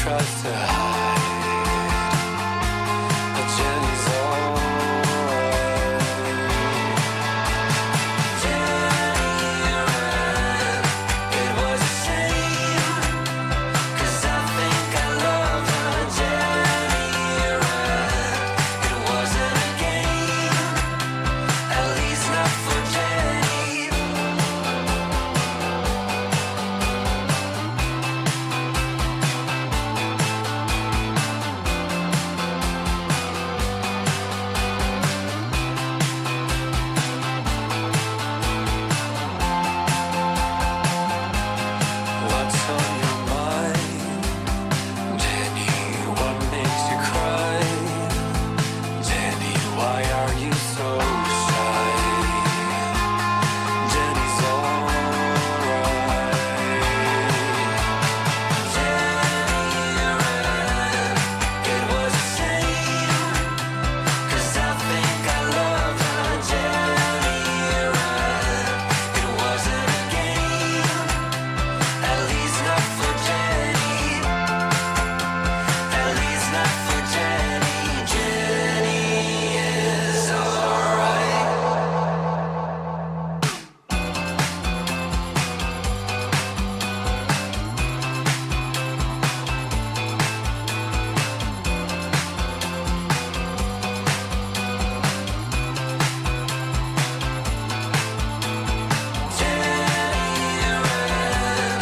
tries to hide, but Jenny's alright. Jenny ran, it was a shame, 'cause I think I love her. Jenny ran, it wasn't a game, at least not for Jenny. What's on your mind, Jenny? What makes you cry? Jenny, why are you so shy? Jenny's alright. Jenny ran, it was a shame, 'cause I think I love her. Jenny ran, it wasn't a game, at least not for Jenny. At least not for Jenny. Jenny is alright. Jenny ran,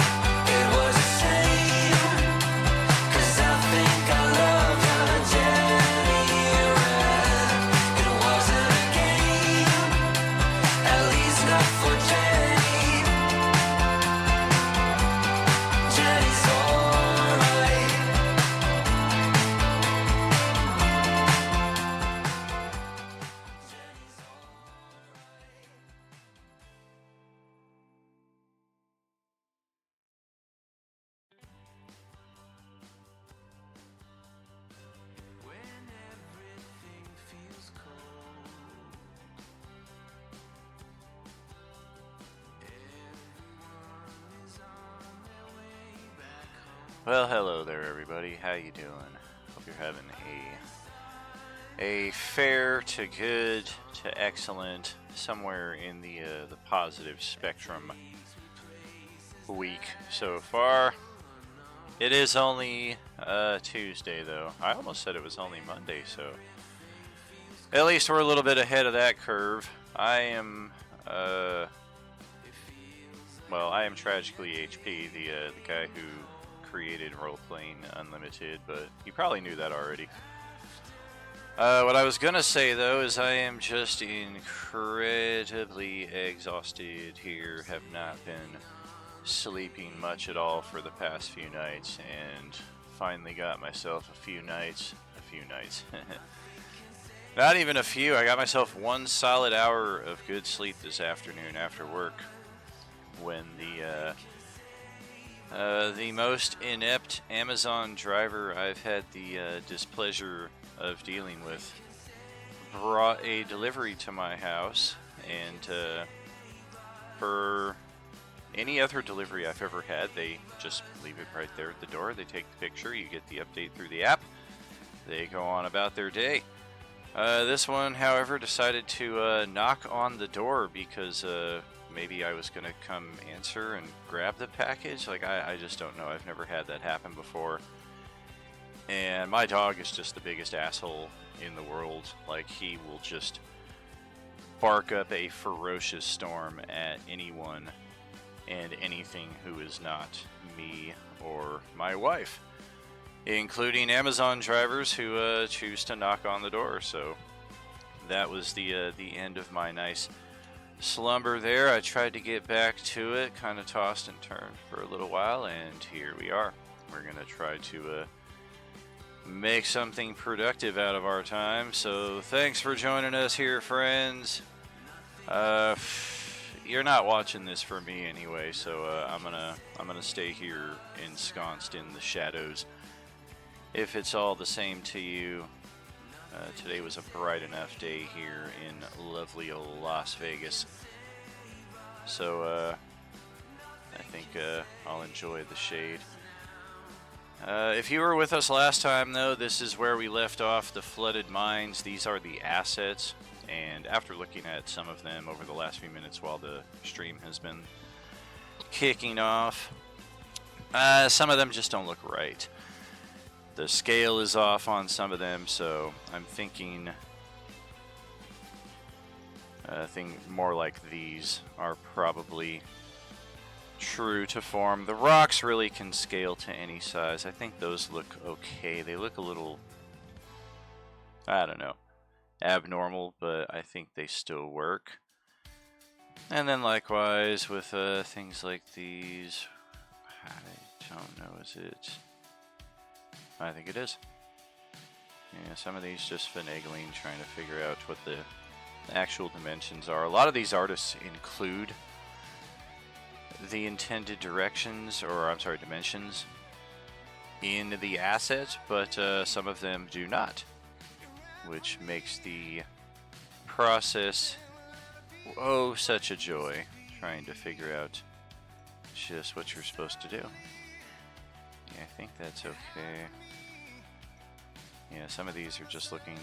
it was a shame, 'cause I think I love her. Jenny ran, it wasn't a game, at least not for Jenny. Jenny's alright. When everything feels cold, everyone is on their way back home. Well, hello there, everybody. How you doing? Hope you're having a fair to good to excellent, somewhere in the positive spectrum week so far. It is only Tuesday, though. I almost said it was only Monday, so at least we're a little bit ahead of that curve. I am Tragically HP, the guy who created Roleplaying Unlimited, but you probably knew that already. What I was gonna say, though, is I am just incredibly exhausted here. Have not been sleeping much at all for the past few nights, and finally got myself a few nights. Not even a few. I got myself 1 solid hour of good sleep this afternoon after work, when the most inept Amazon driver I've had the displeasure of dealing with brought a delivery to my house, and for any other delivery I've ever had, they just leave it right there at the door. They take the picture, you get the update through the app, they go on about their day. This one, however, decided to knock on the door because maybe I was going to come answer and grab the package. Like, I just don't know. I've never had that happen before. And my dog is just the biggest asshole in the world. Like, he will just bark up a ferocious storm at anyone and anything who is not me or my wife, including Amazon drivers who choose to knock on the door. So that was the end of my nice slumber there. I tried to get back to it, kind of tossed and turned for a little while, and here we are. We're gonna try to make something productive out of our time. So thanks for joining us here, friends. You're not watching this for me anyway, so I'm gonna stay here ensconced in the shadows. If it's all the same to you, today was a bright enough day here in lovely old Las Vegas, so I think I'll enjoy the shade. If you were with us last time, though, this is where we left off the flooded mines. These are the assets, and after looking at some of them over the last few minutes while the stream has been kicking off, some of them just don't look right. The scale is off on some of them, so I'm thinking more like these are probably true to form. The rocks really can scale to any size. I think those look okay. They look a little, I don't know, abnormal, but I think they still work. And then likewise with things like these, I don't know, is it? I think it is. Yeah, some of these just finagling, trying to figure out what the actual dimensions are. A lot of these artists include the intended directions, or I'm sorry, dimensions in the asset, but some of them do not, which makes the process such a joy trying to figure out just what you're supposed to do. Yeah, I think that's okay. Yeah, some of these are just looking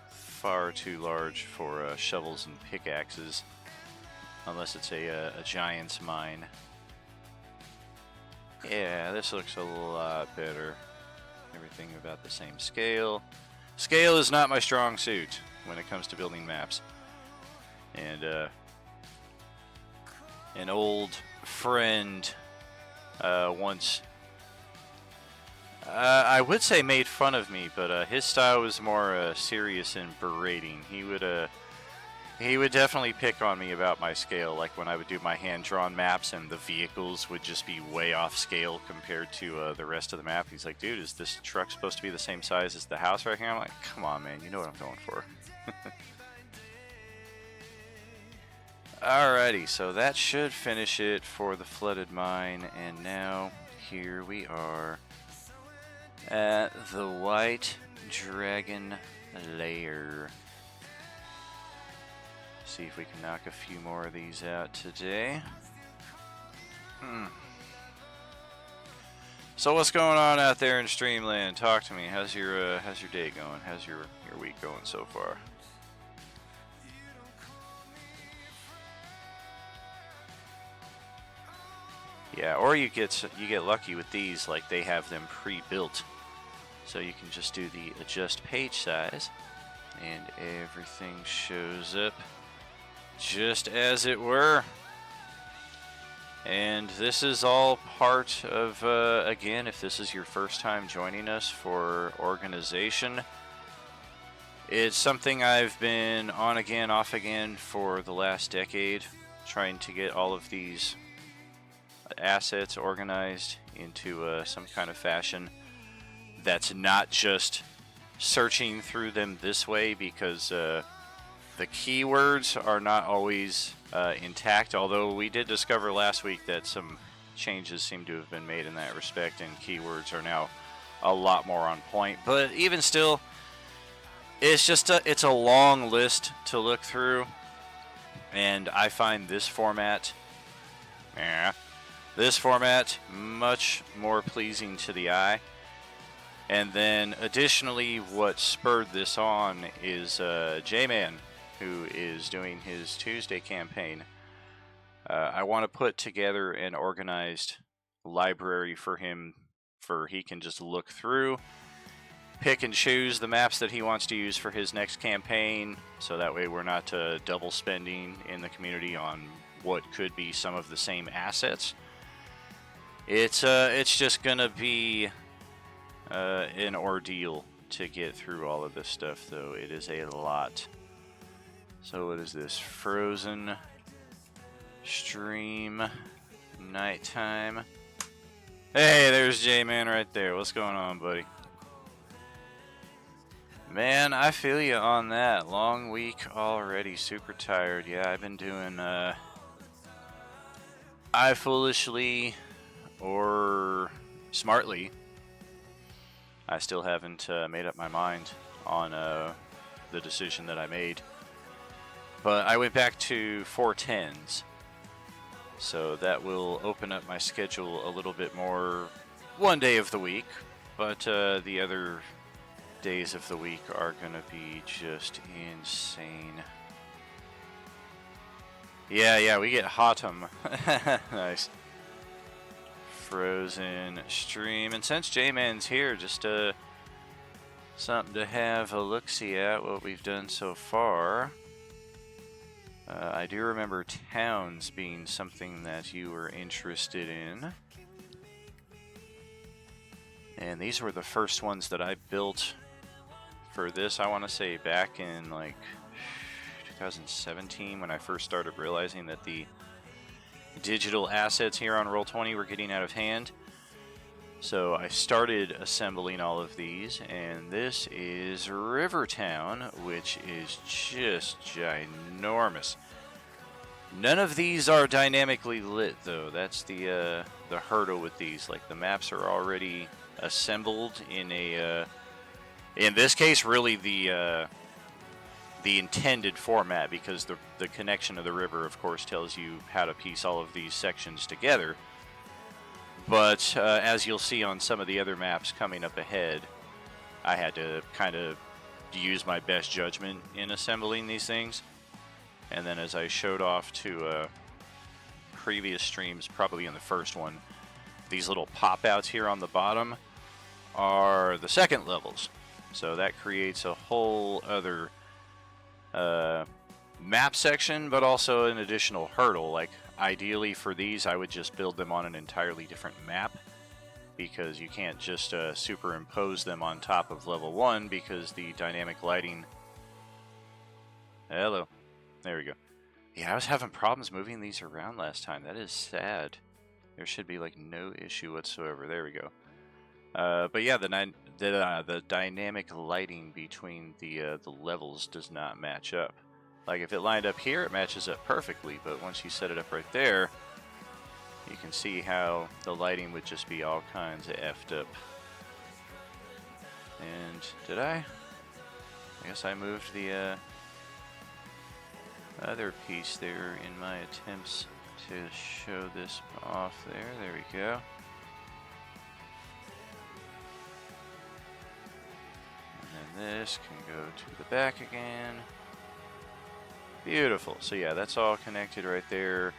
far too large for shovels and pickaxes, unless it's a giant's mine. Yeah, this looks a lot better. Everything about the same scale. Scale is not my strong suit when it comes to building maps. And an old friend once, I would say made fun of me, but his style was more serious and berating. He would definitely pick on me about my scale, like when I would do my hand-drawn maps and the vehicles would just be way off scale compared to the rest of the map. He's like, dude, is this truck supposed to be the same size as the house right here? I'm like, come on, man, you know what I'm going for. Alrighty, so that should finish it for the flooded mine, and now here we are at the White Dragon Lair. See if we can knock a few more of these out today. So what's going on out there in Streamland? Talk to me. How's your day going? How's your week going so far? Yeah, or you get lucky with these, like they have them pre-built, so you can just do the adjust page size, and everything shows up just as it were. And this is all part of, again, if this is your first time joining us for organization, it's something I've been on again, off again for the last decade, trying to get all of these assets organized into some kind of fashion that's not just searching through them this way, because the keywords are not always intact, although we did discover last week that some changes seem to have been made in that respect, and keywords are now a lot more on point. But even still, it's just it's a long list to look through, and I find this format much more pleasing to the eye. And then additionally, what spurred this on is J-Man, who is doing his Tuesday campaign. I want to put together an organized library for him, for he can just look through, pick and choose the maps that he wants to use for his next campaign, so that way we're not double spending in the community on what could be some of the same assets. It's just gonna be an ordeal to get through all of this stuff, though. It is a lot. So what is this? Frozen stream nighttime. Hey, there's J-Man right there. What's going on, buddy? Man, I feel you on that. Long week already. Super tired. Yeah, I've been doing I foolishly or smartly, I still haven't made up my mind on the decision that I made. But I went back to 410s, so that will open up my schedule a little bit more one day of the week, but the other days of the week are gonna be just insane. Yeah, we get Hotum. Nice. Frozen stream. And since J-Man's here, just something to have a look-see at what we've done so far. I do remember towns being something that you were interested in. And these were the first ones that I built for this, I want to say back in like 2017 when I first started realizing that the digital assets here on Roll20 were getting out of hand. So I started assembling all of these, and this is Rivertown, which is just ginormous. None of these are dynamically lit, though. That's the hurdle with these. Like, the maps are already assembled in a, in this case, really the intended format, because the connection of the river, of course, tells you how to piece all of these sections together. But as you'll see on some of the other maps coming up ahead, I had to kind of use my best judgment in assembling these things. And then as I showed off to previous streams, probably in the first one, these little pop-outs here on the bottom are the second levels. So that creates a whole other map section, but also an additional hurdle. Like, ideally for these, I would just build them on an entirely different map, because you can't just superimpose them on top of level 1, because the dynamic lighting... Hello. There we go. Yeah, I was having problems moving these around last time. That is sad. There should be like no issue whatsoever. There we go. But yeah, the dynamic lighting between the levels does not match up. Like, if it lined up here, it matches up perfectly, but once you set it up right there, you can see how the lighting would just be all kinds of effed up. And did I? I guess I moved the other piece there in my attempts to show this off there. There we go. And then this can go to the back again. Beautiful. So yeah, that's all connected right there.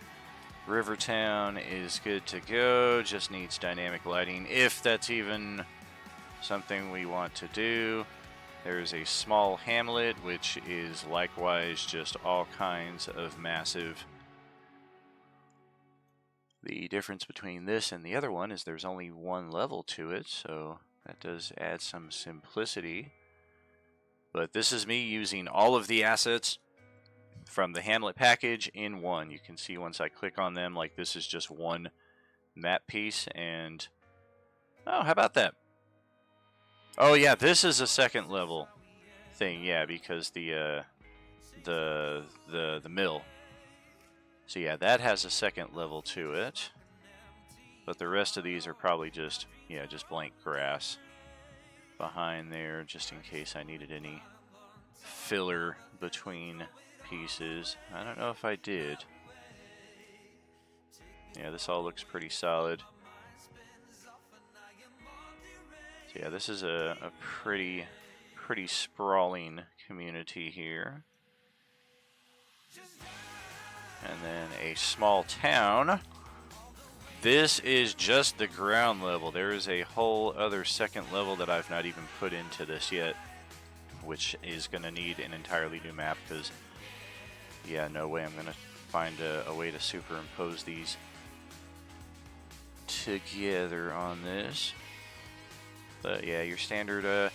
Rivertown is good to go. Just needs dynamic lighting, if that's even something we want to do. There's a small hamlet, which is likewise just all kinds of massive. The difference between this and the other one is there's only one level to it, so that does add some simplicity. But this is me using all of the assets from the hamlet package in one. You can see once I click on them, like, this is just one map piece. And oh, how about that? Oh yeah, this is a second level thing. Yeah, because the mill. So yeah, that has a second level to it. But the rest of these are probably just, yeah, just blank grass behind there, just in case I needed any filler between pieces. I don't know if I did. Yeah, this all looks pretty solid. So yeah, this is a pretty sprawling community here. And then a small town. This is just the ground level. There is a whole other second level that I've not even put into this yet, which is going to need an entirely new map, because yeah, no way I'm going to find a way to superimpose these together on this. But yeah, your standard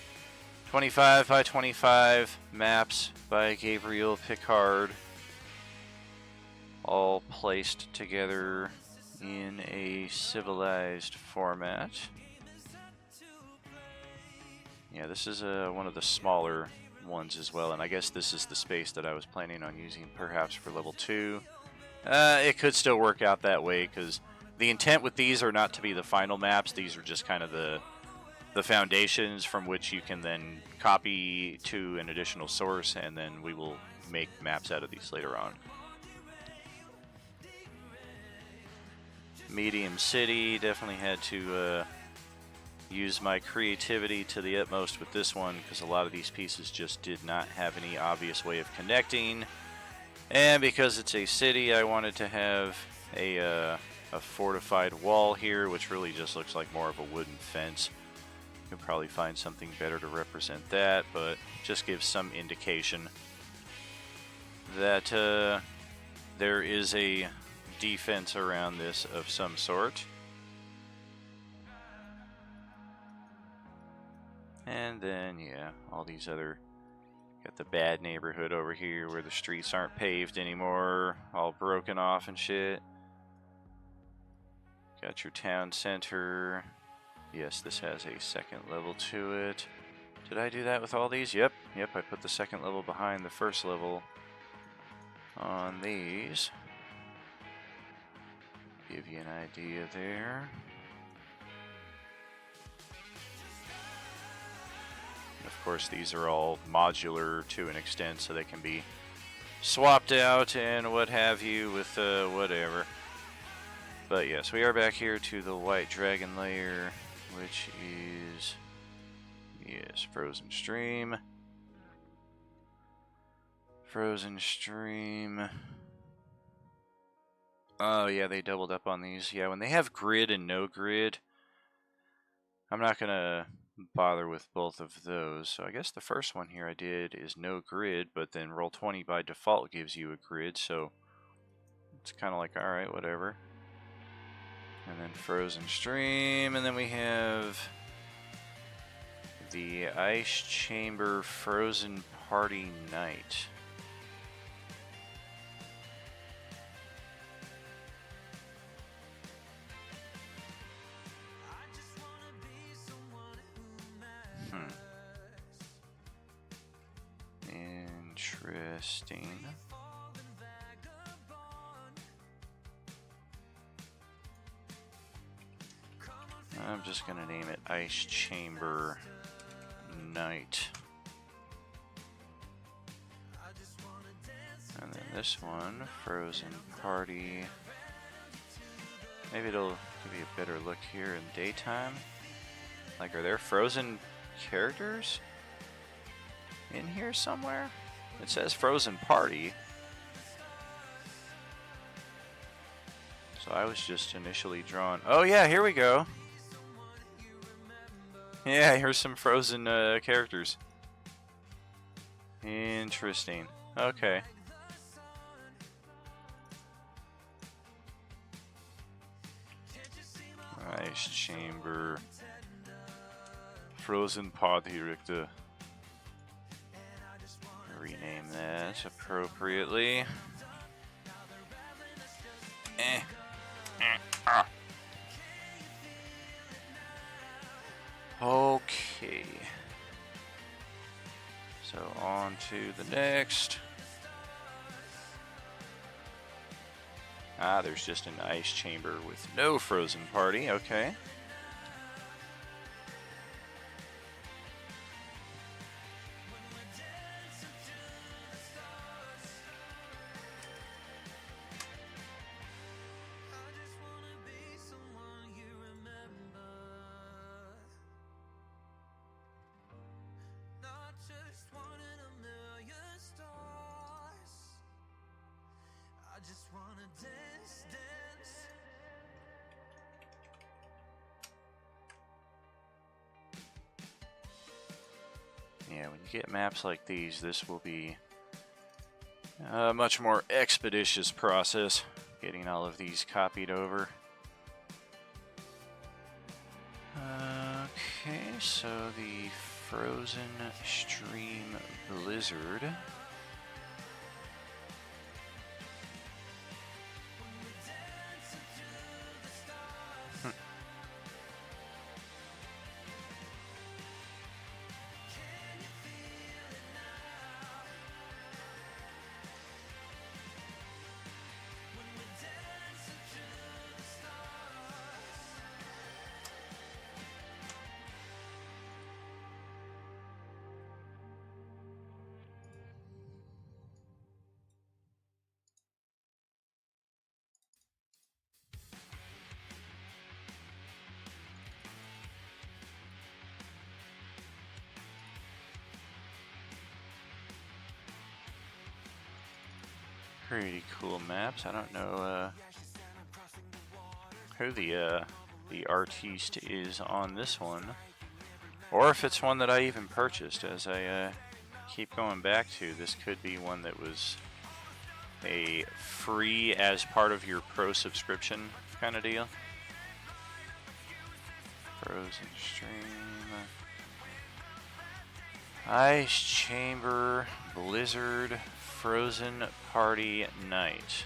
25 by 25 maps by Gabriel Picard, all placed together in a civilized format. Yeah, this is one of the smaller ones as well, and I guess this is the space that I was planning on using perhaps for level 2. It could still work out that way, because the intent with these are not to be the final maps. These are just kind of the foundations from which you can then copy to an additional source, and then we will make maps out of these later on. Medium City, definitely had to use my creativity to the utmost with this one because a lot of these pieces just did not have any obvious way of connecting. And because it's a city, I wanted to have a fortified wall here, which really just looks like more of a wooden fence. You can probably find something better to represent that, but just gives some indication that there is a defense around this of some sort. And then, yeah, all these other... Got the bad neighborhood over here where the streets aren't paved anymore, all broken off and shit. Got your town center. Yes, this has a second level to it. Did I do that with all these? Yep, I put the second level behind the first level on these. Give you an idea there. Of course, these are all modular to an extent, so they can be swapped out and what have you with whatever. But yes, we are back here to the White Dragon layer, which is, yes, Frozen Stream. Frozen Stream. Oh yeah, they doubled up on these. Yeah, when they have grid and no grid, I'm not gonna bother with both of those. So I guess the first one here I did is no grid, but then Roll20 by default gives you a grid, so it's kind of like, alright, whatever. And then Frozen Stream, and then we have the Ice Chamber Frozen Party Night. Interesting. I'm just gonna name it Ice Chamber Night. And then this one, Frozen Party. Maybe it'll give you a better look here in daytime. Like, are there frozen characters in here somewhere? It says Frozen Party. So I was just initially drawn. Oh yeah, here we go. Yeah, here's some Frozen characters. Interesting. Okay. Ice Chamber. Frozen Party, Richter. Rename that appropriately. Okay. So on to the next. Ah, there's just an ice chamber with no Frozen Party. Okay. Yeah, when you get maps like these, this will be a much more expeditious process, getting all of these copied over. Okay, so the Frozen Stream Blizzard. Pretty cool maps. I don't know who the artiste is on this one, or if it's one that I even purchased. As I keep going back to, this could be one that was a free as part of your pro subscription kind of deal. Frozen Stream, Ice Chamber, Blizzard, Frozen Party Night.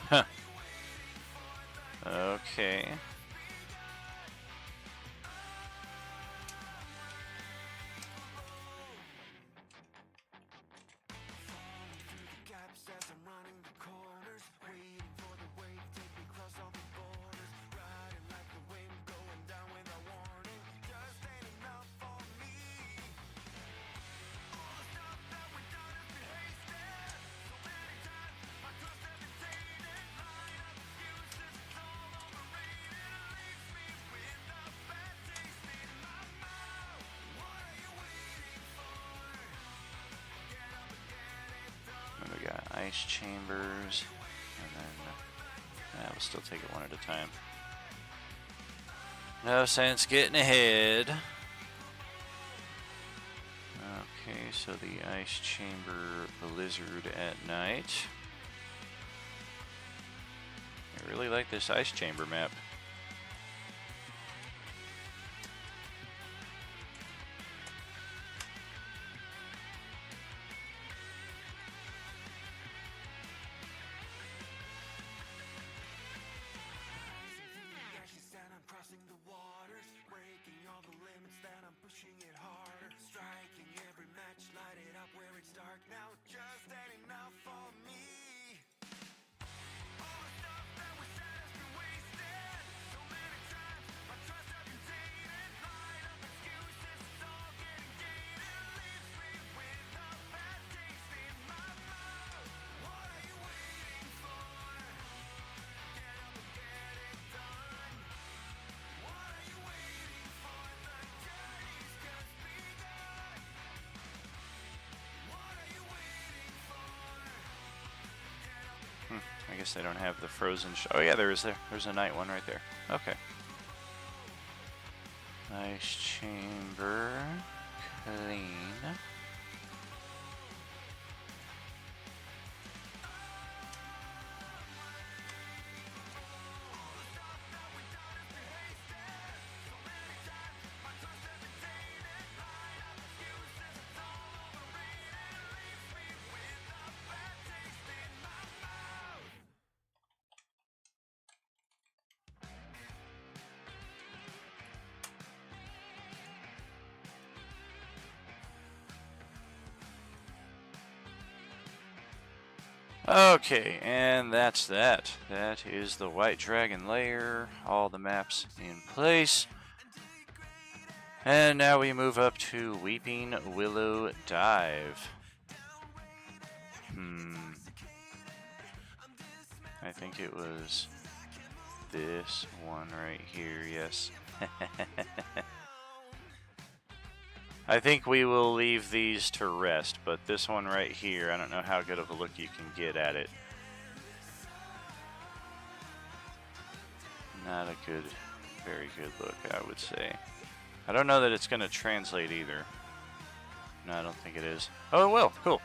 Huh. Okay. We got ice chambers, and then we'll still take it one at a time. No sense getting ahead. Okay, so the ice chamber blizzard at night. I really like this ice chamber map. I guess they don't have the frozen. Oh yeah, there is there. There's a night one right there. Okay. Ice chamber, clean. Okay, and that's that. That is the White Dragon lair. All the maps in place. And now we move up to Weeping Willow Dive. I think it was this one right here, yes. I think we will leave these to rest, but this one right here, I don't know how good of a look you can get at it. Not a good, very good look, I would say. I don't know that it's going to translate either. No, I don't think it is. Oh, it will. Cool.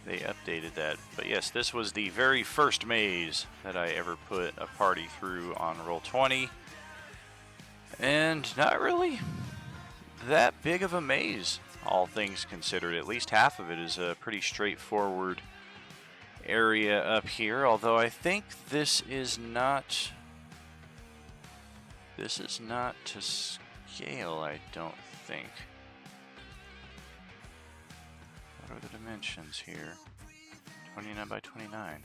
They updated that. But yes, this was the very first maze that I ever put a party through on Roll20. And not really that big of a maze, all things considered. At least half of it is a pretty straightforward area up here, although I think this is not to scale, I don't think. What are the dimensions here? 29 by 29.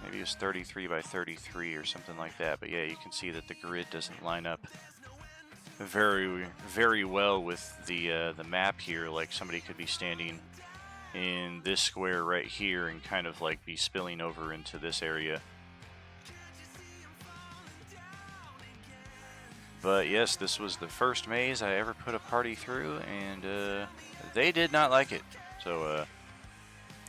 Maybe it's 33 by 33 or something like that. But yeah, you can see that the grid doesn't line up very, very well with the map here. Like somebody could be standing in this square right here and kind of like be spilling over into this area. But yes, this was the first maze I ever put a party through, and they did not like it. So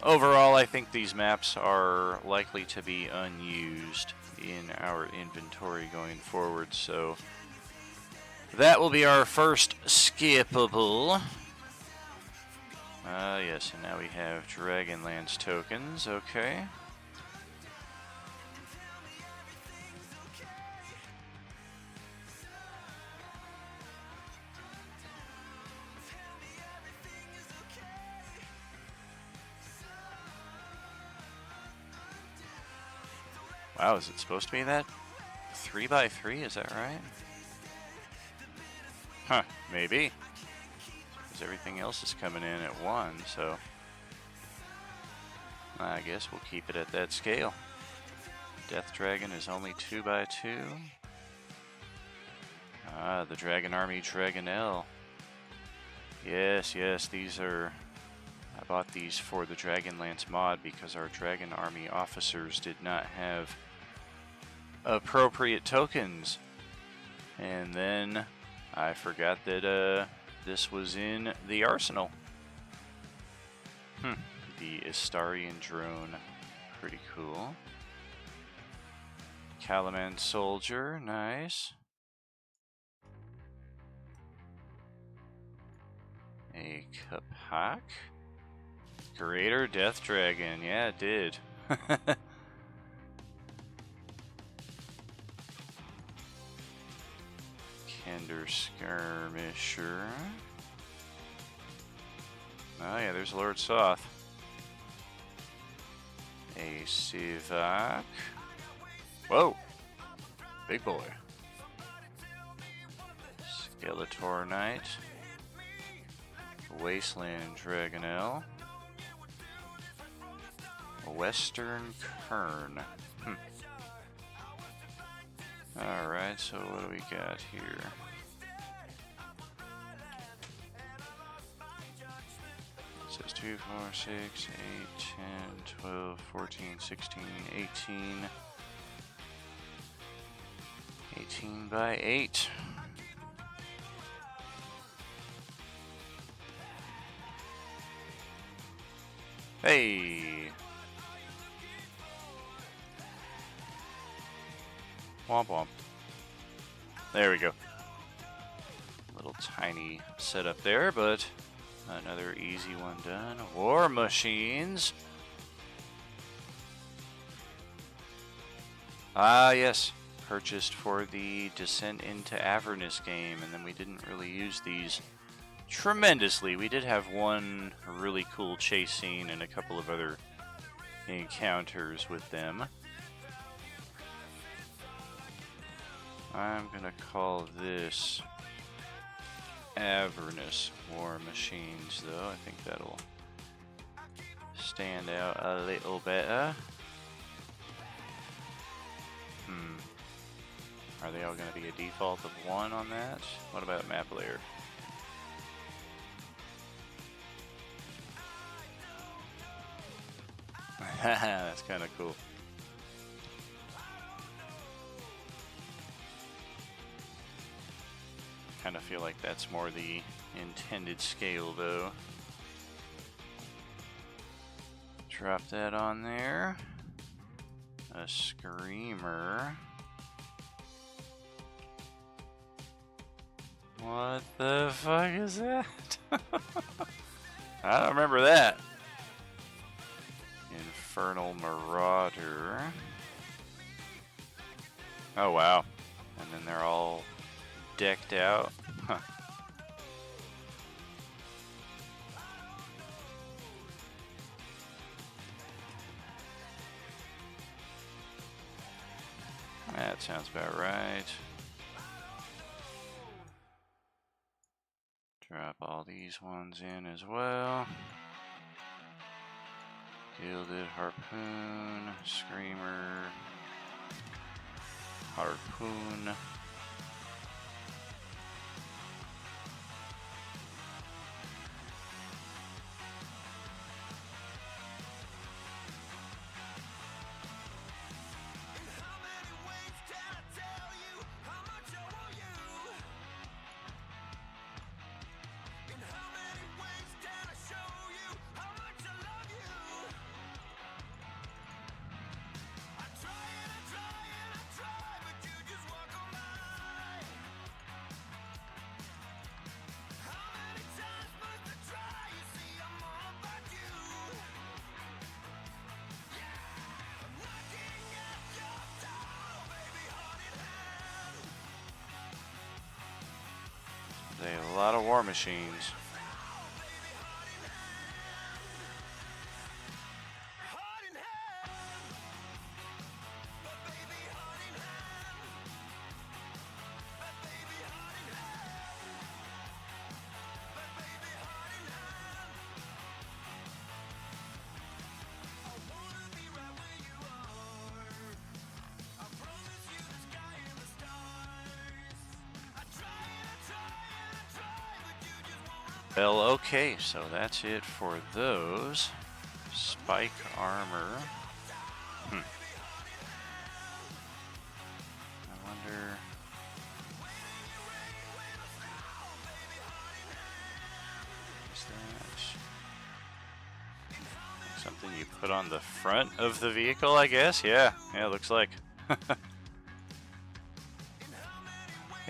overall, I think these maps are likely to be unused in our inventory going forward. So that will be our first skippable. Yes, and now we have Dragonlance tokens. Okay. Wow, is it supposed to be that 3x3? Is that right? Huh, maybe. Because everything else is coming in at 1, so I guess we'll keep it at that scale. Death Dragon is only 2x2. Ah, the Dragon Army Dragonelle. Yes, yes, these are... I bought these for the Dragonlance mod because our Dragon Army officers did not have appropriate tokens. And then I forgot that this was in the arsenal. The Istarian drone. Pretty cool. Calaman Soldier, nice. A Kapak. Greater Death Dragon, yeah, it did. Kender Skirmisher. Oh yeah, there's Lord Soth. A Sivak. Whoa! Big boy. Skeletor Knight. Wasteland Dragonelle. Western Kern. Alright, so what do we got here? It says 2, 4, 6, 8, 10, 12, 14, 16, 18. 18 by 8. Hey! Womp womp. There we go. Little tiny setup there, but another easy one done. War Machines. Ah, yes. Purchased for the Descent into Avernus game, and then we didn't really use these tremendously. We did have one really cool chase scene and a couple of other encounters with them. I'm gonna call this Avernus War Machines, though. I think that'll stand out a little better. Are they all gonna be a default of 1 on that? What about map layer? That's kind of cool. Kind of feel like that's more the intended scale, though. Drop that on there. A Screamer. What the fuck is that? I don't remember that. Infernal Marauder. Oh wow. And then they're all decked out. Huh. That sounds about right. Drop all these ones in as well. Gilded Harpoon, Screamer, Harpoon. a lot of war machines. Well, okay, so that's it for those. Spike armor. I wonder... Is that something you put on the front of the vehicle, I guess? Yeah, it looks like.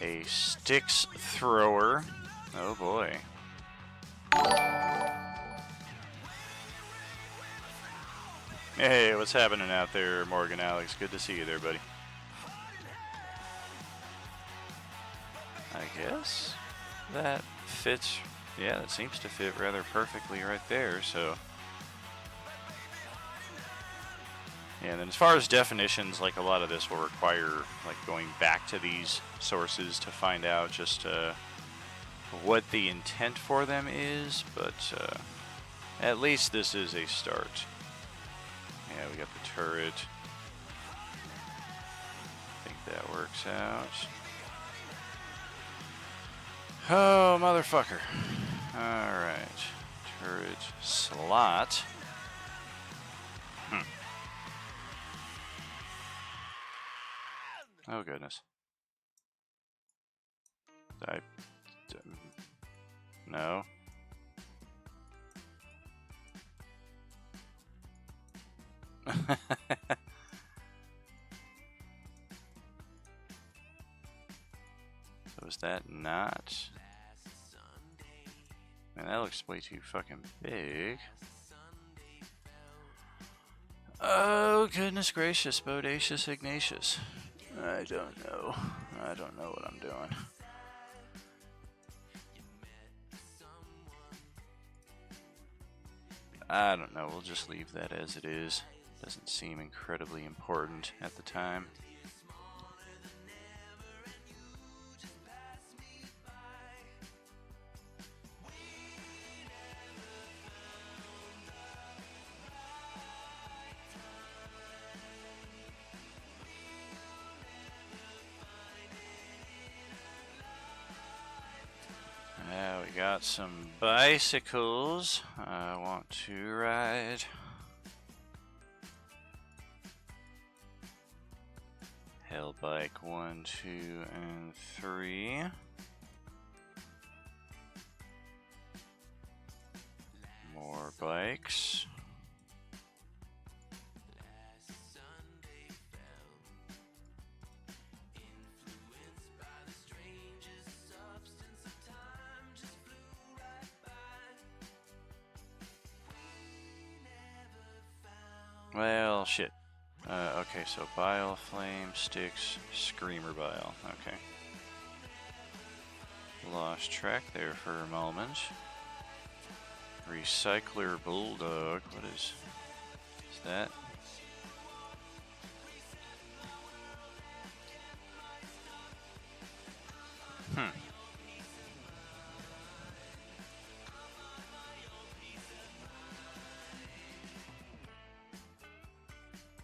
A Styx thrower. Oh boy. Hey, what's happening out there, Morgan Alex? Good to see you there, buddy. I guess that fits. Yeah, that seems to fit rather perfectly right there, so. Yeah, and then as far as definitions, like a lot of this will require like going back to these sources to find out just what the intent for them is, but at least this is a start. Yeah, we got the turret. I think that works out. Oh, motherfucker. Alright. Turret slot. Oh, goodness. No. So is that not? Man, that looks way too fucking big. Oh, goodness gracious, Bodacious Ignatius. I don't know. I don't know what I'm doing. I don't know, we'll just leave that as it is. Doesn't seem incredibly important at the time. We got some bicycles I want to ride. Hellbike 1, 2, and 3. More bikes. Well, shit. Okay, so Bile, Flame, Styx, Screamer Bile. Okay. Lost track there for a moment. Recycler Bulldog. What is that?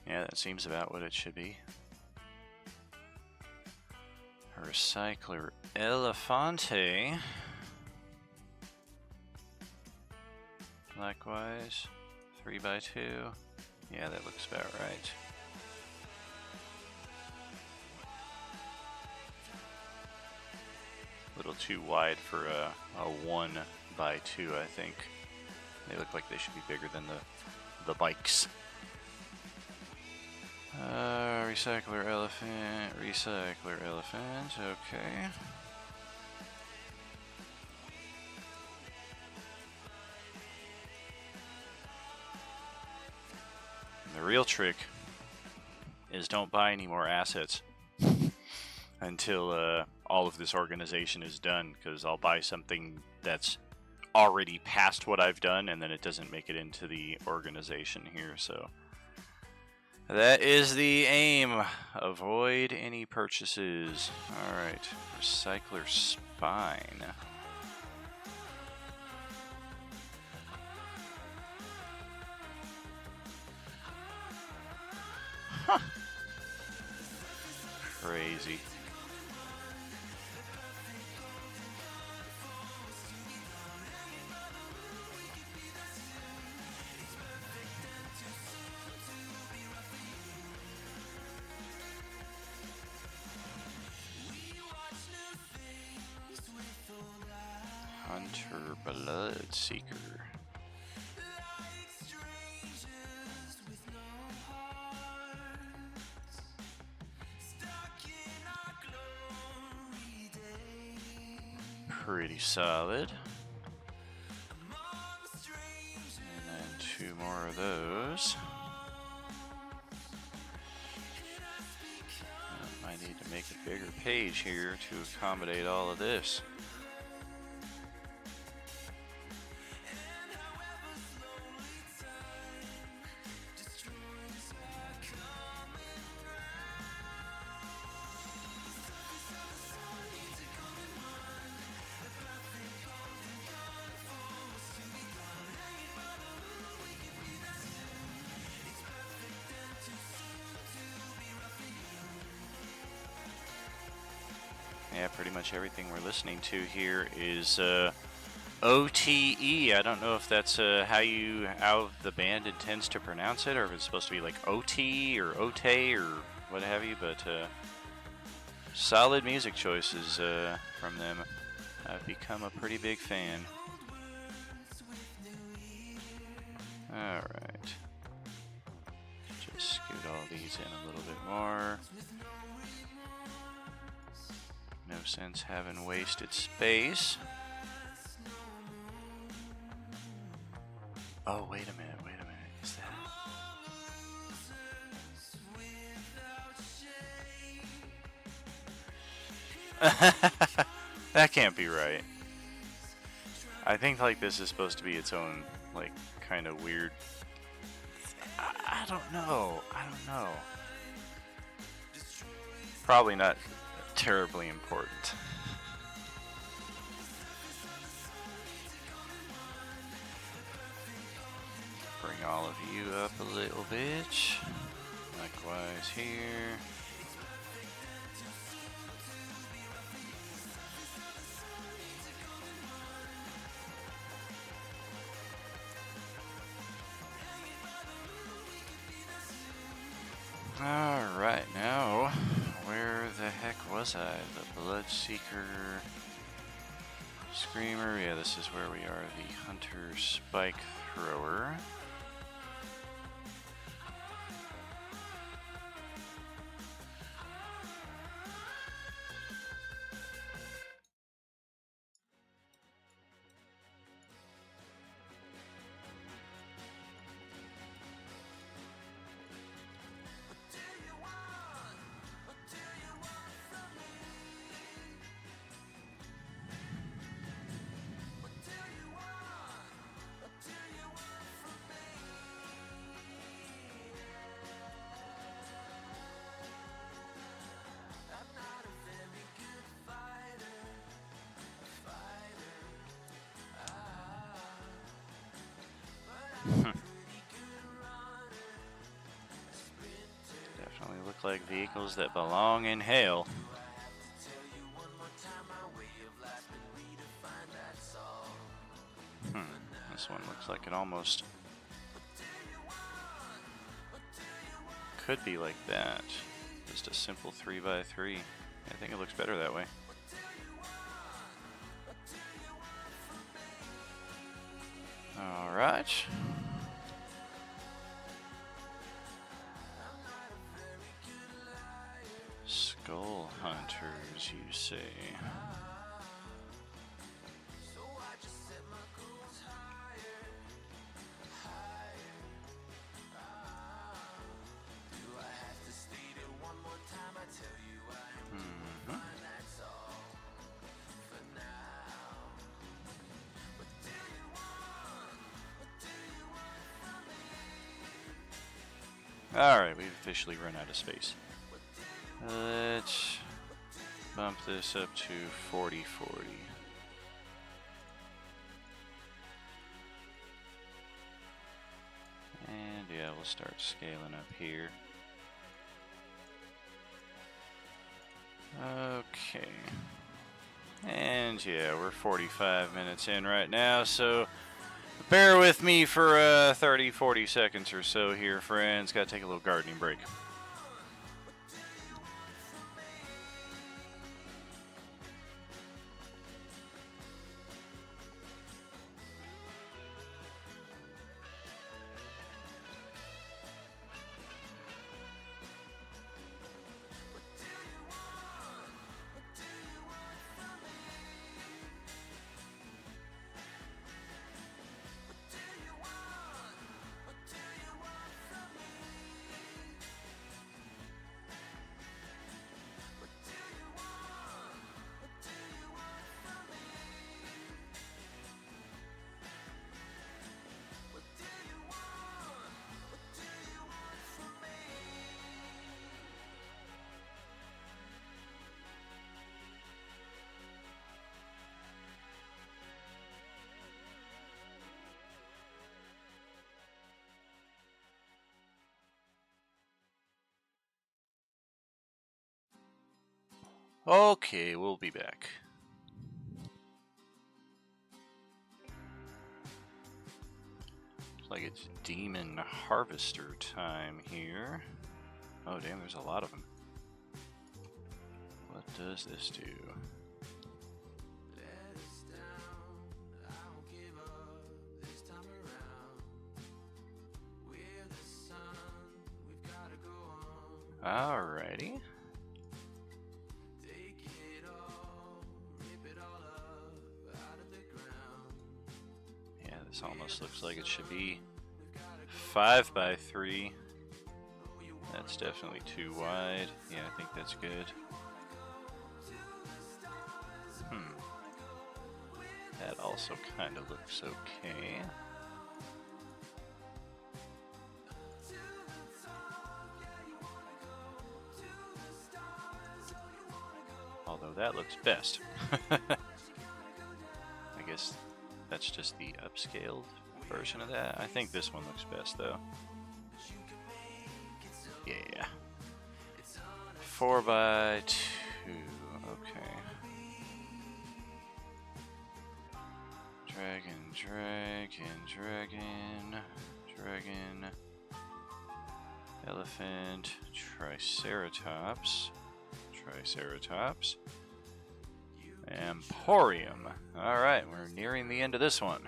Yeah, that seems about what it should be. Recycler Elefante. Likewise, 3x2. Yeah, that looks about right. A little too wide for a 1x2, I think. They look like they should be bigger than the bikes. Recycler elephant, okay. The real trick is don't buy any more assets. until all of this organization is done, because I'll buy something that's already past what I've done, and then it doesn't make it into the organization here. So that is the aim. Avoid any purchases. Alright, Recycler Spine. Huh. Crazy. Hunter Bloodseeker. Pretty solid. And then 2 more of those. I need to make a bigger page here to accommodate all of this. Yeah, pretty much everything we're listening to here is OTE. I don't know if that's how the band intends to pronounce it, or if it's supposed to be like OT or OTE or what have you. But solid music choices from them. I've become a pretty big fan. All right, just scoot all these in a little bit more. No sense having wasted space. Oh, wait a minute, is that... That can't be right. I think like this is supposed to be its own like kind of weird... I don't know. Probably not terribly important. Bring all of you up a little bit. Likewise here. Alright, now, where the heck was I? The Bloodseeker Screamer. Yeah, this is where we are. The Hunter Spike Thrower. Definitely look like vehicles that belong in hell. This one looks like it almost could be like that. Just a simple 3x3. I think it looks better that way. Alright. Skull Hunters, you say? Mm-hmm. Alright, we've officially run out of space. Let's bump this up to 40/40. And yeah, we'll start scaling up here. Okay. And yeah, we're 45 minutes in right now, so bear with me for 30-40 seconds or so here, friends. Gotta take a little gardening break. Okay, we'll be back. Looks like it's Demon Harvester time here. Oh damn, there's a lot of them. What does this do? Alrighty. Yeah, this almost looks like it should be 5x3. That's definitely too wide. Yeah, I think that's good. That also kind of looks okay. Although that looks best. I guess that's just the upscaled version of that. I think this one looks best though. Yeah. 4x2. Okay. Dragon. Elephant. Triceratops. Emporium. Alright, we're nearing the end of this one.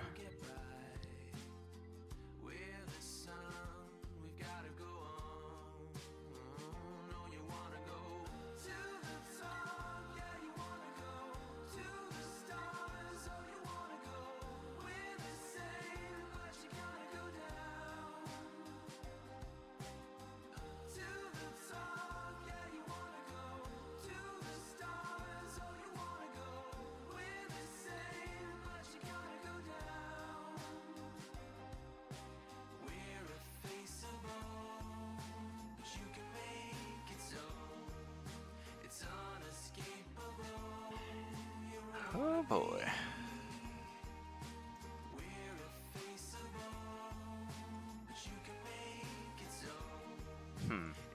Oh boy.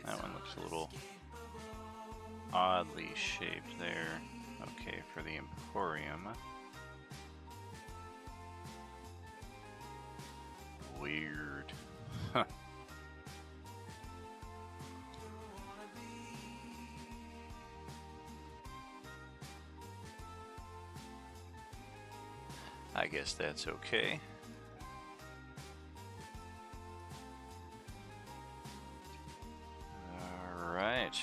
That one looks a little oddly shaped there. Okay, for the Emporium. Weird. Huh. I guess that's okay. Alright.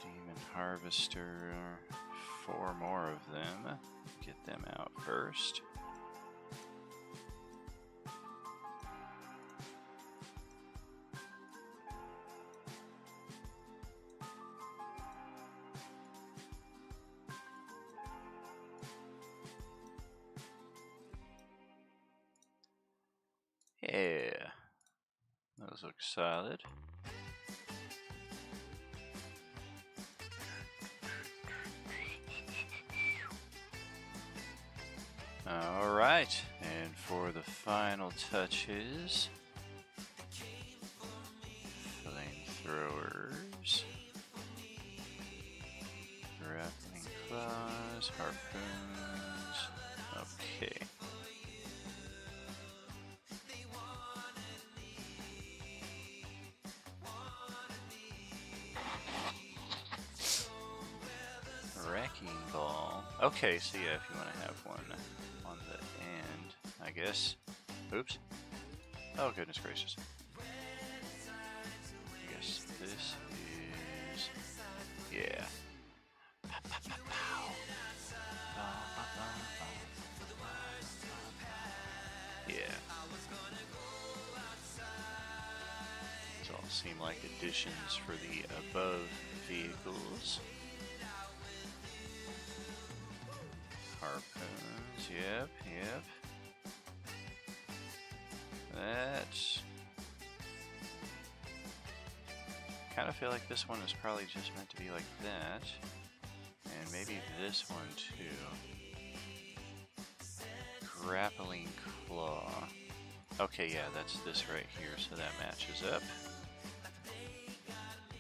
Demon Harvester. 4 more of them. Get them out first. Yeah, look solid. Alright, and for the final touches, flamethrowers, grappling claws, harpoons. Okay. Wrecking ball. Okay, so yeah, if you want to have one on the end, I guess. Oops. Oh, goodness gracious. I guess this is. Yeah. Yeah. These all seem like additions for the above vehicles. Harpoons, yep. That's... kind of feel like this one is probably just meant to be like that. And maybe this one too. Grappling claw. Okay, yeah, that's this right here, so that matches up.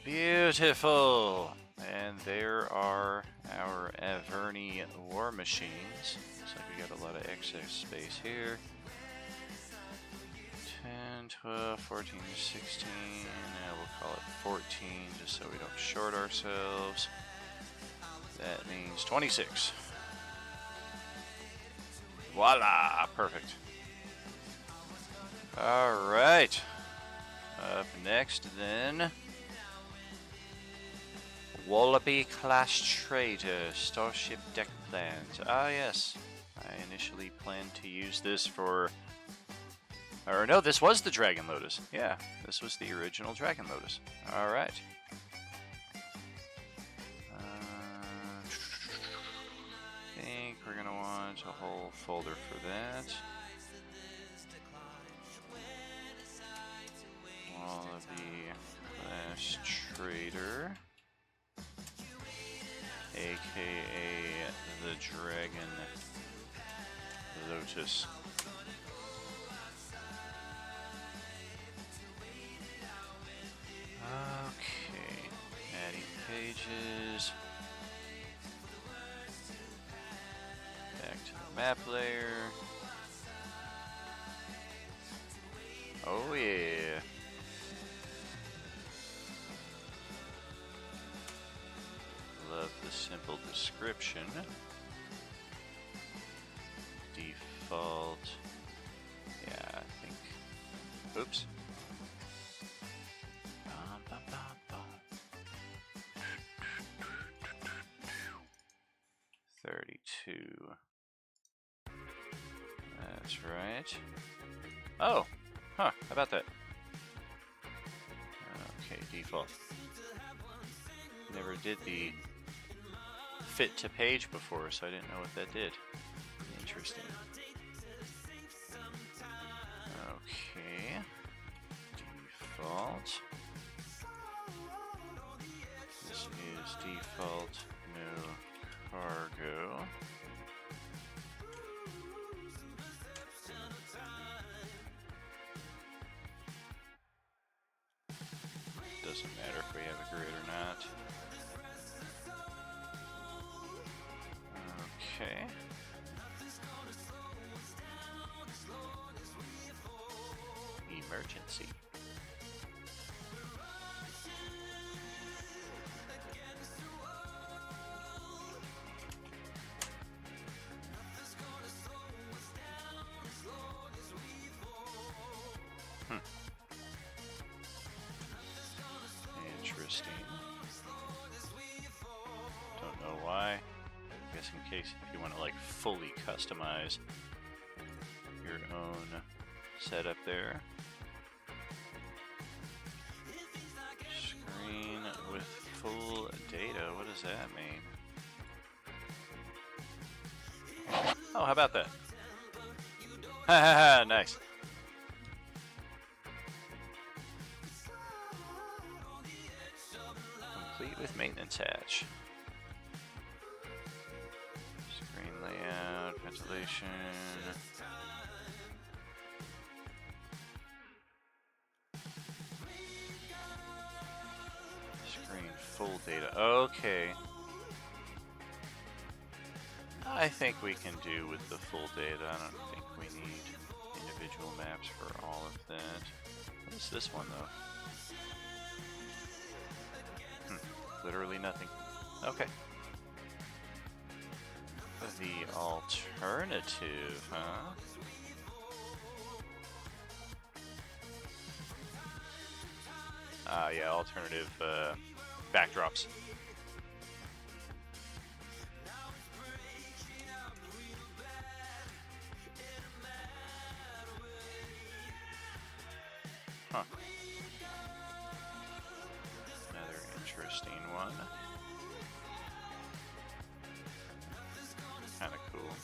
Beautiful! And there are our Averni war machines. Looks like we got a lot of excess space here. 10, 12, 14, 16, we'll call it 14 just so we don't short ourselves. That means 26. Voila! Perfect. Alright. Up next then. Wallaby class trader, starship deck plans. Ah yes, I initially planned to use this for, or no, this was the Dragon Lotus. Yeah, this was the original Dragon Lotus. All right. I think we're gonna want a whole folder for that. Wallaby class trader. AKA the Dragon Lotus. Okay, adding pages. Back to the map layer. Oh yeah. Love the simple description. Default. Yeah, I think. Oops. 32. That's right. Oh! Huh, how about that? Okay, default. Never did the fit to page before, so I didn't know what that did. Interesting. Okay. Default. This is default, no cargo. Doesn't matter if we have a grid or not. Okay. Emergency. Interesting. Don't know why. I guess in case if you want to like fully customize your own setup there. Screen with full data. What does that mean? Oh, how about that? Ha ha ha! Nice. complete with maintenance hatch. Screen layout, ventilation. Screen full data. Okay. I think we can do with the full data. I don't think we need individual maps for all of that. What is this one though? Literally nothing. Okay. The alternative, huh? Yeah, alternative backdrops. Huh. Another interesting one. Kinda cool.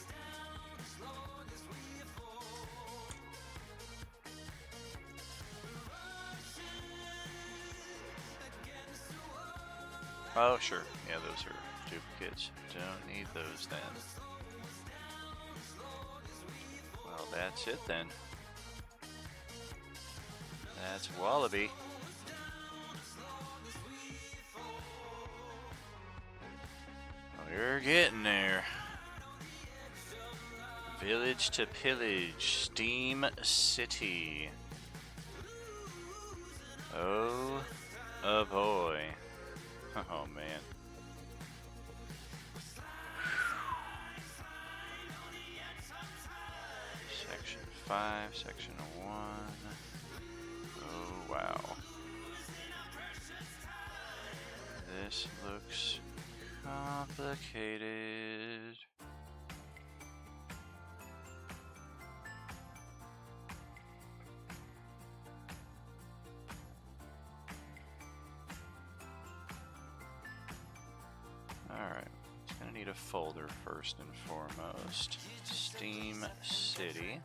Oh, sure. Yeah, those are duplicates. Don't need those then. Well, that's it then. That's Wallaby. We're getting there. Village to pillage, Steam City. Oh boy. Oh man. Section 5, Section 1. Oh wow. This looks complicated. Alright, it's gonna need a folder first and foremost. Steam City.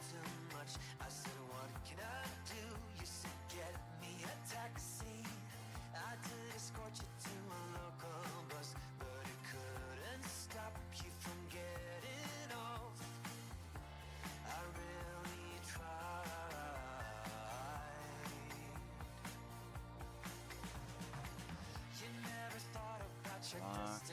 Block 2.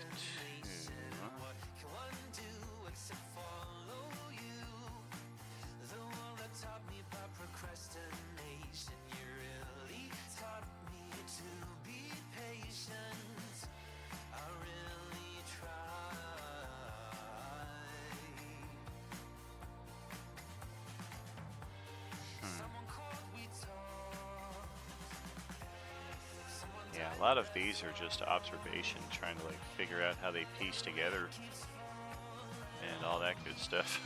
Yeah, a lot of these are just observation, trying to like figure out how they piece together and all that good stuff.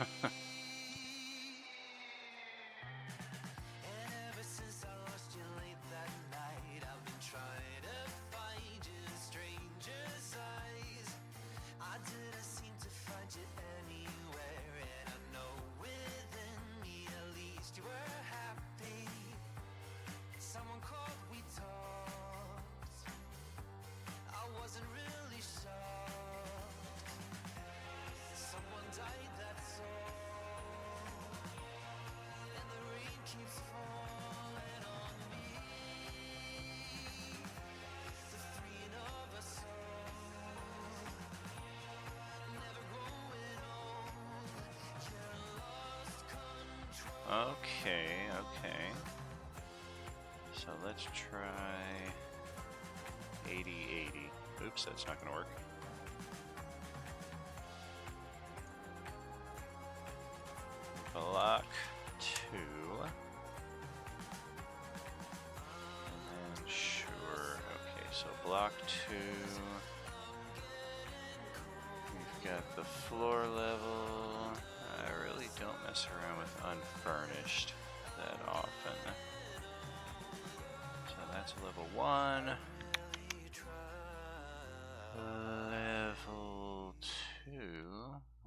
Okay. So let's try 80-80. Oops, that's not gonna work. Block 2. And then sure. Okay, so block 2. We've got the floor level. I really don't mess around with unfurnished that often. So that's level 1. Level 2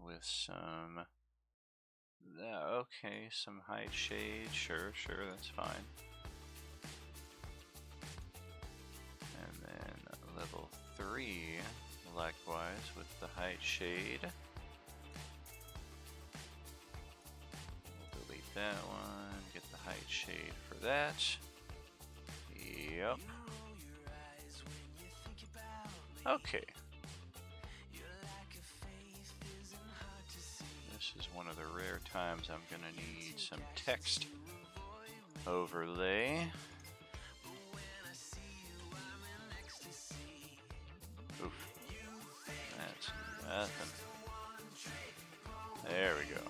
with some... okay, some height shade. Sure, that's fine. And then level 3. likewise with the height shade. We'll delete that one, get the height shade for that. Yep. Okay. This is one of the rare times I'm gonna need some text overlay. Oof. That's nothing. There we go.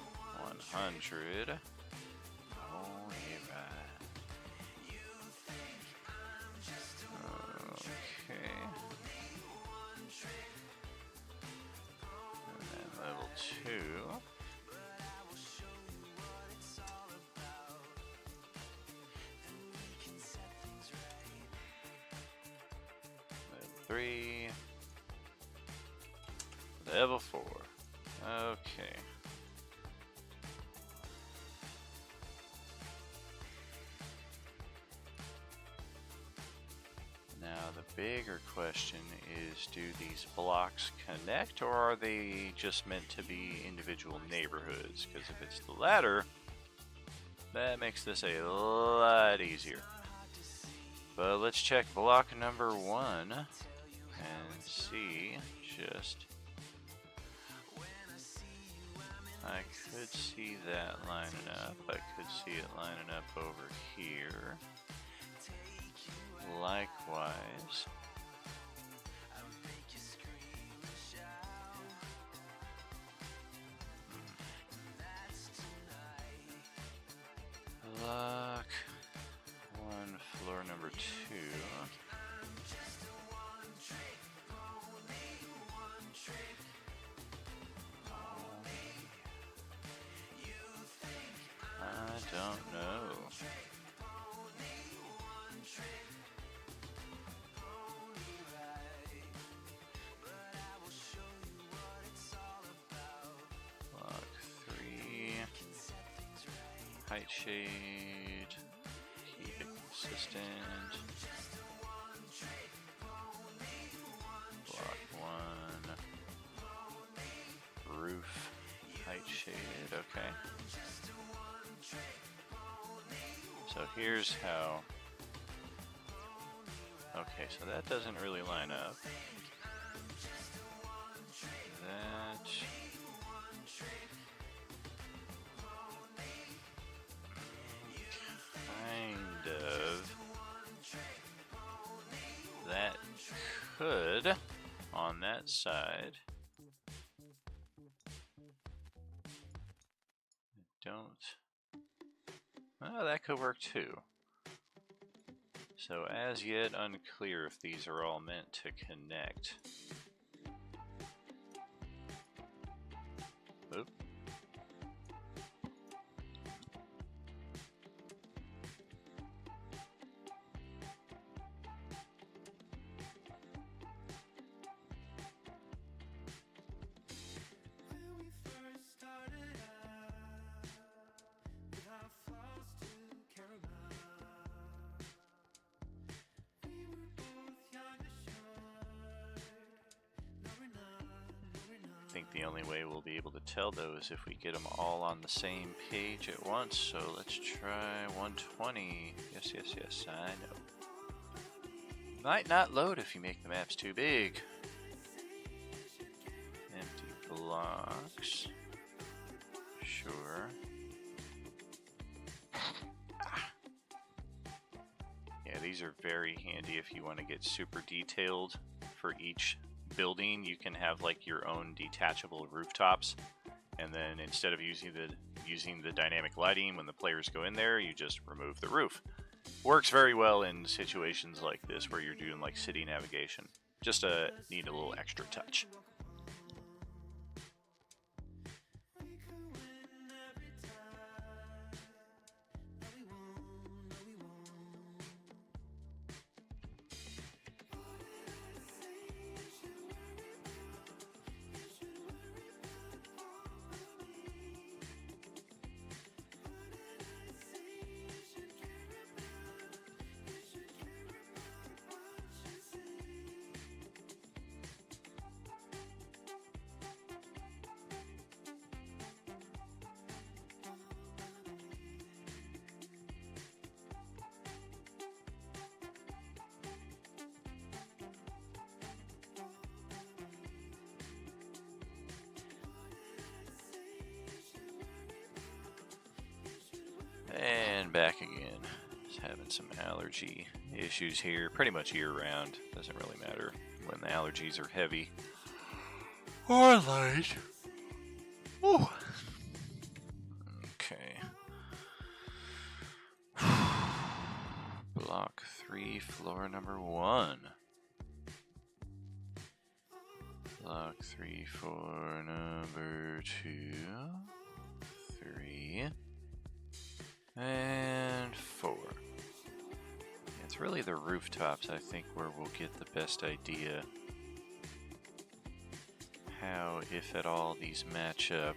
100. Holy right. Okay. And then level 2. Level 3. Level 4. Okay. Now the bigger question is, do these blocks connect, or are they just meant to be individual neighborhoods? Because if it's the latter, that makes this a lot easier. But let's check block number 1 and see just... I could see that lining up. I could see it lining up over here. Likewise. Block 1, floor number 2. I don't know. Block 3. Height shade. Keep it consistent. Block 1. Roof. Height shaded. Okay. So here's how. Okay, so that doesn't really line up. That. Kind of. That could, on that side. Don't. Oh, that could work too. So as yet unclear if these are all meant to connect. Oop. I think the only way we'll be able to tell though is if we get them all on the same page at once. So let's try 120. Yes, yes, yes, I know. Might not load if you make the maps too big. Empty blocks. Sure. Yeah, these are very handy if you want to get super detailed for each building. You can have like your own detachable rooftops, and then instead of using the dynamic lighting when the players go in there, you just remove the roof. Works very well in situations like this where you're doing like city navigation. Just need a little extra touch. And back again. Just having some allergy issues here. Pretty much year round. Doesn't really matter when the allergies are heavy or light. Ooh. Okay. Block 3, floor number 1. Block 3, floor number 2, 3, and 4. It's really the rooftops, I think, where we'll get the best idea how, if at all, these match up.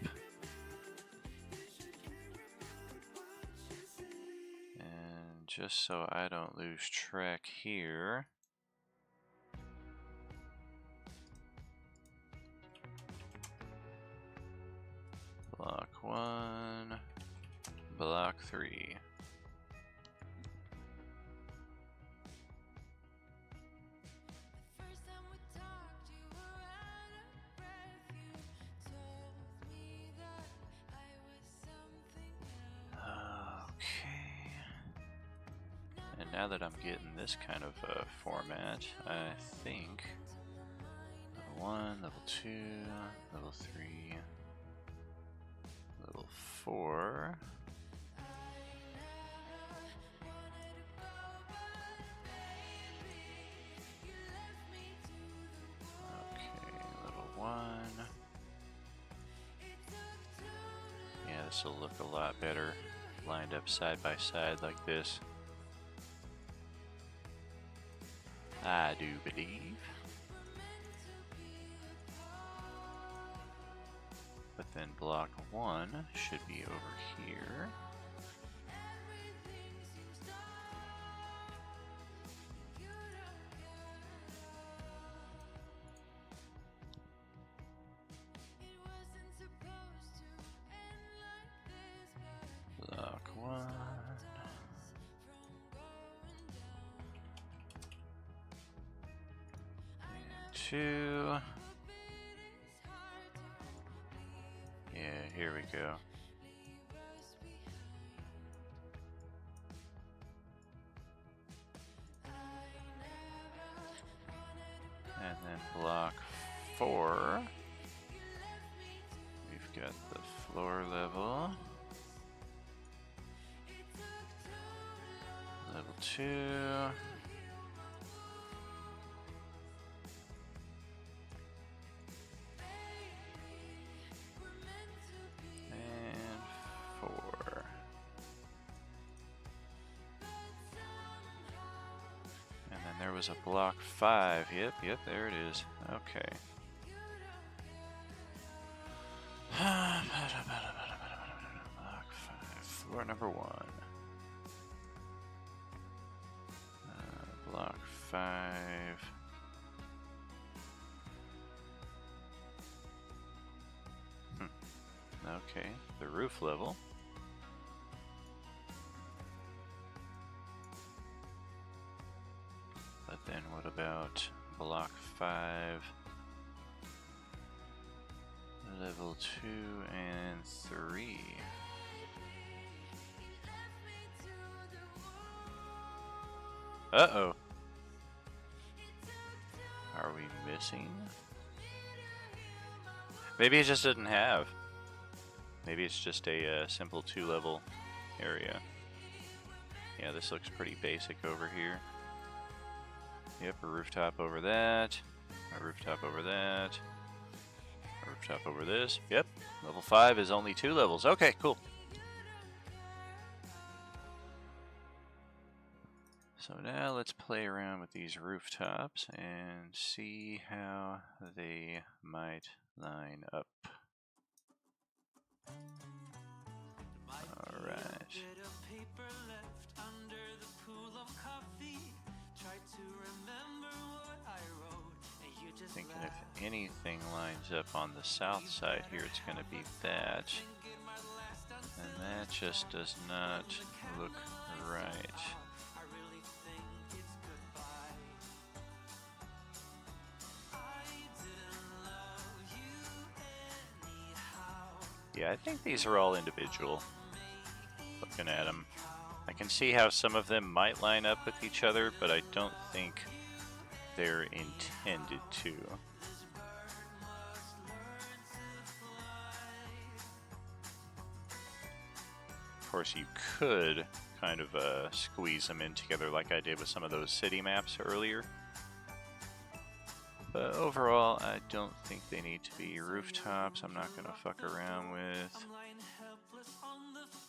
And just so I don't lose track here, block 1, block 3. And now that I'm getting this kind of format, I think level 1, level 2, level 3, level 4. Okay, level 1. Yeah, this will look a lot better lined up side by side like this. I do believe. But then block 1 should be over here. Block 1. And 2. Yeah, here we go. And then block 4. We've got the floor level. Level 2. And 4. And then there was a block 5. Yep, there it is. Okay. Block 5. Floor number 1. Block 5. Okay, the roof level. But then what about block 5, level 2 and 3? Uh-oh. Are we missing? Maybe it just didn't have. Maybe it's just a simple 2-level area. Yeah, this looks pretty basic over here. Yep, a rooftop over that. A rooftop over that. A rooftop over this. Yep, level 5 is only 2 levels. Okay, cool. So now let's play around with these rooftops and see how they might line up. Alright. Thinking if anything lines up on the south side here, it's going to be that. And that just does not look right. Yeah, I think these are all individual. Looking at them, I I can see how some of them might line up with each other, but I don't think they're intended to. Of course, you could kind of squeeze them in together like I did with some of those city maps earlier. But overall, I don't think they need to be rooftops. I'm not going to fuck around with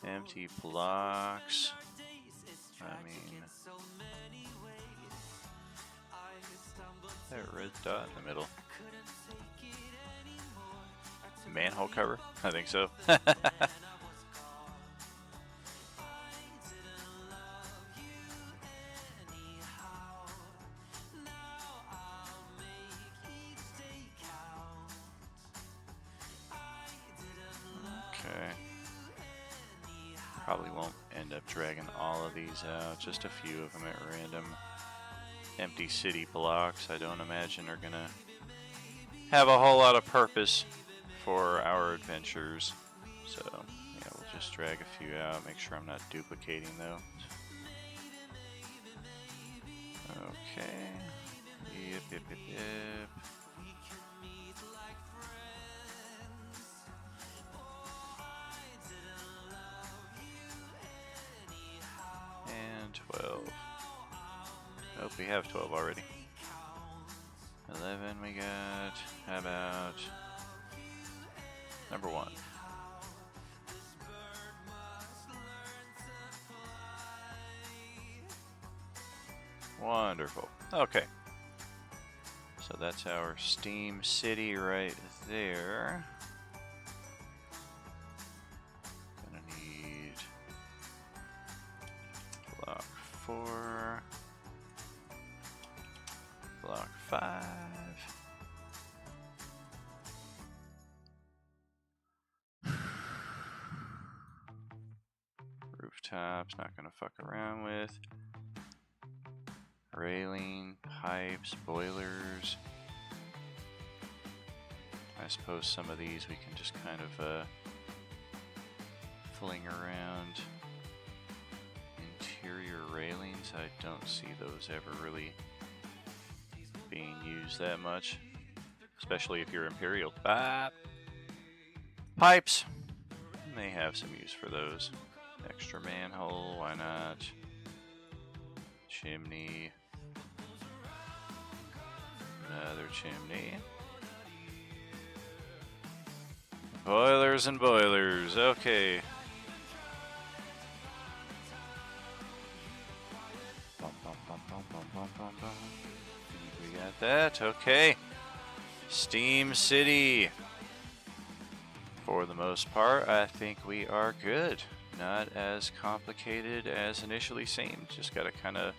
empty blocks. I mean, that red dot in the middle. Manhole cover? I think so. Okay. Probably won't end up dragging all of these out, just a few of them at random. Empty city blocks, I don't imagine are gonna have a whole lot of purpose for our adventures. So, yeah, we'll just drag a few out, make sure I'm not duplicating though. Okay. Yep. And 12. Nope, we have 12 already. 11 we got. How about number 1? Wonderful. Okay. So that's our Steam City right there. Gonna need block 4, block 5. Rooftops, not gonna fuck around with. Railing, pipes, boilers. I suppose some of these we can just kind of fling around. Interior railings, I don't see those ever really being used that much, especially if you're Imperial. Pipes, may have some use for those. Extra manhole, why not? Chimney. Another chimney. Boilers and boilers, okay. We got that, okay. Steam City. For the most part, I think we are good. Not as complicated as initially seemed. Just gotta kind of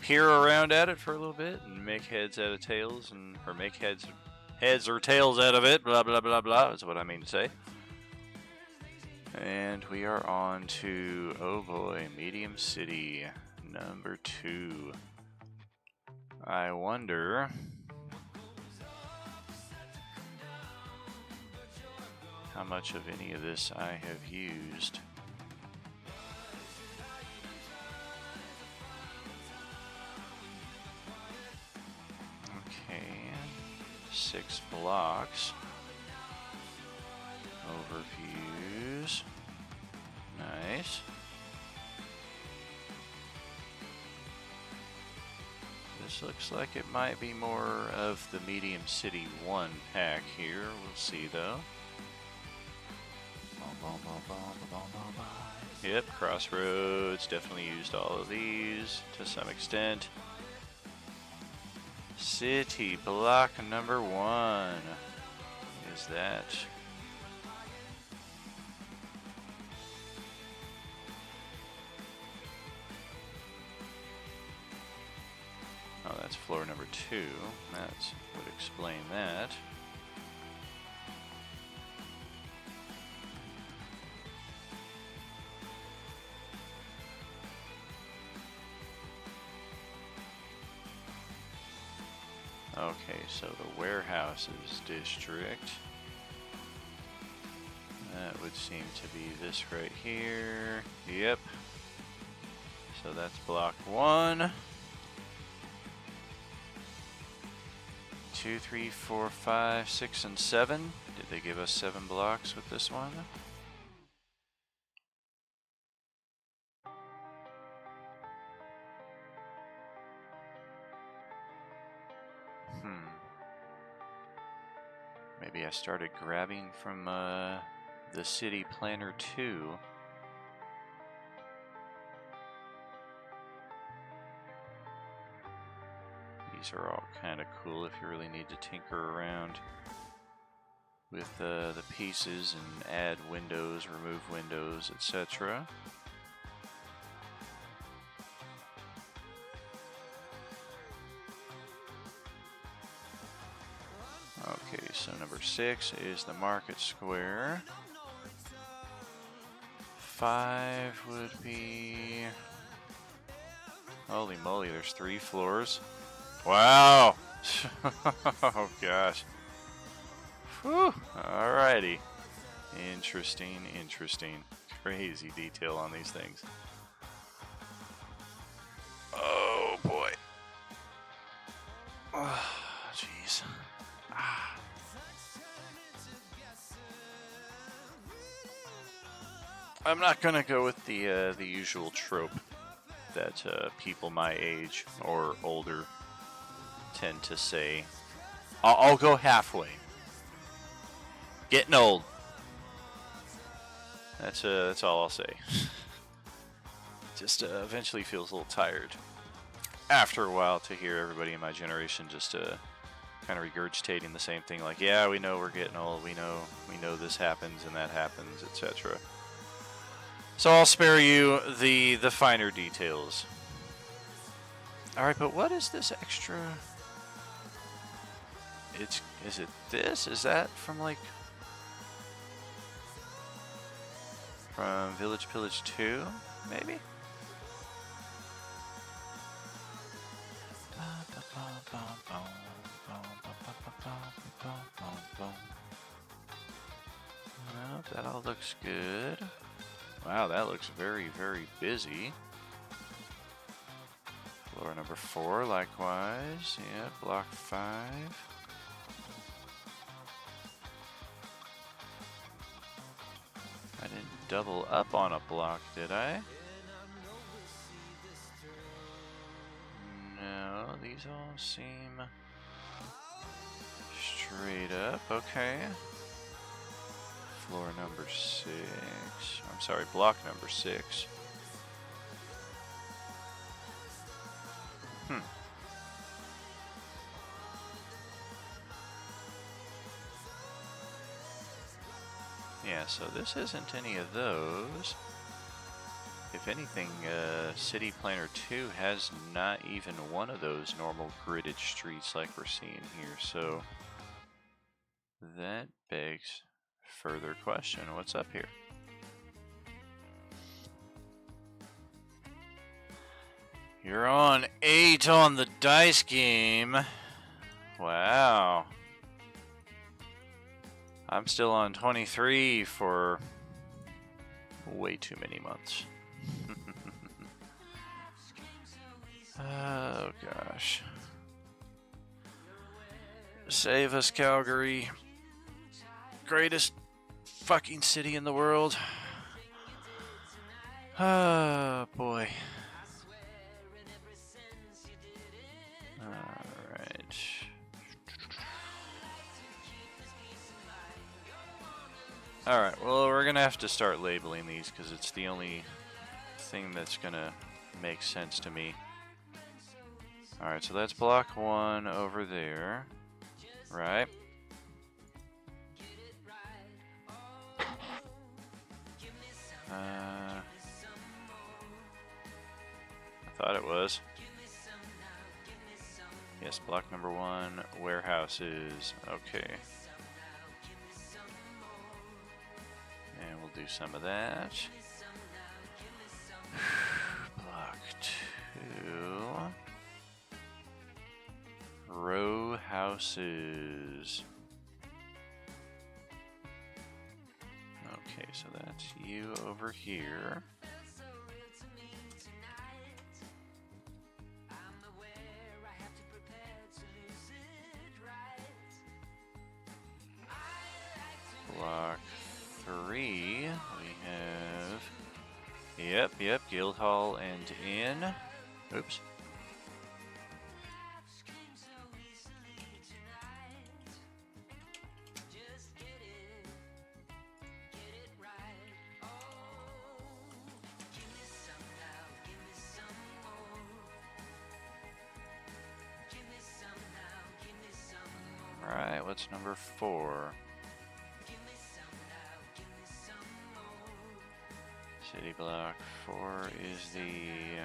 peer around at it for a little bit and make heads out of tails, or make heads or tails out of it. Blah blah blah blah is what I mean to say. And we are on to, oh boy, Medium City number 2. I wonder how much of any of this I have used. Okay, 6 blocks. Overviews. Nice. This looks like it might be more of the Medium City 1 pack here. We'll see though. Yep, Crossroads. Definitely used all of these to some extent. City block number 1. Is that? Oh, that's floor number 2. That would explain that. Okay, so the warehouses district. That would seem to be this right here. Yep. So that's block 1. 2, 3, 4, 5, 6, and 7. Did they give us 7 blocks with this one? Maybe I started grabbing from the City Planner 2. These are all kind of cool if you really need to tinker around with the pieces and add windows, remove windows, etc. Okay, so number 6 is the Market Square. 5 would be... Holy moly, there's 3 floors. Wow! Oh gosh. Whew. Alrighty. Interesting, interesting. Crazy detail on these things. Oh boy. Oh, jeez. I'm not gonna go with the usual trope that people my age or older tend to say. I'll go halfway. Getting old. That's all I'll say. Just eventually feels a little tired after a while to hear everybody in my generation just kind of regurgitating the same thing. Like, yeah, we know we're getting old. We know this happens and that happens, etc. So I'll spare you the finer details. All right, but what is this extra? Is it this? Is that from like from Village Pillage 2, maybe? Well, that all looks good. Wow, that looks very, very busy. Floor number 4, likewise. Yeah, block 5. I didn't double up on a block, did I? No, these all seem straight up. Okay. Floor number 6. I'm sorry, block number 6. Yeah, so this isn't any of those. If anything, City Planner 2 has not even one of those normal gridded streets like we're seeing here, so that begs further question. What's up here? You're on 8 on the dice game. Wow. I'm still on 23 for way too many months. Oh gosh. Save us, Calgary. Greatest fucking city in the world. Oh boy. Alright. Alright, well, we're gonna have to start labeling these because it's the only thing that's gonna make sense to me. Alright, so that's block 1 over there. Right? I thought it was. Yes, block number 1, warehouses. Okay. And we'll do some of that. Block 2. Row houses. Okay, so that's you over here. Yep, Guildhall and Inn. Oops. Alright, what's number 4? City Block 4 is the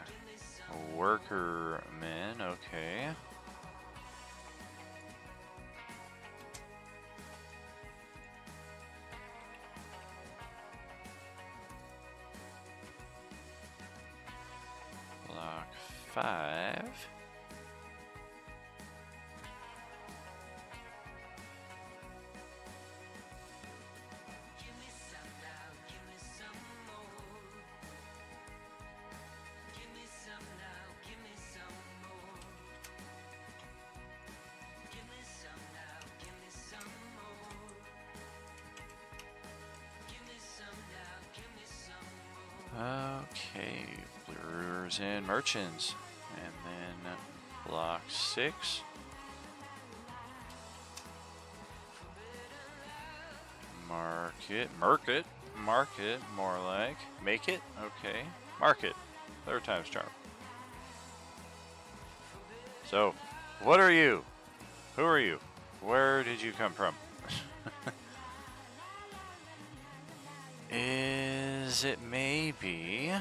Workermen, okay. Block 5. Okay, Brewers and Merchants. And then Block 6. Market, more like. Make it? Okay. Market. Third time's charm. So, what are you? Who are you? Where did you come from? Is it maybe...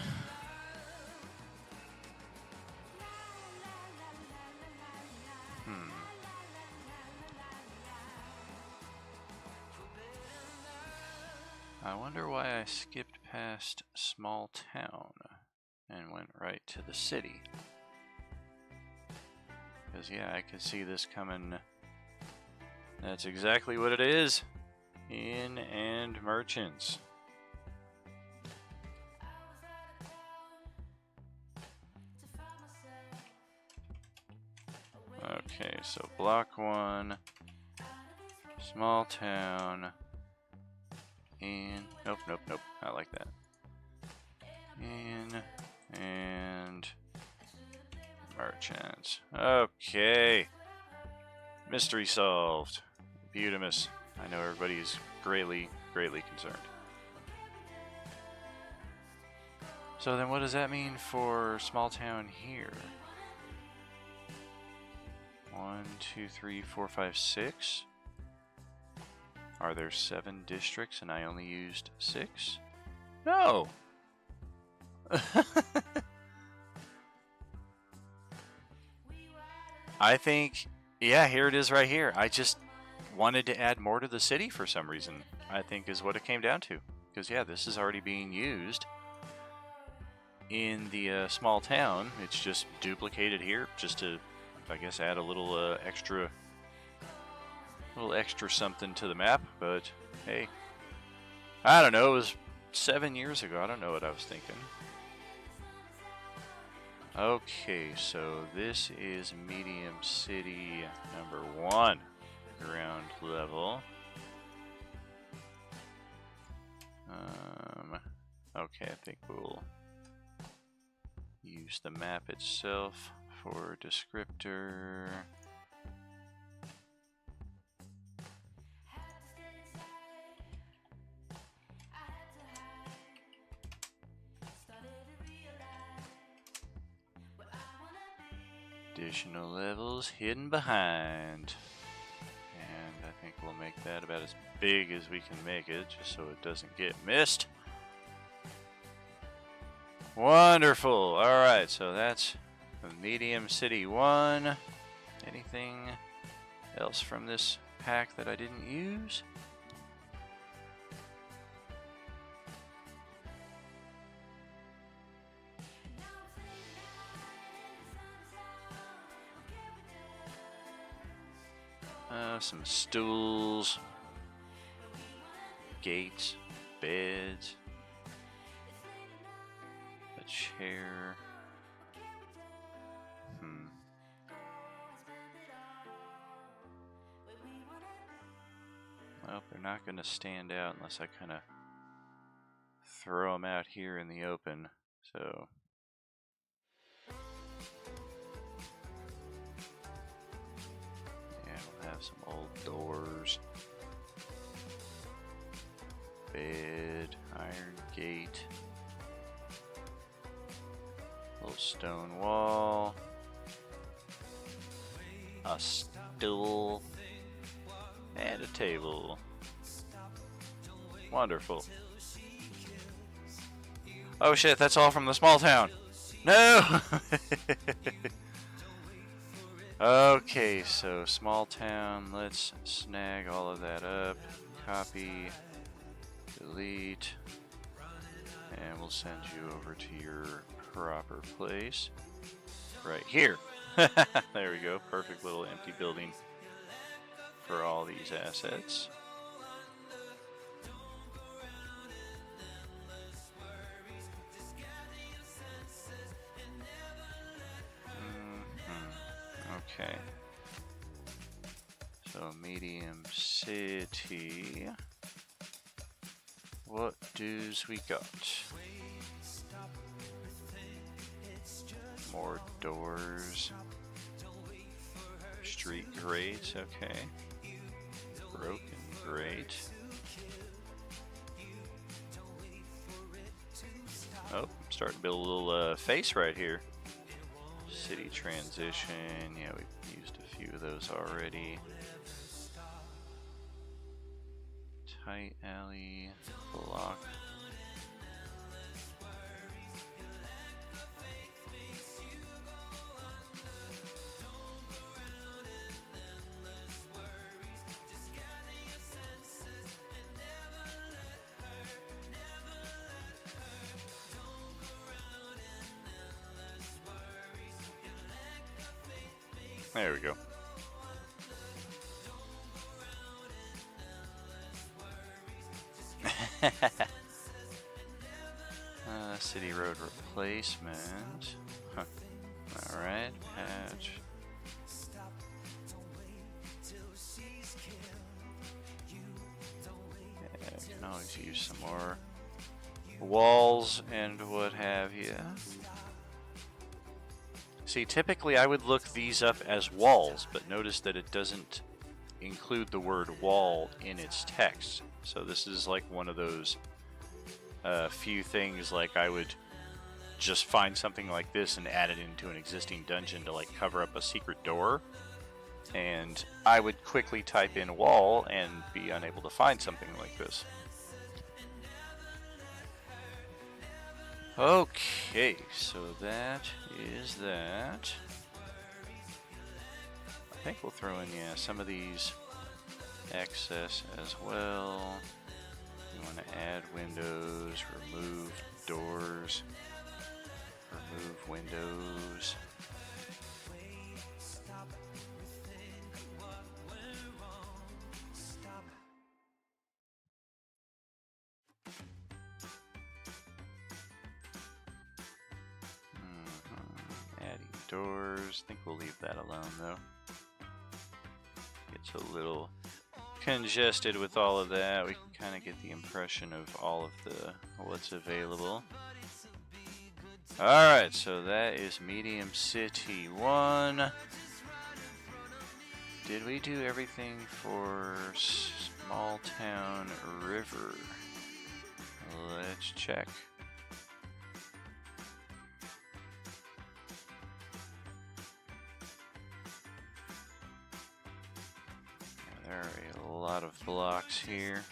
I wonder why I skipped past small town and went right to the city. Because, yeah, I could see this coming. That's exactly what it is. Inn and Merchants. Okay, so Block 1, small town, and nope, I like that. Inn and Merchants. Okay, mystery solved. Beautimus. I know everybody's greatly concerned. So then what does that mean for small town here? 1, 2, 3, 4, 5, 6. Are there 7 districts and I only used 6? No! I think, yeah, here it is right here. I just wanted to add more to the city for some reason, I think is what it came down to. Because, yeah, this is already being used in the small town. It's just duplicated here just to, I guess, add a little extra something to the map. But hey, I don't know, it was 7 years ago. I don't know what I was thinking. Okay, so this is Medium City number 1, ground level. Okay, I think we'll use the map itself for descriptor. Additional levels hidden behind. And I think we'll make that about as big as we can make it, just so it doesn't get missed. Wonderful. Alright, so that's Medium City 1. Anything else from this pack that I didn't use? Some stools, gates, beds, a chair. Well, they're not going to stand out unless I kind of throw them out here in the open. So yeah, we'll have some old doors, bed, iron gate, little stone wall, a stool, and a table. Wonderful. Oh shit, that's all from the small town. No! Okay, so small town, let's snag all of that up. Copy, delete, and we'll send you over to your proper place. Right here. There we go, perfect little empty building for all these assets. Okay. So medium city. What do's we got? More doors. Street grate, okay. Broken grate. Oh, I'm starting to build a little face right here. City transition, yeah, we've used a few of those already. Tight alley, block. There we go. City road replacement. Huh. Alright, patch. Yeah, I can always use some more walls and what have you. See, typically I would look these up as walls, but notice that it doesn't include the word wall in its text. So this is like one of those few things, like I would just find something like this and add it into an existing dungeon to like cover up a secret door. And I would quickly type in wall and be unable to find something like this. Okay, so that is that. I think we'll throw in, yeah, some of these excess as well. We want to add windows, remove doors, remove windows. Adding doors. I think we'll leave that alone though. Gets a little congested with all of that. We can kind of get the impression of all of the what's available. Alright, so that is Medium City 1. Did we do everything for Small Town River? Let's check. There are a lot of blocks here.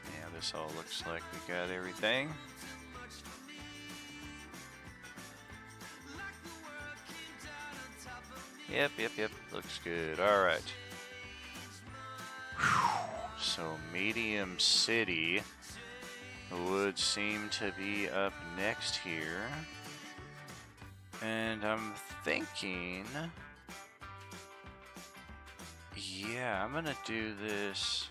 Yeah, this all looks like we got everything. Yep, looks good. Alright. So, Medium City would seem to be up next here. And I'm thinking, yeah, I'm gonna do this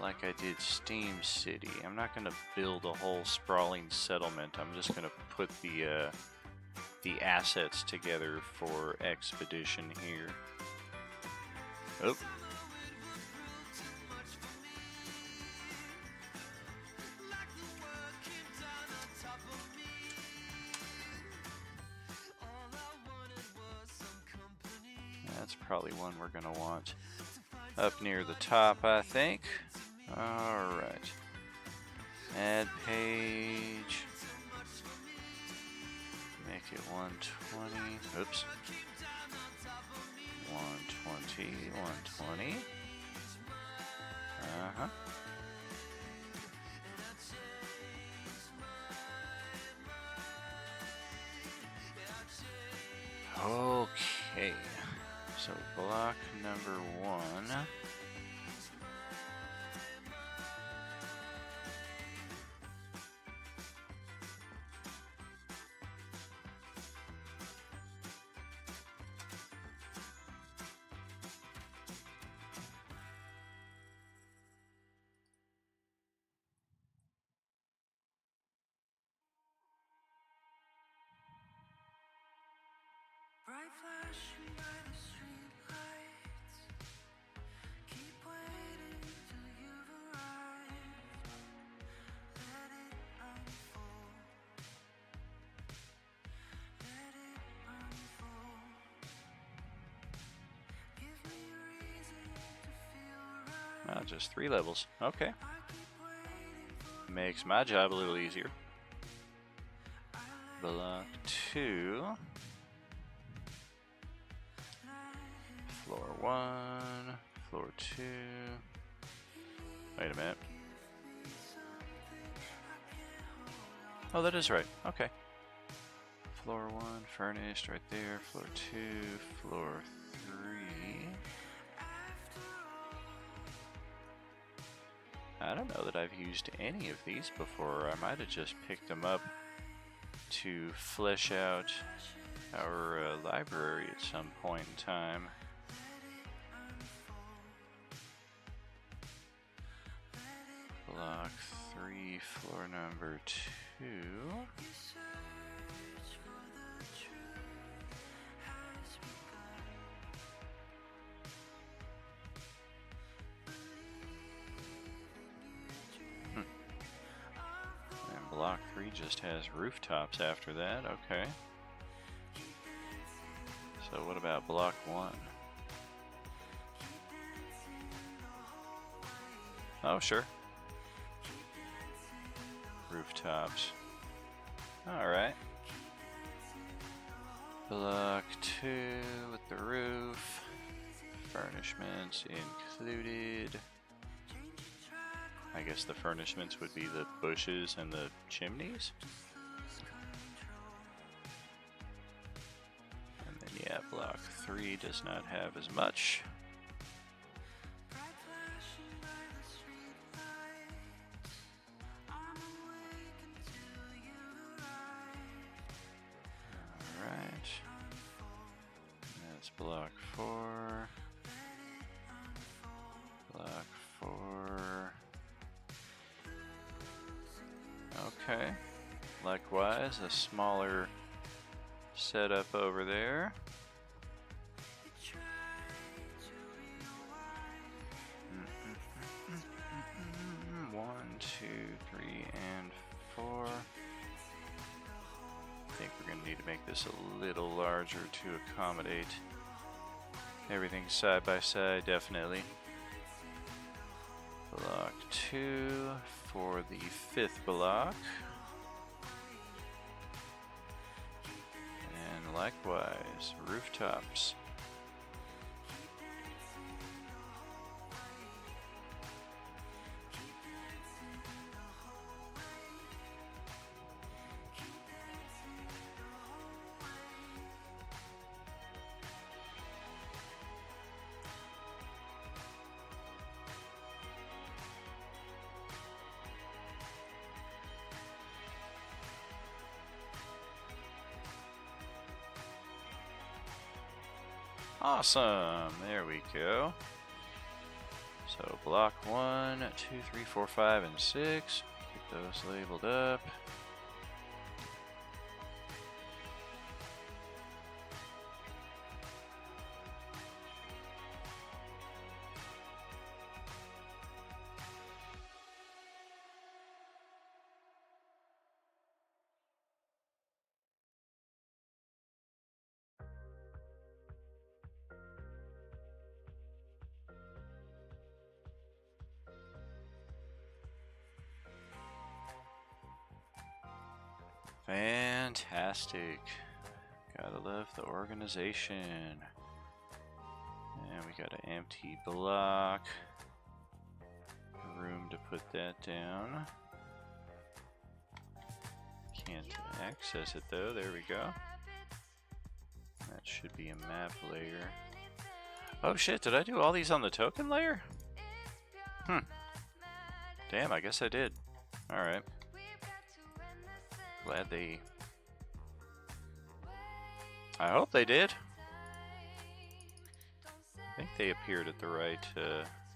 like I did Steam City. I'm not gonna build a whole sprawling settlement. I'm just gonna put the assets together for Expedition here. Oh, that's probably one we're going to want up near the top, I think. Alright. Add page. Make it 120. Oops. 120, 120. Uh-huh. Okay. So block number 1. Bright flashing by the street lights. Keep waiting till you've arrived. Let it unfold. Let it unfold. Give me a reason to feel right. Oh, just 3 levels. Okay. I keep waiting for Makes my job a little easier. Block 2. Floor 1. Floor 2. Wait a minute. Oh, that is right. Okay. Floor 1, furnished right there. Floor 2, floor 3. I don't know that I've used any of these before. I might have just picked them up to flesh out our library at some point in time. Block 3, floor number 2. And block 3 just has rooftops after that. Okay. So what about block 1? Oh, sure. Rooftops. Alright. Block 2 with the roof. Furnishments included. I guess the furnishments would be the bushes and the chimneys. And then yeah, block 3 does not have as much. Block 4. Block 4. Okay. Likewise, a smaller setup over there. One, 2, 3, and 4. I think we're going to need to make this a little larger to accommodate everything side by side, definitely. Block 2 for the 5th block. And likewise, rooftops. Awesome, there we go. So block 1, 2, 3, 4, 5, and 6. Get those labeled up. Fantastic. Gotta love the organization. And we got an empty block. Room to put that down. Can't access it though. There we go. That should be a map layer. Oh shit, did I do all these on the token layer? Damn, I guess I did. Alright. Glad they... I hope they did. I think they appeared at the right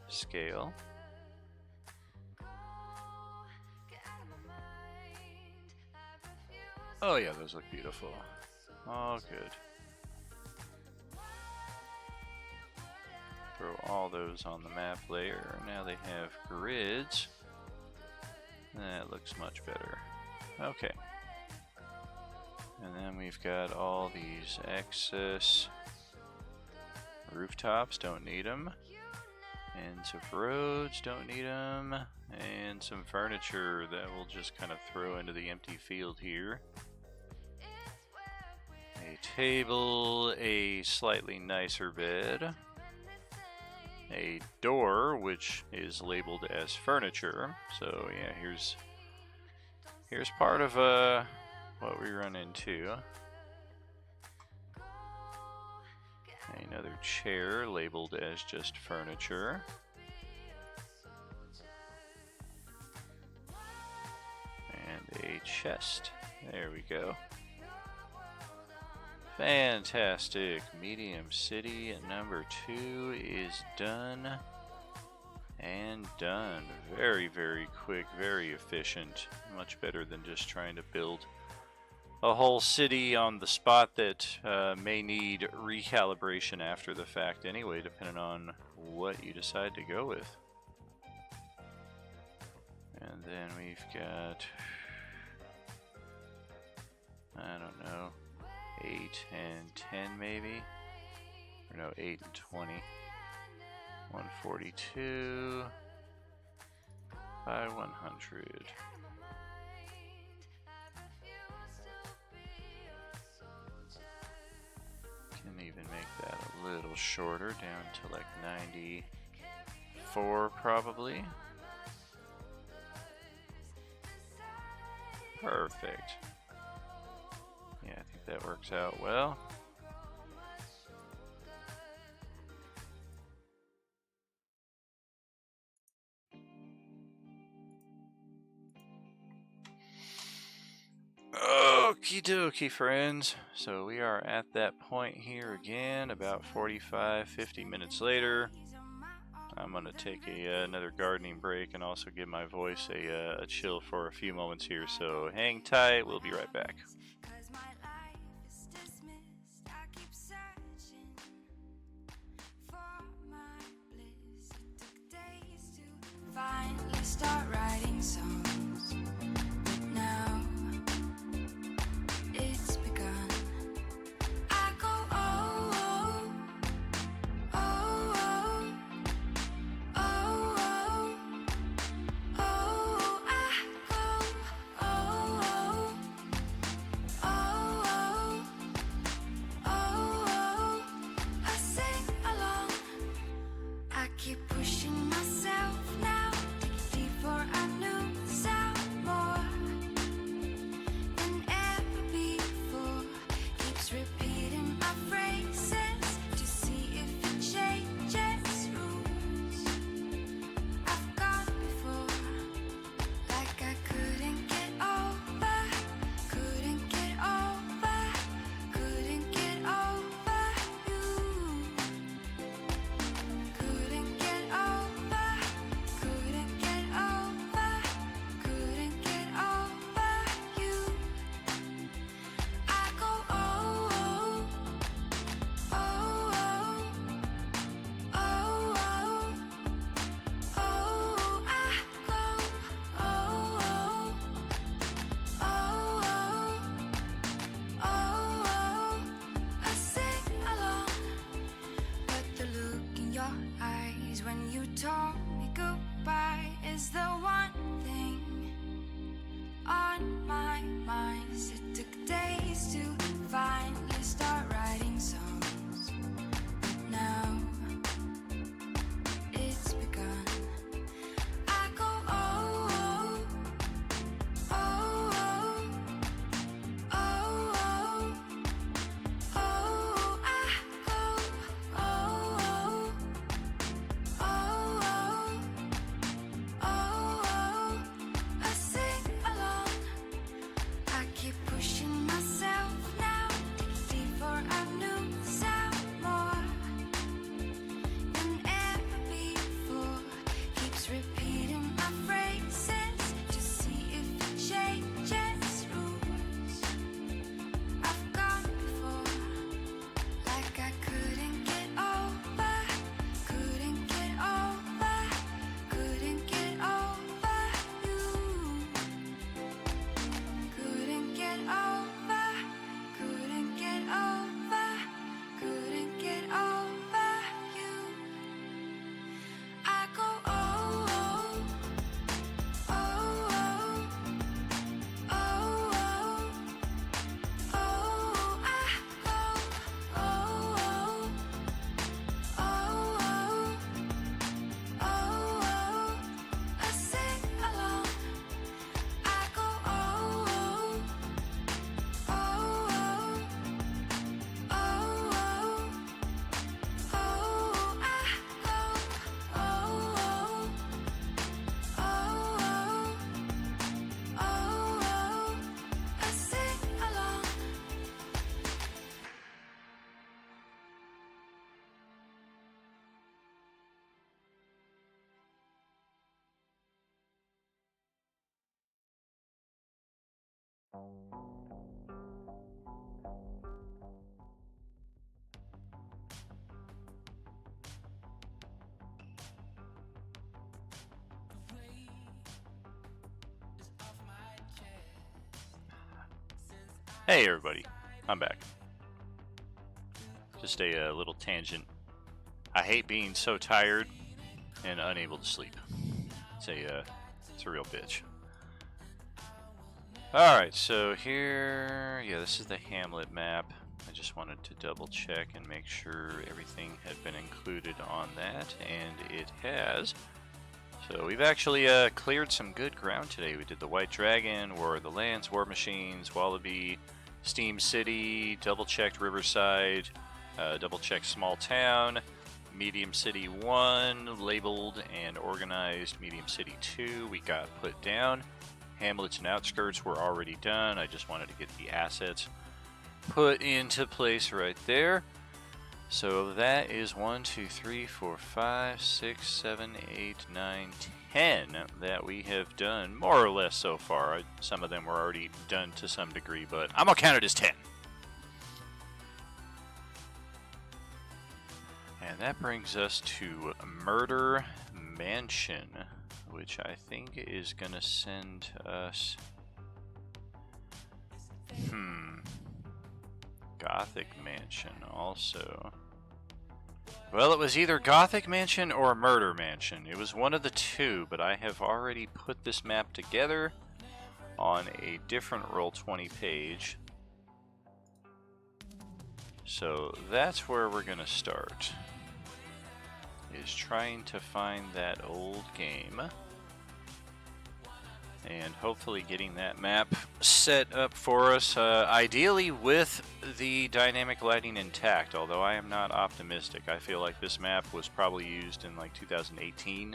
scale. Oh yeah, those look beautiful. All good. Throw all those on the map layer. Now they have grids. That looks much better. Okay. And then we've got all these excess rooftops, don't need them. Ends of roads, don't need them. And some furniture that we'll just kind of throw into the empty field here. A table, a slightly nicer bed. A door, which is labeled as furniture. So yeah, here's part of what we run into. Another chair labeled as just furniture. And a chest. There we go. Fantastic. Medium City at number 2 is done. And done. Very, very quick, very efficient. Much better than just trying to build a whole city on the spot that may need recalibration after the fact anyway, depending on what you decide to go with. And then we've got, I don't know, 8 and 10 maybe? Or no, 8 and 20. 142 by 100. Can even make that a little shorter, down to like 94 probably. Perfect. Yeah, I think that works out well. Okie dokie, friends. So we are at that point here again, about 45-50 minutes later. I'm going to take another gardening break and also give my voice a chill for a few moments here. So hang tight, we'll be right back. Finally start writing songs, but now it's begun. I go oh oh oh oh oh oh oh. I go oh oh oh oh oh. I sing along. I keep pushing myself now. For a new sound more than ever before. Keeps repeating my phrases to see if it changes rules I've gone before. Like I couldn't get over, couldn't get over, couldn't get over you. Couldn't get over, couldn't get over, couldn't get over you. I go oh oh oh oh oh oh. I go oh oh oh oh. I sing along, but the look in your eyes when you told me goodbye is the one thing on my mind. days to finally start writing songs. But now it's begun. I go oh oh oh oh oh oh oh. I go oh oh oh oh. I sing along. I keep pushing myself now, deep for a new sound, more than ever before. Keeps repeating my phrases to see if it changes rules. I've gone before, like I couldn't get over, couldn't get over, couldn't get over you. Couldn't get over, couldn't get over, couldn't get over you. I go oh oh oh oh oh oh. I go oh oh oh oh. I sing along. I go oh oh oh oh oh. I go oh oh oh. I sing along. Hey everybody, I'm back. Just a little tangent. I hate being so tired and unable to sleep. It's a real bitch. Alright, so here, yeah, this is the Hamlet map. I just wanted to double check and make sure everything had been included on that, and it has. So we've actually cleared some good ground today. We did the White Dragon, War of the Lands, War Machines, Wallaby, Steam City, double-checked Riverside, double-checked Small Town, Medium City 1, labeled and organized Medium City 2, we got put down. Hamlets and Outskirts were already done. I just wanted to get the assets put into place right there. So that is 1, 2, 3, 4, 5, 6, 7, 8, 9, 10 that we have done more or less so far. Some of them were already done to some degree, but I'm gonna count it as 10. And that brings us to Murder Mansion, which I think is gonna send us Gothic Mansion also. Well, it was either Gothic Mansion or Murder Mansion. It was one of the two, but I have already put this map together on a different Roll20 page. So that's where we're gonna start, is trying to find that old game and hopefully getting that map set up for us, ideally with the dynamic lighting intact, although I am not optimistic. I feel like this map was probably used in like 2018,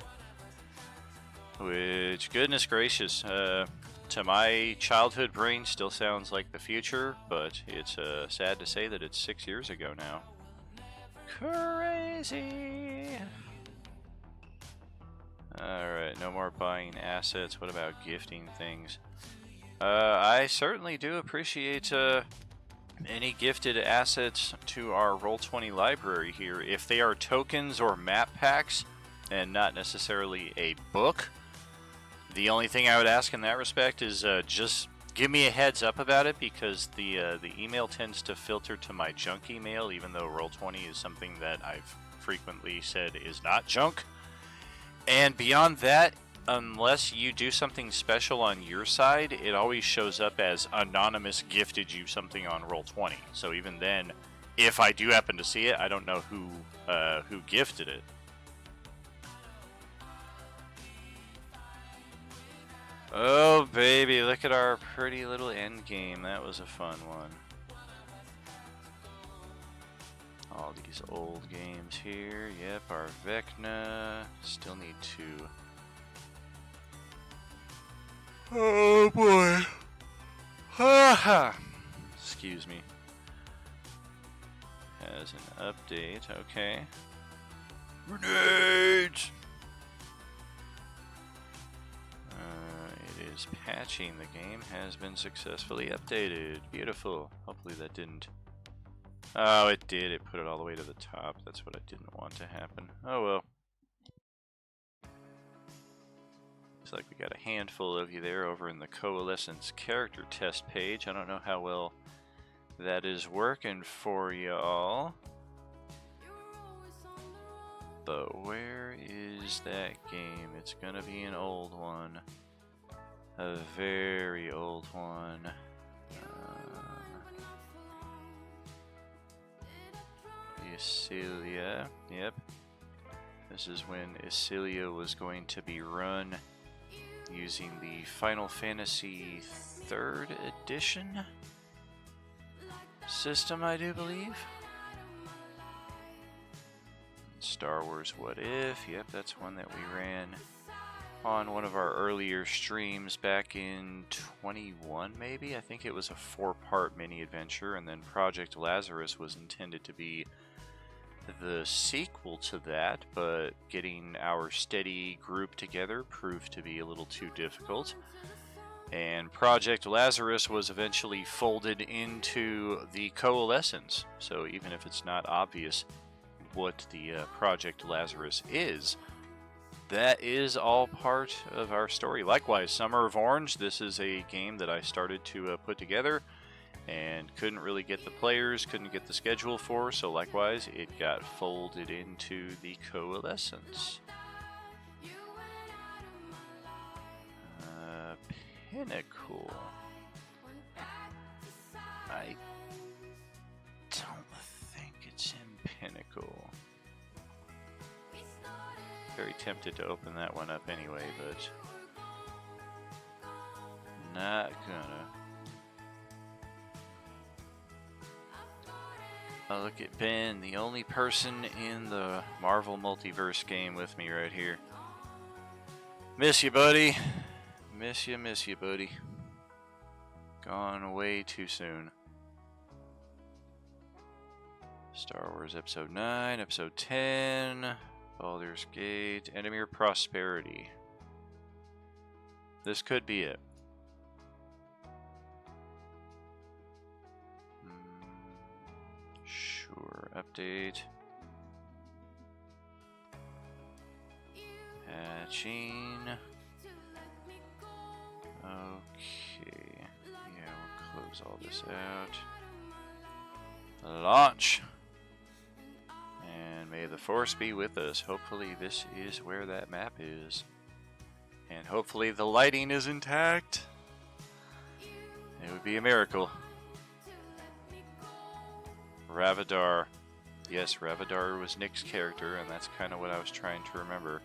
which, goodness gracious, to my childhood brain still sounds like the future, but it's sad to say that it's 6 years ago now. Crazy! Alright, no more buying assets. What about gifting things? I certainly do appreciate any gifted assets to our Roll20 library here. If they are tokens or map packs, and not necessarily a book, the only thing I would ask in that respect is just give me a heads up about it, because the email tends to filter to my junk email, even though Roll20 is something that I've frequently said is not junk. And beyond that, unless you do something special on your side, it always shows up as anonymous gifted you something on Roll20. So even then, if I do happen to see it, I don't know who gifted it. Oh baby, look at our pretty little end game. That was a fun one. All these old games here. Yep, our Vecna. Still need 2. Oh boy. Excuse me. Has an update. Okay. Grenades! It is patching. The game has been successfully updated. Beautiful. Hopefully that didn't... Oh, it did. It put it all the way to the top. That's what I didn't want to happen. Oh well. Looks like we got a handful of you there over in the Coalescence character test page. I don't know how well that is working for you all. But where is that game? It's gonna be an old one. A very old one. Icilia. Yep. This is when Icilia was going to be run using the Final Fantasy 3rd edition system, I do believe. Star Wars What If. Yep, that's one that we ran on one of our earlier streams back in 21, maybe. I think it was a 4-part mini adventure, and then Project Lazarus was intended to be the sequel to that, but getting our steady group together proved to be a little too difficult. And Project Lazarus was eventually folded into the Coalescence, so even if it's not obvious what the Project Lazarus is, that is all part of our story. Likewise, Summer of Orange, this is a game that I started to put together and couldn't really get the players, couldn't get the schedule for, so likewise it got folded into the Coalescence. Pinnacle. I don't think it's in Pinnacle. Very tempted to open that one up anyway, but not gonna. Oh, look at Ben, the only person in the Marvel Multiverse game with me right here. Miss you, buddy. Miss you, buddy. Gone way too soon. Star Wars Episode 9, Episode 10, Baldur's Gate, Enemy of Prosperity. This could be it. Sure, update. Patching. Okay. Yeah, we'll close all this out. Launch! And may the force be with us. Hopefully this is where that map is. And hopefully the lighting is intact. It would be a miracle. Ravadar. Yes, Ravadar was Nick's character, and that's kind of what I was trying to remember.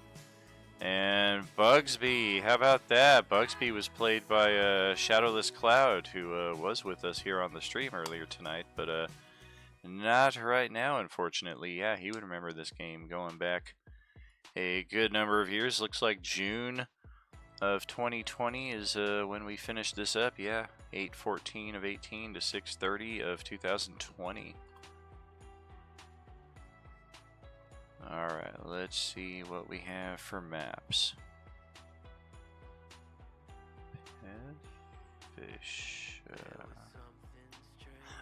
And Bugsby, how about that? Bugsby was played by Shadowless Cloud, who was with us here on the stream earlier tonight, but not right now, unfortunately. Yeah, he would remember this game going back a good number of years. Looks like June of 2020 is when we finished this up. Yeah, 8/14 of 18 to 6/30 of 2020. Alright, let's see what we have for maps. Pevisha.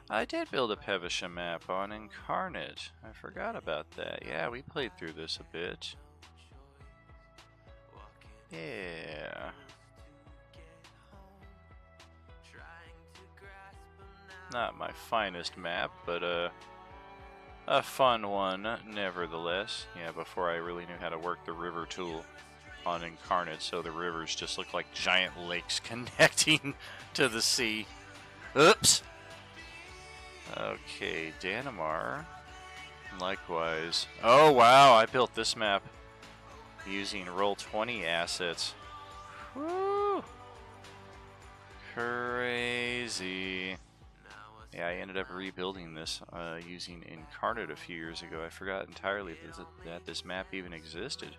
I did build a Pevisha map on Incarnate. I forgot about that. Yeah, we played through this a bit. Yeah. Not my finest map, but a fun one nevertheless. Yeah, before I really knew how to work the river tool. on Incarnate, so the rivers just look like giant lakes connecting to the sea. Oops! Okay, Danamar. Likewise. Oh wow, I built this map using Roll20 assets. Woo! Crazy. Yeah, I ended up rebuilding this using Incarnate a few years ago. I forgot entirely that this map even existed.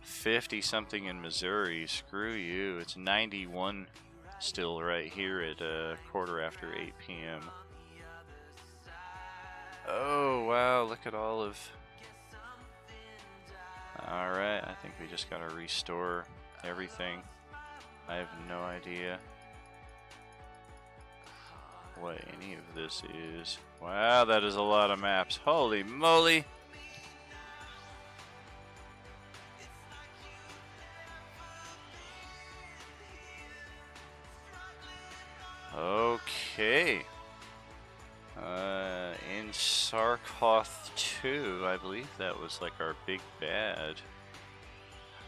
50 something in Missouri. Screw you. It's 91 still right here at quarter after 8 p.m. Oh wow, look at all of... Alright, I think we just gotta restore everything. I have no idea what any of this is. Wow, that is a lot of maps. Holy moly! Okay. In Sarkoth 2, I believe that was like our big bad.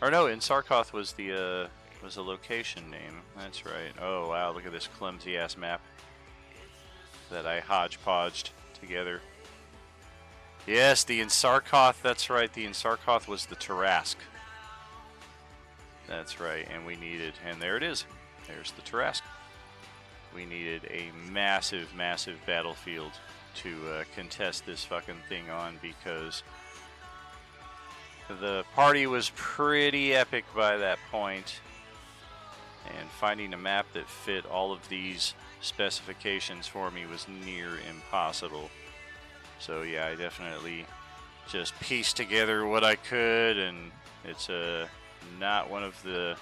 Or no, in Sarkoth was the was a location name. That's right. Oh wow, look at this clumsy ass map that I hodgepodged together. Yes, the Ensarkoth, that's right, the Ensarkoth was the Tarask. That's right, and we needed, and there it is. There's the Tarask. We needed a massive, massive battlefield to contest this fucking thing on, because the party was pretty epic by that point, and finding a map that fit all of these specifications for me was near impossible. So yeah, I definitely just pieced together what I could, and it's not one of the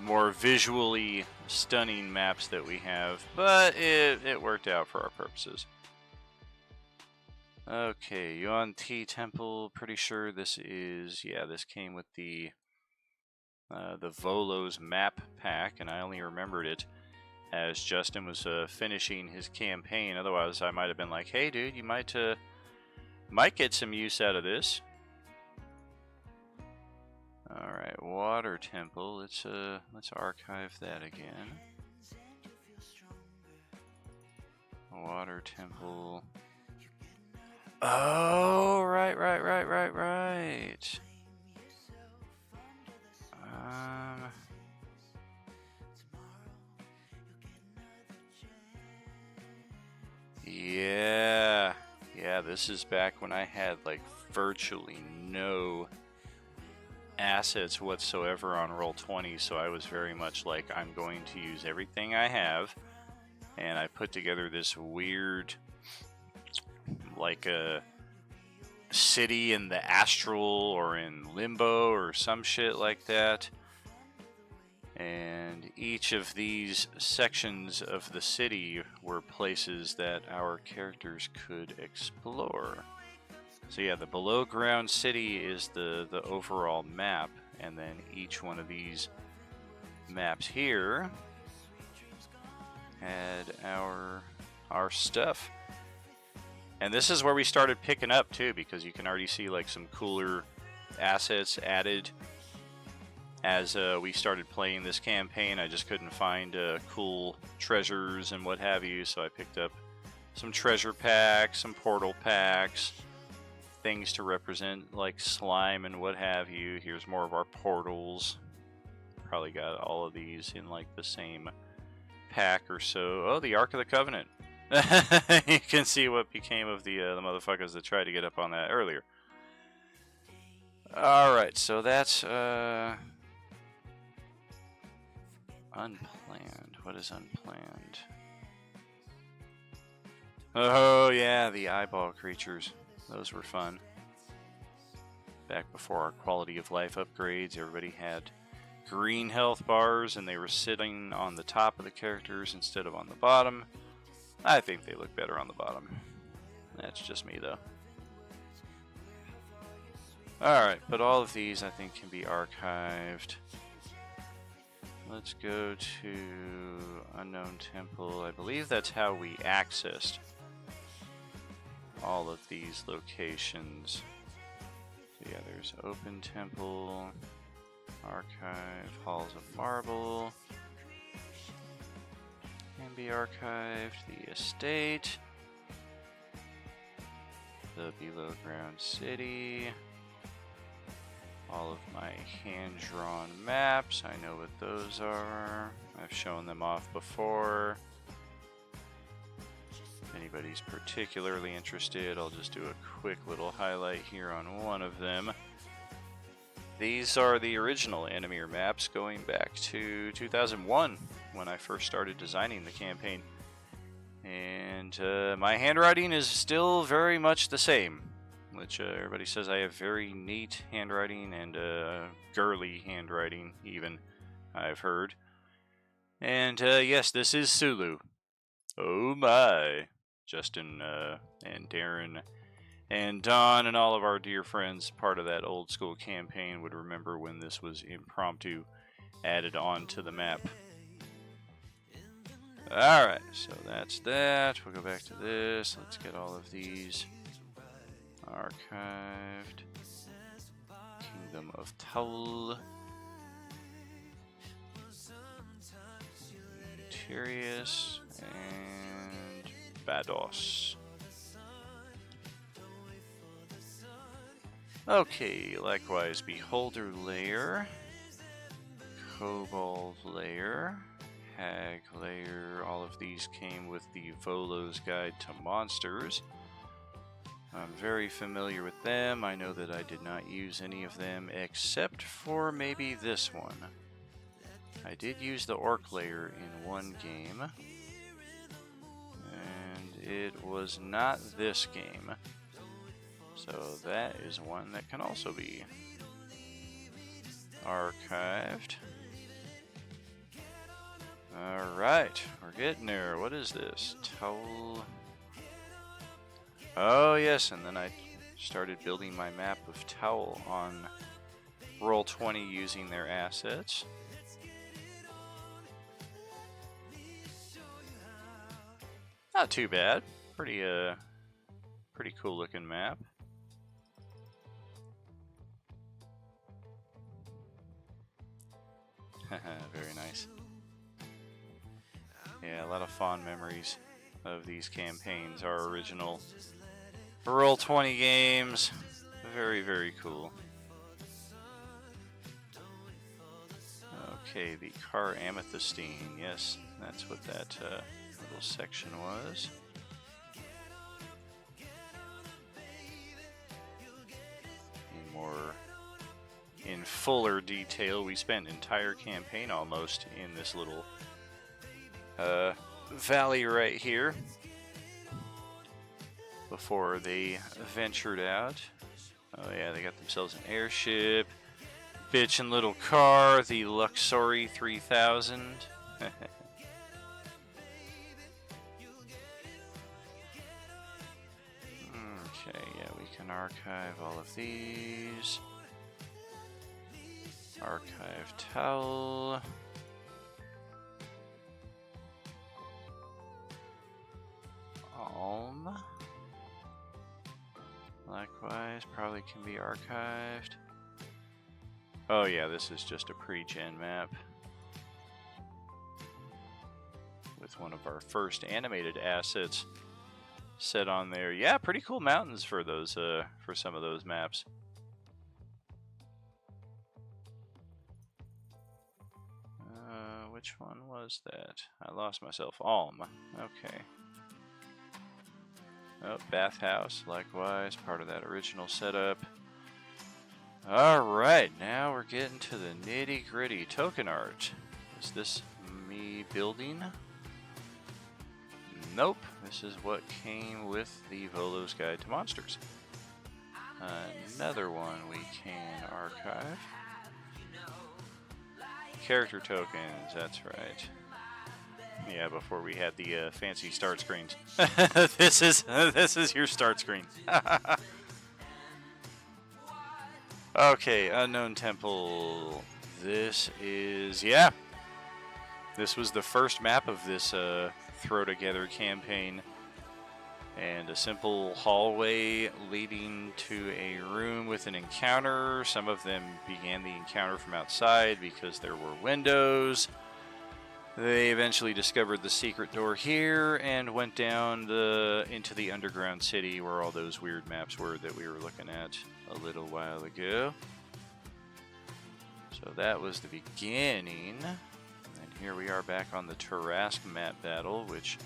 more visually stunning maps that we have, but it worked out for our purposes. Okay, Yuan Ti Temple, pretty sure this is, yeah, this came with the Volos map pack, and I only remembered it as Justin was finishing his campaign. Otherwise, I might have been like, "Hey, dude, you might get some use out of this." All right, Water Temple. Let's archive that again. Water Temple. Oh, right. Yeah, this is back when I had like virtually no assets whatsoever on Roll20, so I was very much like, I'm going to use everything I have, and I put together this weird, like a city in the astral or in limbo or some shit like that. And each of these sections of the city were places that our characters could explore. So yeah, the below ground city is the overall map, and then each one of these maps here had our stuff. And this is where we started picking up too, because you can already see like some cooler assets added as we started playing this campaign. I just couldn't find cool treasures and what have you, so I picked up some treasure packs, some portal packs, things to represent like slime and what have you. Here's more of our portals. Probably got all of these in like the same pack or so. Oh, the Ark of the Covenant. You can see what became of the motherfuckers that tried to get up on that earlier. Alright, so that's unplanned. What is unplanned? Oh yeah, the eyeball creatures. Those were fun. Back before our quality of life upgrades, everybody had green health bars and they were sitting on the top of the characters instead of on the bottom. I think they look better on the bottom. That's just me though. Alright, but all of these I think can be archived. Let's go to Unknown Temple. I believe that's how we accessed all of these locations. So yeah, there's Open Temple, Archive, Halls of Marble. Can be archived, the Estate, the Below Ground City, all of my hand-drawn maps. I know what those are. I've shown them off before. If anybody's particularly interested, I'll just do a quick little highlight here on one of them. These are the original Enemir maps going back to 2001 when I first started designing the campaign. And my handwriting is still very much the same, which everybody says I have very neat handwriting and girly handwriting even, I've heard. And yes, this is Sulu. Oh my. Justin and Darren and Don and all of our dear friends, part of that old school campaign, would remember when this was impromptu added on to the map. Alright, so that's that. We'll go back to this. Let's get all of these archived. Kingdom of Taul. Tyrius and Vados. Okay, likewise, Beholder Lair, Kobold Lair, Hag Lair. All of these came with the Volo's Guide to Monsters. I'm very familiar with them. I know that I did not use any of them except for maybe this one. I did use the Orc Lair in one game, and it was not this game. So that is one that can also be archived. Alright, we're getting there. What is this? Taul. Oh yes, and then I started building my map of Taul on Roll20 using their assets. Not too bad. Pretty cool looking map. Very nice. Yeah, a lot of fond memories of these campaigns. Our original Roll20 games. Very, very cool. Okay, the Car Amethystine. Yes, that's what that little section was. In fuller detail, we spent an entire campaign almost in this little valley right here before they ventured out. Oh yeah, they got themselves an airship, bitchin' little car, the Luxori 3000. Okay, yeah, we can archive all of these. Archive Taul. Alm. Likewise, probably can be archived. Oh yeah, this is just a pre-gen map with one of our first animated assets set on there. Yeah, pretty cool mountains for those for some of those maps. Which one was that? I lost myself. Alm. Okay. Oh, bathhouse, likewise, part of that original setup. Alright, now we're getting to the nitty gritty. Token art. Is this me building? Nope. This is what came with the Volo's Guide to Monsters. Another one we can archive. Character tokens, that's right. Yeah, before we had the fancy start screens. this is your start screen. Okay, Unknown Temple. This is, yeah. This was the first map of this Throw Together campaign. and a simple hallway leading to a room with an encounter. Some of them began the encounter from outside because there were windows. They eventually discovered the secret door here and went down into the underground city where all those weird maps were that we were looking at a little while ago. So that was the beginning. And here we are back on the Tarrasque map battle, which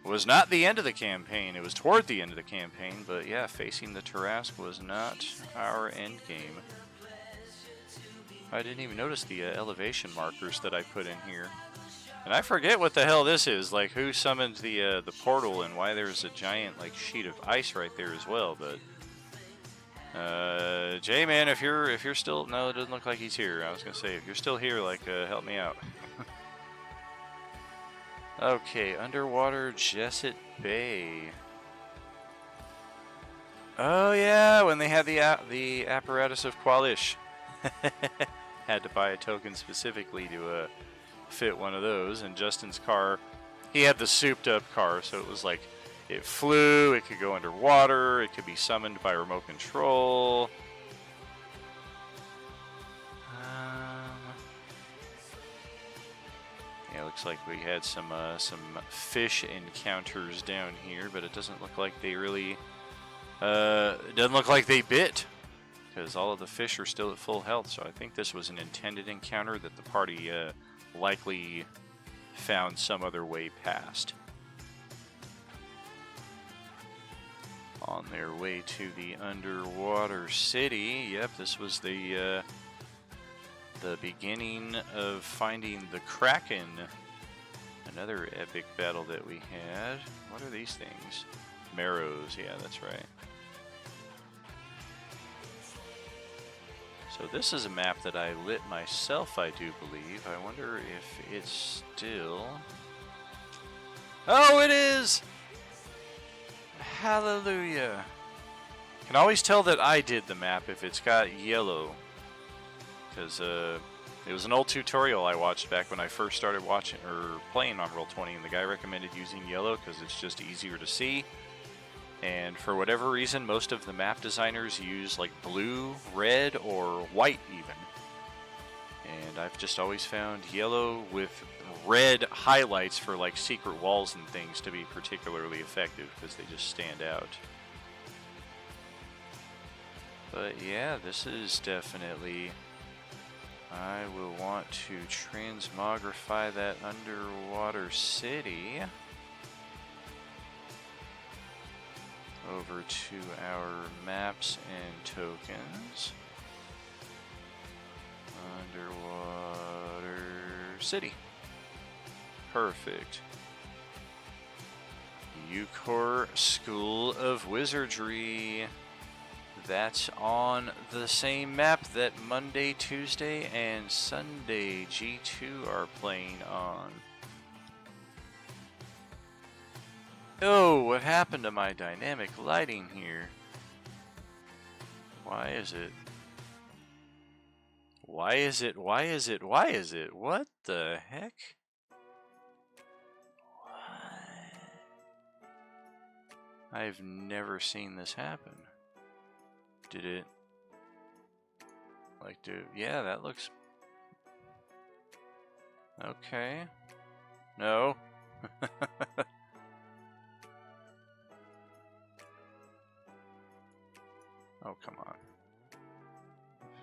was not the end of the campaign. It was toward the end of the campaign, but yeah, facing the Tarrasque was not our end game. I didn't even notice the elevation markers that I put in here. And I forget what the hell this is, like who summoned the portal and why there's a giant like sheet of ice right there as well, but J-Man, if you're still, no, it doesn't look like he's here. I was gonna say, if you're still here, like, help me out. Okay, underwater Jesset Bay. Oh yeah, when they had the apparatus of Qualish. Had to buy a token specifically to fit one of those, and Justin's car, he had the souped up car, so it was like, it flew, it could go underwater, it could be summoned by remote control. Yeah, looks like we had some fish encounters down here, but it doesn't look like they really, it doesn't look like they bit, because all of the fish are still at full health, so I think this was an intended encounter that the party likely found some other way past. On their way to the underwater city. Yep, this was the beginning of finding the Kraken. Another epic battle that we had. What are these things? Marrows, yeah, that's right. So this is a map that I lit myself, I do believe. I wonder if it's still... Oh, it is! Hallelujah. Can always tell that I did the map if it's got yellow. Because it was an old tutorial I watched back when I first started watching or playing on Roll20, and the guy recommended using yellow because it's just easier to see. And for whatever reason, most of the map designers use like blue, red, or white even. And I've just always found yellow with red highlights for like secret walls and things to be particularly effective because they just stand out. But yeah, this is definitely... I will want to transmogrify that underwater city over to our maps and tokens. Underwater city. Perfect. Eucor School of Wizardry. That's on the same map that Monday, Tuesday, and Sunday G2 are playing on. Oh, what happened to my dynamic lighting here? Why is it? Why is it? Why is it? Why is it? What the heck? What? I've never seen this happen. Did it? Like, yeah, that looks... Okay. No. Oh, come on.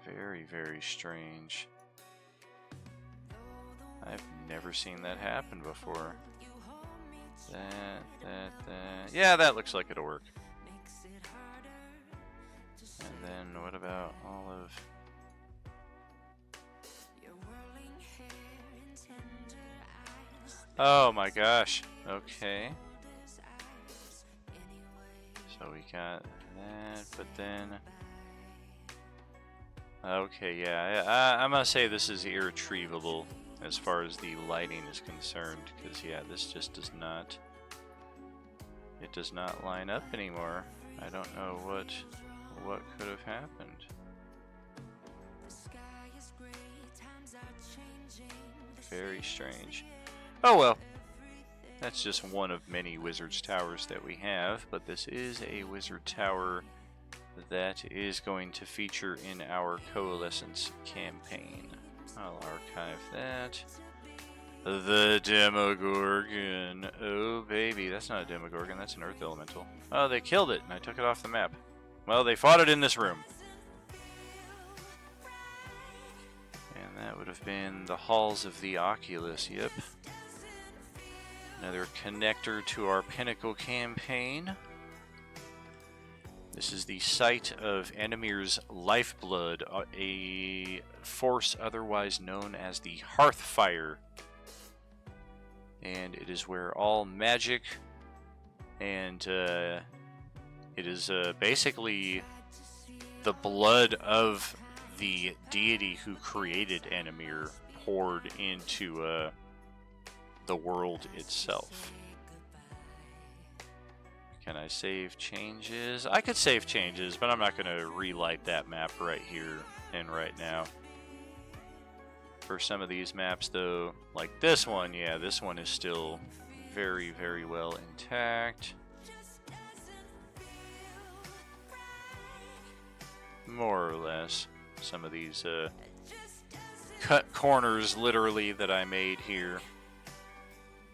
Very, very strange. I've never seen that happen before. That. Yeah, that looks like it'll work. And then what about all of... Oh my gosh. Okay. So we got that, but then... Okay, yeah, I'm gonna say this is irretrievable as far as the lighting is concerned, because yeah, this just does not... It does not line up anymore. I don't know what could have happened. Very strange. Oh well. That's just one of many Wizard's Towers that we have, but this is a Wizard Tower that is going to feature in our Coalescence campaign. I'll archive that. The Demogorgon. Oh, baby. That's not a Demogorgon. That's an Earth Elemental. Oh, they killed it, and I took it off the map. Well, they fought it in this room. And that would have been the Halls of the Oculus, yep. Another connector to our Pinnacle campaign. This is the site of Enomir's Lifeblood, a force otherwise known as the Hearthfire. And it is where all magic and it is basically the blood of the deity who created Enomir poured into the world itself. Can I save changes? I could save changes, but I'm not going to relight that map right here and right now. For some of these maps, though, like this one, yeah, this one is still very, very well intact. More or less. Some of these cut corners, literally, that I made here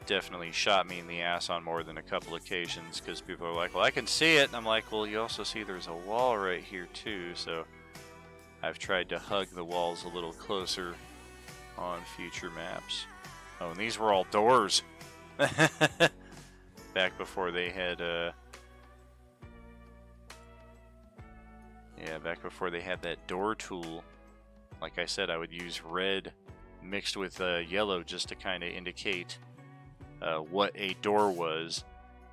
definitely shot me in the ass on more than a couple occasions, because people are like, well, I can see it, and I'm like, well, you also see there's a wall right here too, so I've tried to hug the walls a little closer on future maps. Oh, and these were all doors back before they had back before they had that door tool. Like I said, I would use red mixed with yellow just to kind of indicate what a door was,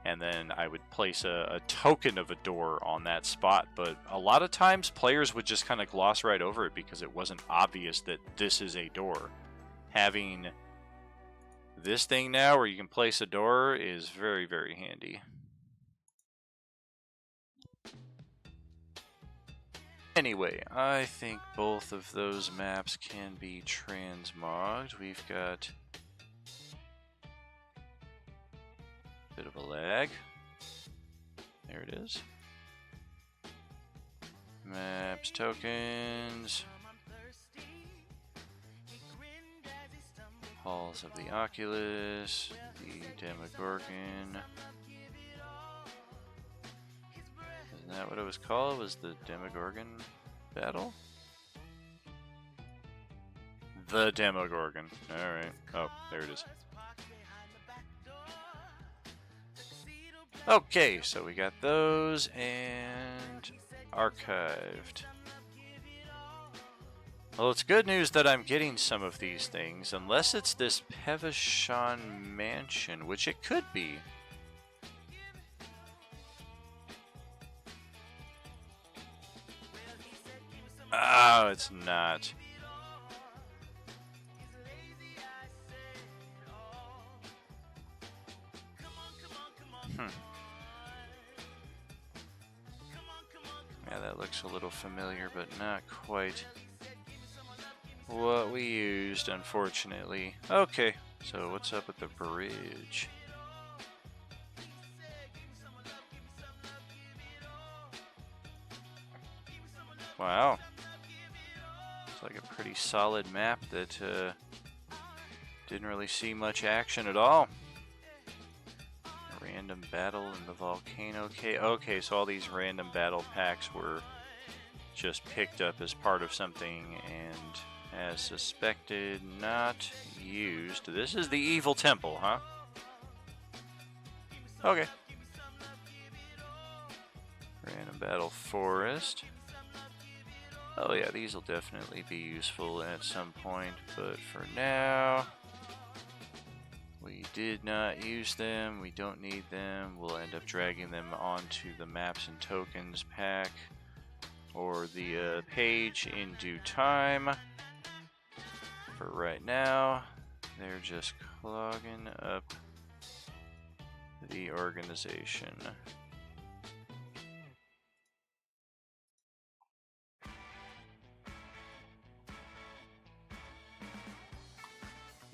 and then I would place a token of a door on that spot. But a lot of times players would just kind of gloss right over it because it wasn't obvious that this is a door. Having this thing now where you can place a door is very, very handy. Anyway, I think both of those maps can be transmogged. We've got bit of a lag. There it is. Maps, tokens. Halls of the Oculus. The Demogorgon. Isn't that what it was called? Was the Demogorgon battle? The Demogorgon. Alright. Oh, there it is. Okay, so we got those and archived. Well, it's good news that I'm getting some of these things, unless it's this Pevashon Mansion, which it could be. Oh, it's not. Yeah, that looks a little familiar, but not quite what we used, unfortunately. Okay, so what's up with the bridge? Wow. It's like a pretty solid map that didn't really see much action at all. Random battle in the volcano. Okay, so all these random battle packs were just picked up as part of something and, as suspected, not used. This is the Evil Temple, huh? Okay. Random battle forest. Oh yeah, these will definitely be useful at some point, but for now, we did not use them. We don't need them. We'll end up dragging them onto the Maps and Tokens pack or the page in due time. For right now, they're just clogging up the organization.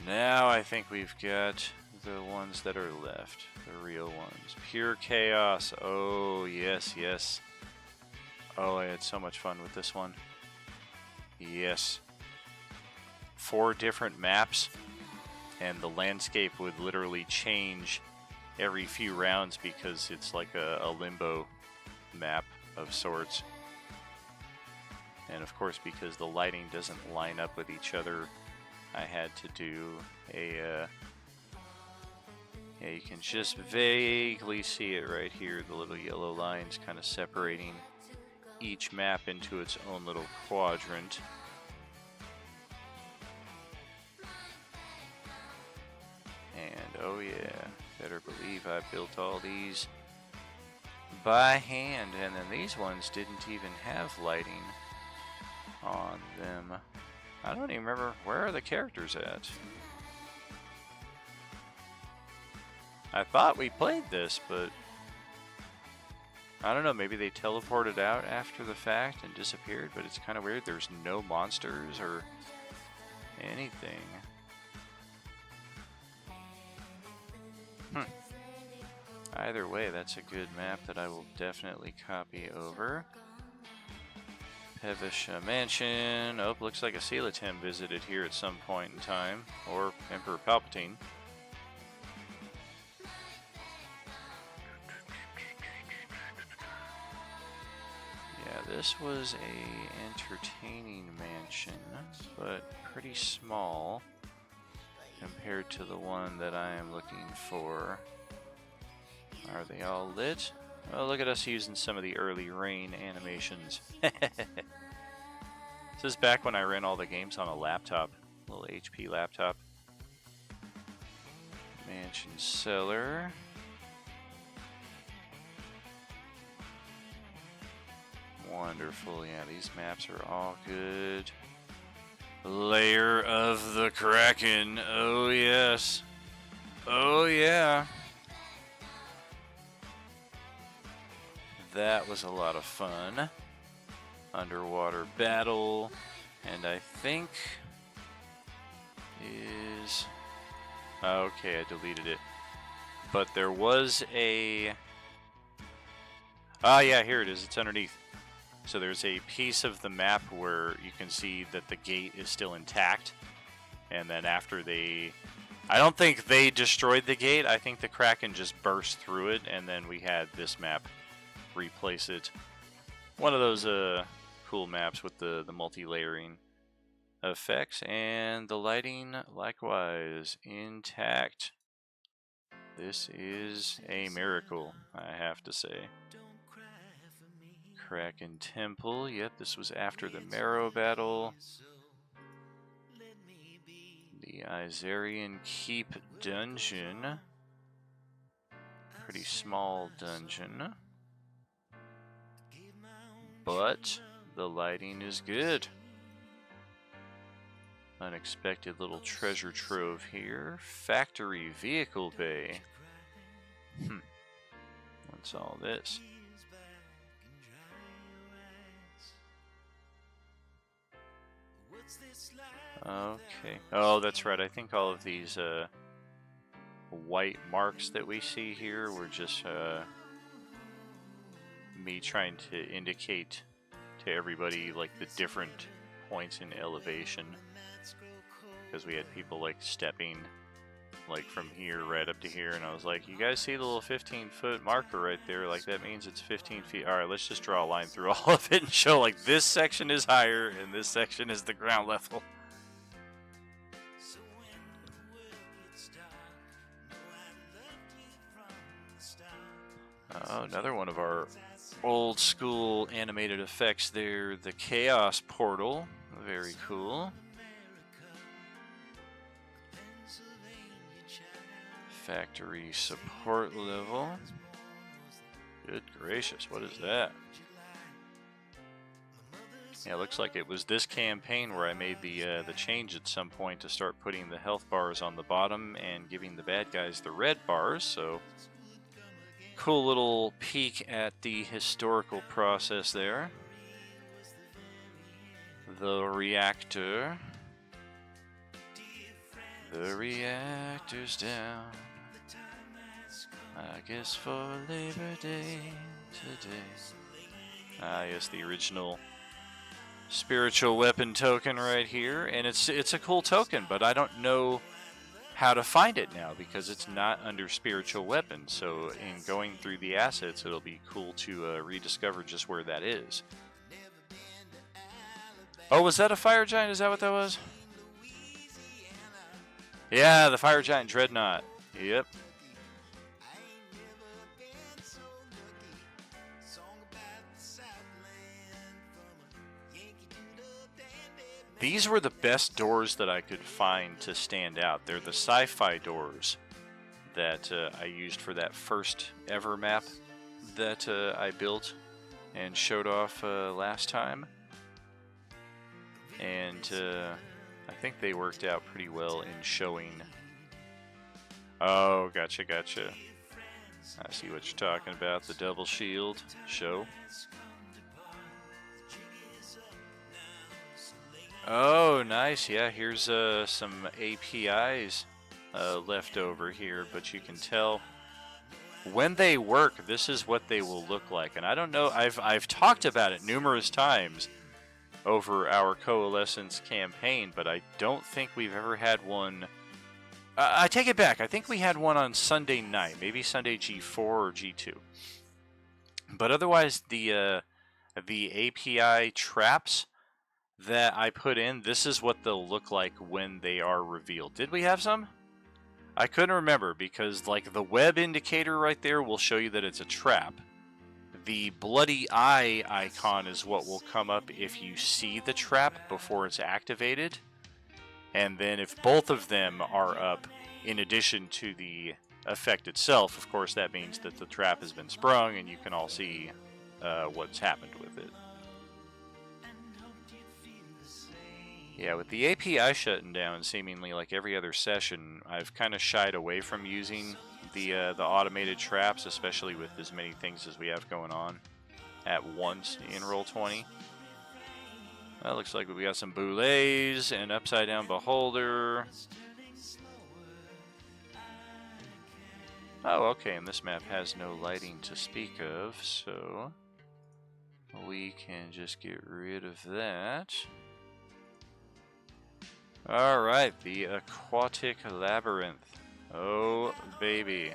Now I think we've got the ones that are left, the real ones. Pure chaos. Oh, yes, yes. Oh, I had so much fun with this one. Yes. 4 different maps, and the landscape would literally change every few rounds because it's like a limbo map of sorts. And of course, because the lighting doesn't line up with each other, I had to do a yeah, you can just vaguely see it right here, the little yellow lines kind of separating each map into its own little quadrant. And oh yeah, better believe I built all these by hand, and then these ones didn't even have lighting on them. I don't even remember, where are the characters at? I thought we played this, but I don't know, maybe they teleported out after the fact and disappeared, but it's kind of weird. There's no monsters or anything. Either way, that's a good map that I will definitely copy over. Pevisha Mansion. Oh, looks like a Coelatem visited here at some point in time. Or Emperor Palpatine. Yeah, this was a entertaining mansion, but pretty small compared to the one that I am looking for. Are they all lit? Oh, look at us using some of the early rain animations. This is back when I ran all the games on a laptop, little HP laptop. Mansion cellar. Wonderful, yeah, these maps are all good. Lair of the Kraken, oh yes. Oh yeah. That was a lot of fun. Underwater battle, and I think is okay, I deleted it. But there was a yeah, here it is, it's underneath. So there's a piece of the map where you can see that the gate is still intact, and then after I don't think they destroyed the gate, I think the Kraken just burst through it, and then we had this map replace it. One of those cool maps with the multi-layering effects, and the lighting likewise intact. This is a miracle, I have to say. Kraken Temple, yep, this was after the Marrow battle. The Izarian Keep dungeon. Pretty small dungeon. But the lighting is good. Unexpected little treasure trove here. Factory Vehicle Bay. What's all this? Okay. Oh, that's right. I think all of these white marks that we see here were just me trying to indicate to everybody like the different points in elevation, because we had people like stepping like from here right up to here, and I was like, you guys see the little 15-foot marker right there? Like that means it's 15 feet. Alright, let's just draw a line through all of it and show like this section is higher and this section is the ground level. Another one of our old school animated effects there, the Chaos Portal. Very cool. Factory support level. Good gracious, what is that? Yeah, it looks like it was this campaign where I made the change at some point to start putting the health bars on the bottom and giving the bad guys the red bars, so cool little peek at the historical process there. The reactor. The reactor's down. guess for Labor Day today. Ah, yes, the original spiritual weapon token right here, and it's a cool token, but I don't know how to find it now because it's not under spiritual weapon. So in going through the assets, it'll be cool to rediscover just where that is. Oh, was that a fire giant? Is that what that was? Yeah, the fire giant dreadnought. Yep. These were the best doors that I could find to stand out. They're the sci-fi doors that I used for that first ever map that I built and showed off last time. And I think they worked out pretty well in showing. Oh, gotcha. I see what you're talking about, the double shield show. Oh, nice. Yeah, here's some APIs left over here, but you can tell when they work, this is what they will look like. And I don't know, I've talked about it numerous times over our Coalescence campaign, but I don't think we've ever had one. I take it back. I think we had one on Sunday night, maybe Sunday G4 or G2. But otherwise, the API traps that I put in, this is what they'll look like when they are revealed. Did we have some? I couldn't remember because like the web indicator right there will show you that it's a trap. The bloody eye icon is what will come up if you see the trap before it's activated. And then if both of them are up in addition to the effect itself, of course that means that the trap has been sprung and you can all see what's happened with it. Yeah, with the API shutting down seemingly like every other session, I've kind of shied away from using the automated traps, especially with as many things as we have going on at once in Roll20. Well, looks like we got some boulets and upside down beholder. Oh, okay, and this map has no lighting to speak of, so we can just get rid of that. Alright, the Aquatic Labyrinth. Oh, baby.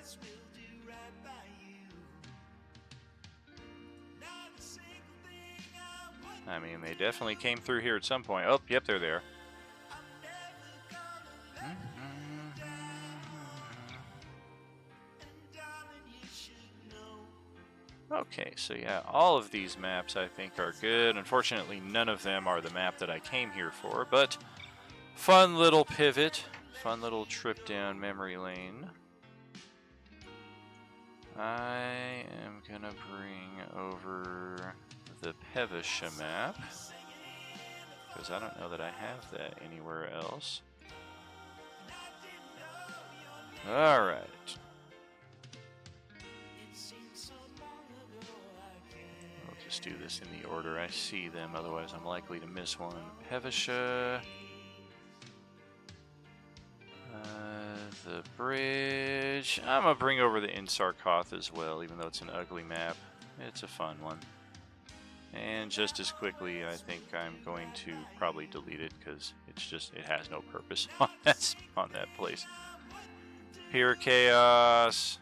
I mean, they definitely came through here at some point. Oh, yep, they're there. Okay, so yeah, all of these maps I think are good. Unfortunately, none of them are the map that I came here for, but fun little pivot, fun little trip down memory lane. I am gonna bring over the Pevisha map, because I don't know that I have that anywhere else. Alright. I'll just do this in the order I see them, otherwise I'm likely to miss one. Pevisha. The bridge. I'm gonna bring over the Insarkoth as well, even though it's an ugly map. It's a fun one. And just as quickly, I think I'm going to probably delete it because it has no purpose on that place. Pure Chaos,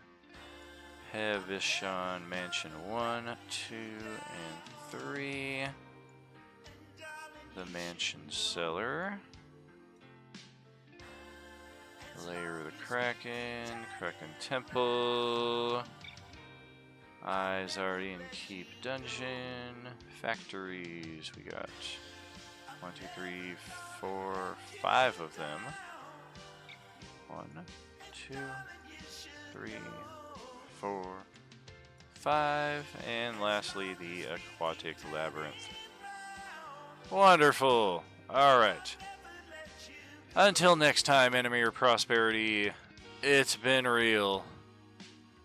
Pevishan Mansion 1, 2, and 3. The Mansion Cellar. Lair of the Kraken, Kraken Temple, Eyes already in Keep Dungeon, Factories, we got 1, 2, 3, 4, 5 of them. 1, 2, 3, 4, 5, and lastly the Aquatic Labyrinth. Wonderful! Alright. Until next time, Enemy or Prosperity, it's been real.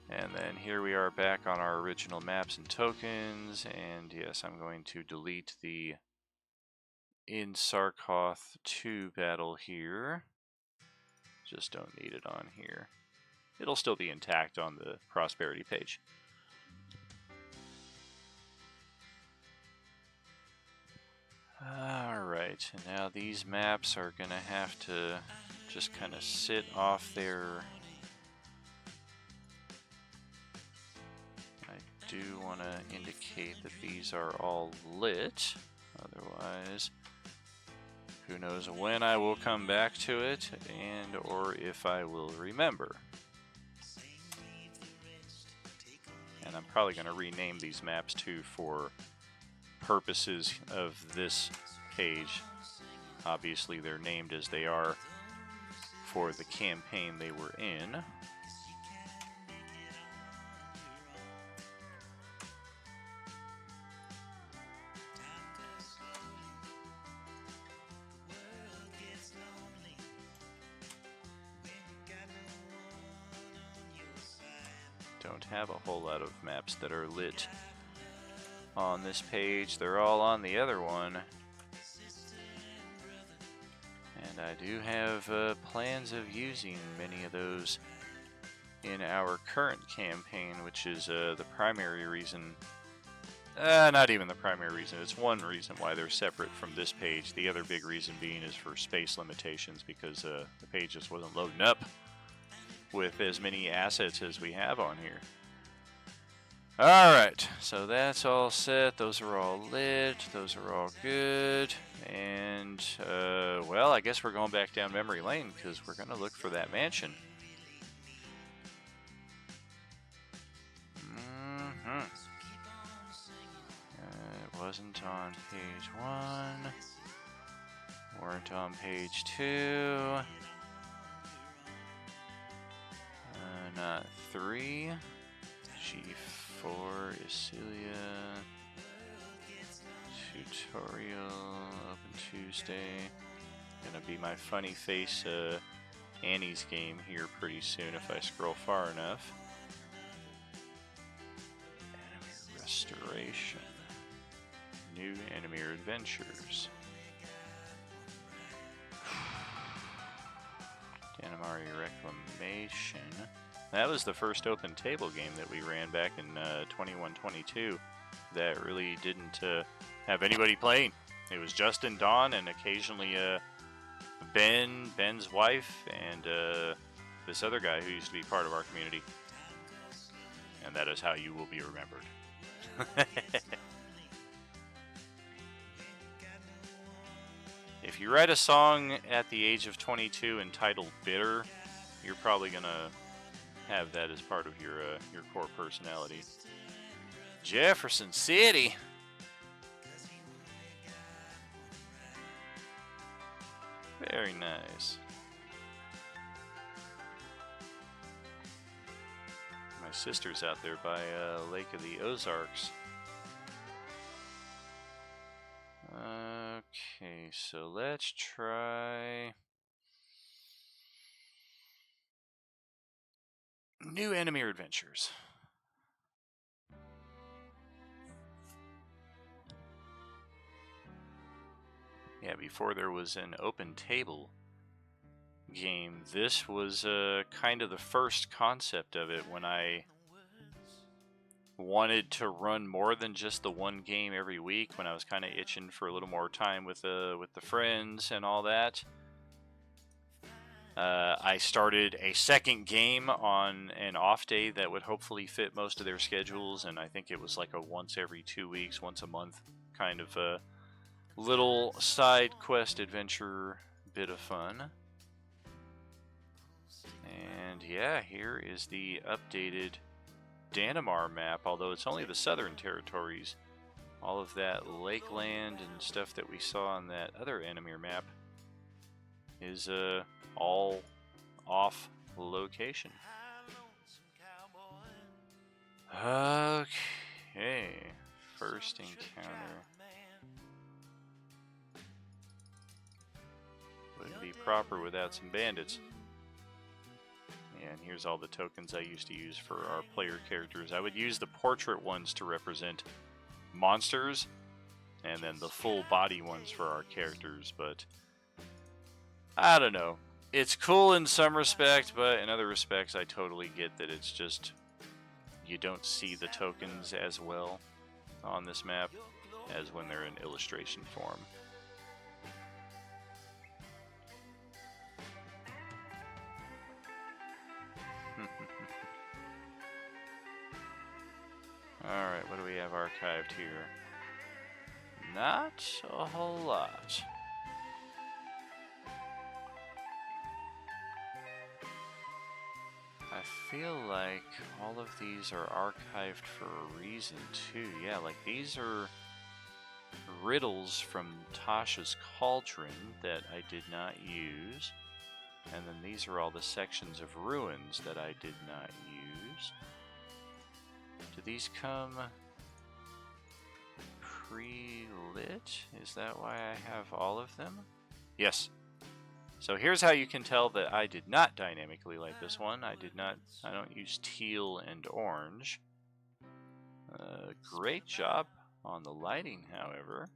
And then here we are back on our original maps and tokens, and yes, I'm going to delete the Insarkoth 2 battle here. Just don't need it on here. it'll still be intact on the Prosperity page. Alright, and now these maps are going to have to just kind of sit off their... I do want to indicate that these are all lit, otherwise who knows when I will come back to it and or if I will remember. And I'm probably going to rename these maps too for purposes of this page. Obviously they're named as they are for the campaign they were in. Don't have a whole lot of maps that are lit on this page. They're all on the other one. And I do have plans of using many of those in our current campaign, which is the primary reason. Not even the primary reason. It's one reason why they're separate from this page. The other big reason being is for space limitations, because the page just wasn't loading up with as many assets as we have on here. Alright, so that's all set. Those are all lit. Those are all good. And, well, I guess we're going back down memory lane because we're going to look for that mansion. It wasn't on page 1. Weren't on page 2. Not 3. G4, Isilia. Tutorial, Open Tuesday. Gonna be my funny face Annie's game here pretty soon if I scroll far enough. Enemy Restoration. New Enemy Adventures. Danamari Reclamation. That was the first open table game that we ran back in 21-22 that really didn't have anybody playing. It was Justin, Dawn, and occasionally Ben's wife, and this other guy who used to be part of our community. And that is how you will be remembered. If you write a song at the age of 22 entitled Bitter, you're probably going to have that as part of your core personality. Jefferson City. Very nice. My sister's out there by Lake of the Ozarks. Okay, so let's try New Enemy Adventures. Yeah, before there was an open table game, this was kind of the first concept of it when I wanted to run more than just the one game every week, when I was kind of itching for a little more time with the friends and all that. I started a second game on an off day that would hopefully fit most of their schedules, and I think it was like a once every 2 weeks, once a month kind of little side quest adventure bit of fun. And yeah, here is the updated Danamar map, although it's only the southern territories. All of that lakeland and stuff that we saw on that other Enemy map is all off location. Okay, first encounter. Wouldn't be proper without some bandits. And here's all the tokens I used to use for our player characters. I would use the portrait ones to represent monsters, and then the full body ones for our characters, but I don't know. it's cool in some respect, but in other respects, I totally get that it's just you don't see the tokens as well on this map as when they're in illustration form. Alright, what do we have archived here? Not a whole lot. I feel like all of these are archived for a reason too. Yeah, like these are riddles from Tasha's Cauldron that I did not use. And then these are all the sections of ruins that I did not use. Do these come pre-lit? Is that why I have all of them? Yes. So here's how you can tell that I did not dynamically light this one. I don't use teal and orange. Great job on the lighting, however.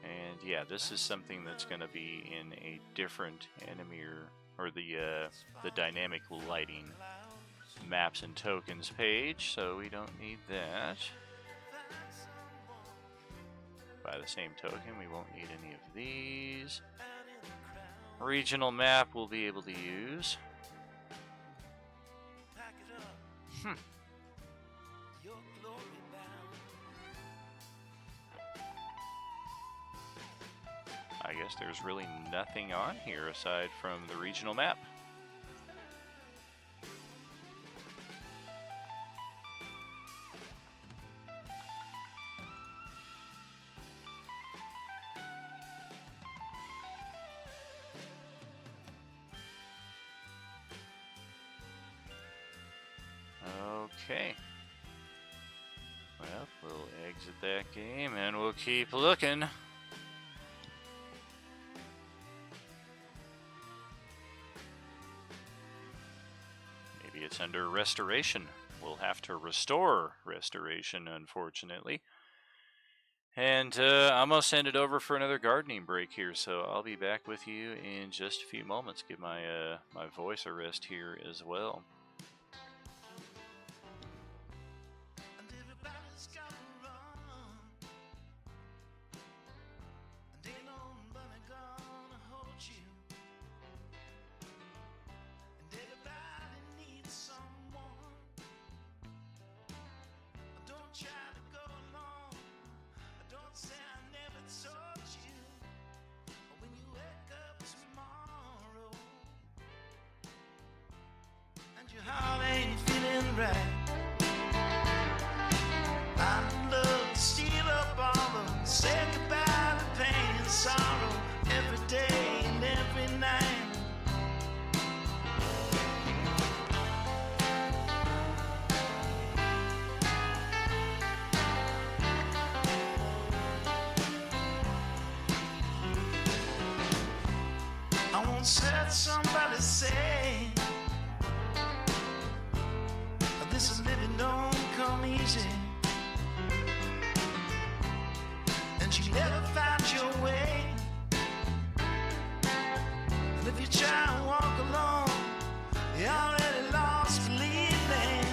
And yeah, this is something that's going to be in a different Animeer, or the dynamic lighting maps and tokens page, so we don't need that. By the same token, we won't need any of these. Regional map we'll be able to use. I guess there's really nothing on here aside from the regional map. Okay. Well, we'll exit that game and we'll keep looking. Maybe it's under restoration. We'll have to restore restoration, unfortunately. And I'm going to send it over for another gardening break here, so I'll be back with you in just a few moments. Give my my voice a rest here as well. Your heart ain't feeling right. I'd love to steal up all the say goodbye to pain and sorrow every day and every night. I once heard somebody say, this living don't come easy, and you never find your way. And if you try and walk alone, you already lost, believe me.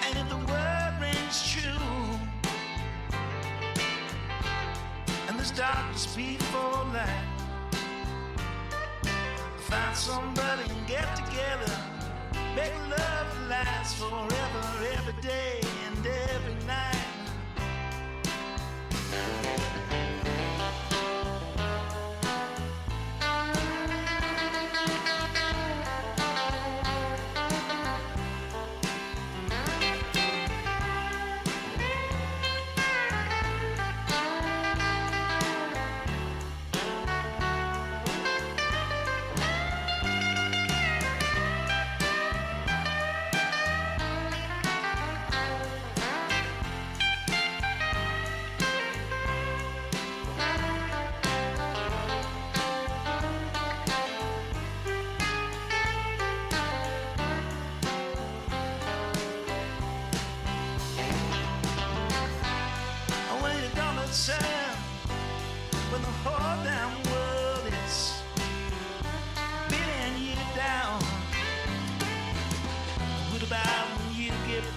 And if the word rings true, and there's darkness before light, find somebody and get together. Make love last forever, every day and every night.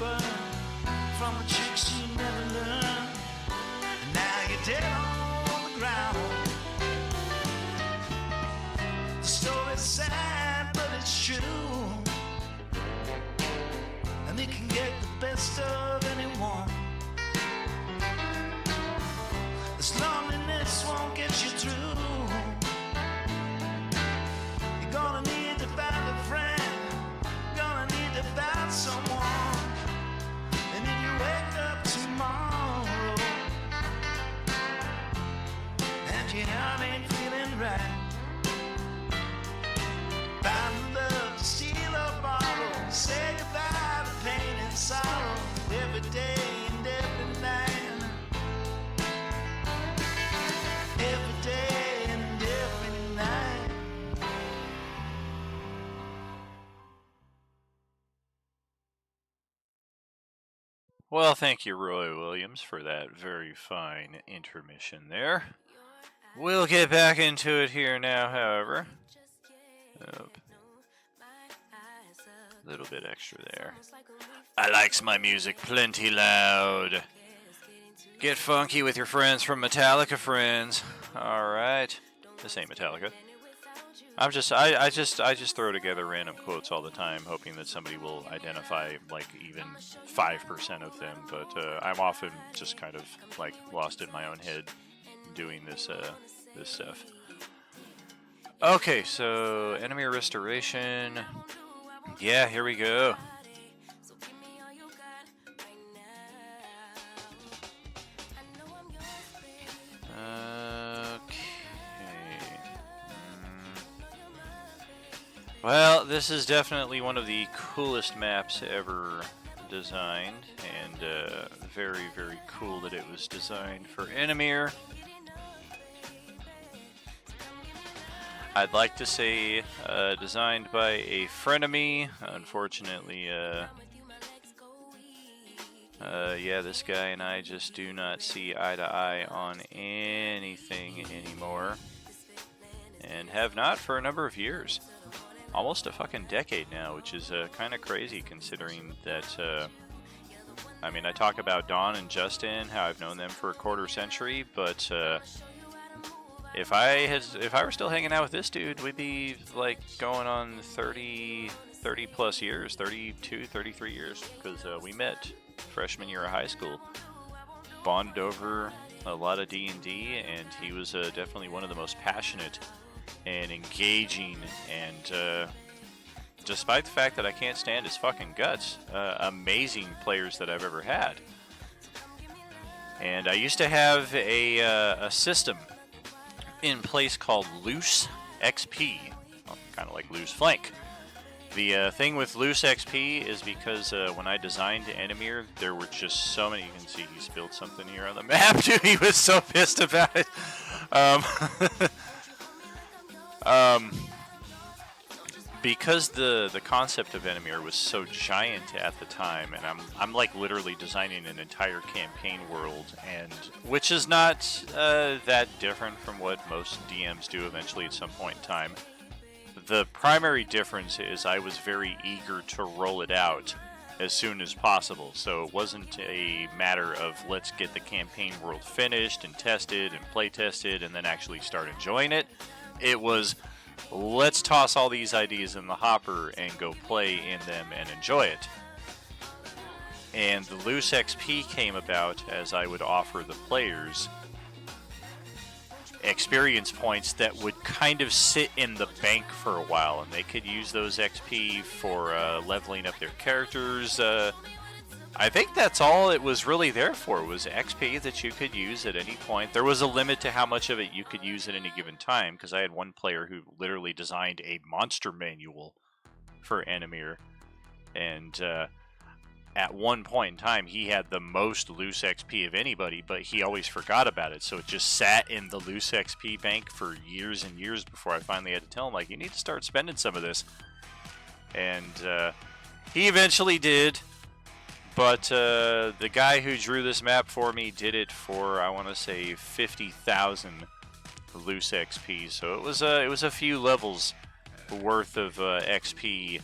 burn from the tricks you never learned. And now you're dead on the ground. The story's sad, but it's true. And it can get the best of anyone. This loneliness won't get you through. You're gonna need to find a friend. Gonna need to find someone. And if you wake up tomorrow and your heart ain't feeling right, find love to steal or borrow. Say goodbye to pain and sorrow every day and every night. Every day and every night. Well, thank you, Roy Williams, for that very fine intermission there. We'll get back into it here now, however. A little bit extra there. I likes my music plenty loud. Get funky with your friends from Metallica, friends. All right, this ain't Metallica. I just throw together random quotes all the time, hoping that somebody will identify like even 5% of them. But I'm often just kind of like lost in my own head doing this this stuff. Okay, so enemy restoration. Yeah, here we go. Well, this is definitely one of the coolest maps ever designed, and very, very cool that it was designed for Enemir. I'd like to say designed by a frenemy. Unfortunately, yeah, this guy and I just do not see eye to eye on anything anymore, and have not for a number of years. Almost a fucking decade now, which is kind of crazy considering that, I mean, I talk about Don and Justin, how I've known them for a quarter century, but if I were still hanging out with this dude, we'd be like going on 30 plus years, 32, 33 years, because we met freshman year of high school, bonded over a lot of D&D, and he was definitely one of the most passionate and engaging, and despite the fact that I can't stand his fucking guts, amazing players that I've ever had. And I used to have a system in place called Loose XP, kind of like Loose Flank. The thing with Loose XP is because when I designed Enemir, there were just so many. You can see he spilled something here on the map, too. He was so pissed about it. Because the concept of Enemir was so giant at the time, and I'm like literally designing an entire campaign world, and which is not that different from what most DMs do eventually at some point in time. The primary difference is I was very eager to roll it out as soon as possible, so it wasn't a matter of let's get the campaign world finished and tested and play tested and then actually start enjoying it. It was, let's toss all these ideas in the hopper and go play in them and enjoy it. And the Loose XP came about as I would offer the players experience points that would kind of sit in the bank for a while, and they could use those XP for leveling up their characters. I think that's all it was really there for, was XP that you could use at any point. There was a limit to how much of it you could use at any given time, because I had one player who literally designed a monster manual for Enemir, and at one point in time he had the most Loose XP of anybody, but he always forgot about it, so it just sat in the Loose XP bank for years and years before I finally had to tell him, like, you need to start spending some of this. And he eventually did. But the guy who drew this map for me did it for, I want to say, 50,000 Loose XP. So it was a few levels worth of XP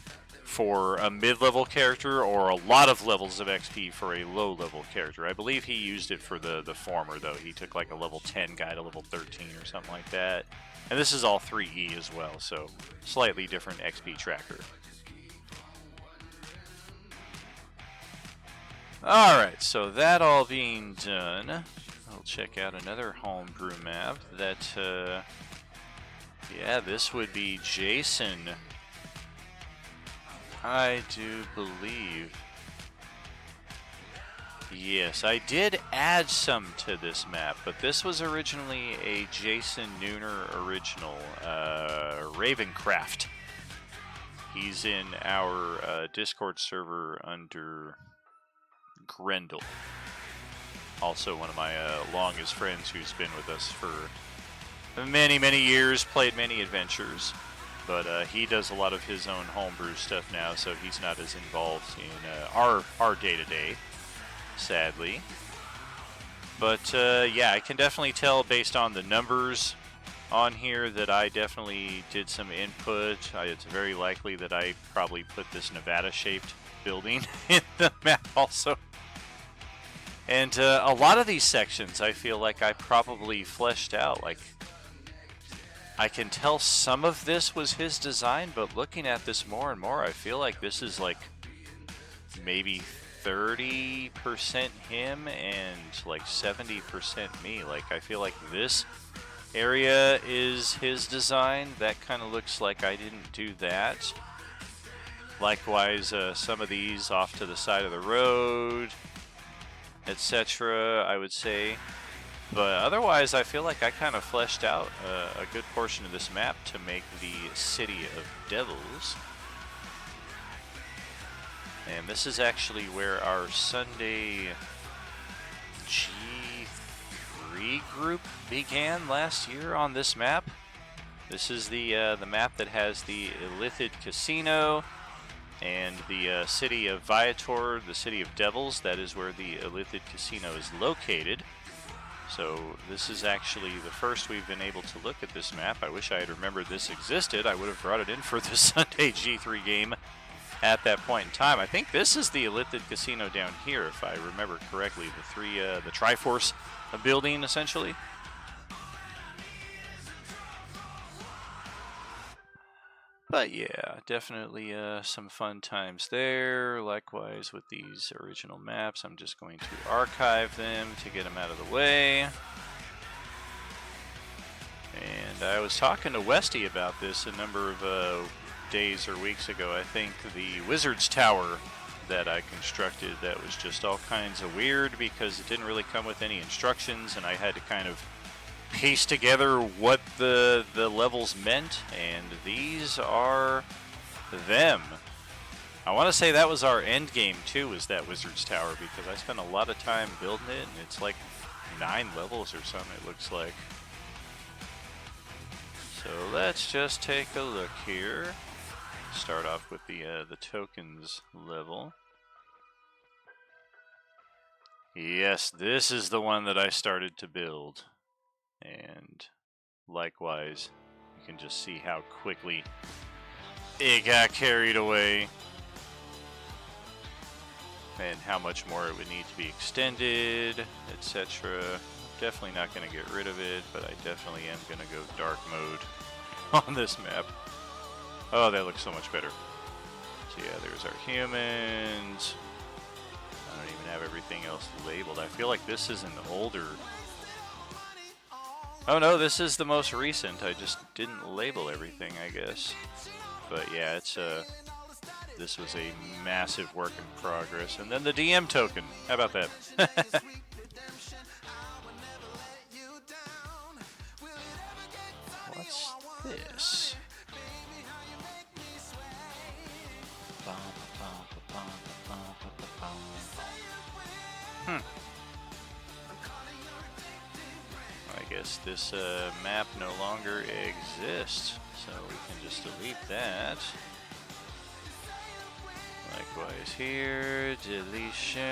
for a mid-level character or a lot of levels of XP for a low-level character. I believe he used it for the former, though. He took like a level 10 guy to level 13 or something like that. And this is all 3E as well, so slightly different XP tracker. Alright, so that all being done, I'll check out another homebrew map that, yeah, this would be Jason. I do believe. Yes, I did add some to this map, but this was originally a Jason Nooner original, Ravencraft. He's in our Discord server under Grendel. Also one of my longest friends who's been with us for many, many years, played many adventures. But he does a lot of his own homebrew stuff now, so he's not as involved in our day-to-day, sadly. But yeah, I can definitely tell based on the numbers on here that I definitely did some input. It's very likely that I probably put this Nevada-shaped building in the map also. And a lot of these sections I feel like I probably fleshed out. Like, I can tell some of this was his design, but looking at this more and more, I feel like this is like maybe 30% him and like 70% me. Like, I feel like this area is his design. That kind of looks like I didn't do that. Likewise, some of these off to the side of the road, etc., I would say. But otherwise, I feel like I kind of fleshed out a good portion of this map to make the City of Devils. And this is actually where our Sunday G3 group began last year on this map. This is the map that has the Illithid Casino and the City of Viator, the City of Devils. That is where the Illithid Casino is located. So this is actually the first we've been able to look at this map. I wish I had remembered this existed. I would have brought it in for the Sunday G3 game at that point in time. I think this is the Illithid Casino down here, if I remember correctly. The Triforce building, essentially. But yeah, definitely some fun times there. Likewise with these original maps, I'm just going to archive them to get them out of the way. And I was talking to Westy about this a number of days or weeks ago. I think the Wizard's Tower that I constructed, that was just all kinds of weird because it didn't really come with any instructions, and I had to kind of piece together what the levels meant, and these are them. I want to say that was our end game too, was that Wizard's Tower, because I spent a lot of time building it, and it's like 9 levels or something, it looks like. So let's just take a look here. Start off with the tokens level. Yes, this is the one that I started to build. And likewise, you can just see how quickly it got carried away and how much more it would need to be extended, etc. Definitely not going to get rid of it, but I definitely am going to go dark mode on this map. Oh, that looks so much better. So yeah, there's our humans. I don't even have everything else labeled. I feel like this is an older... Oh no, this is the most recent. I just didn't label everything, I guess. But yeah, it's this was a massive work in progress. And then the DM token. How about that? What's this? I guess this map no longer exists, so we can just delete that. Likewise here, deletion.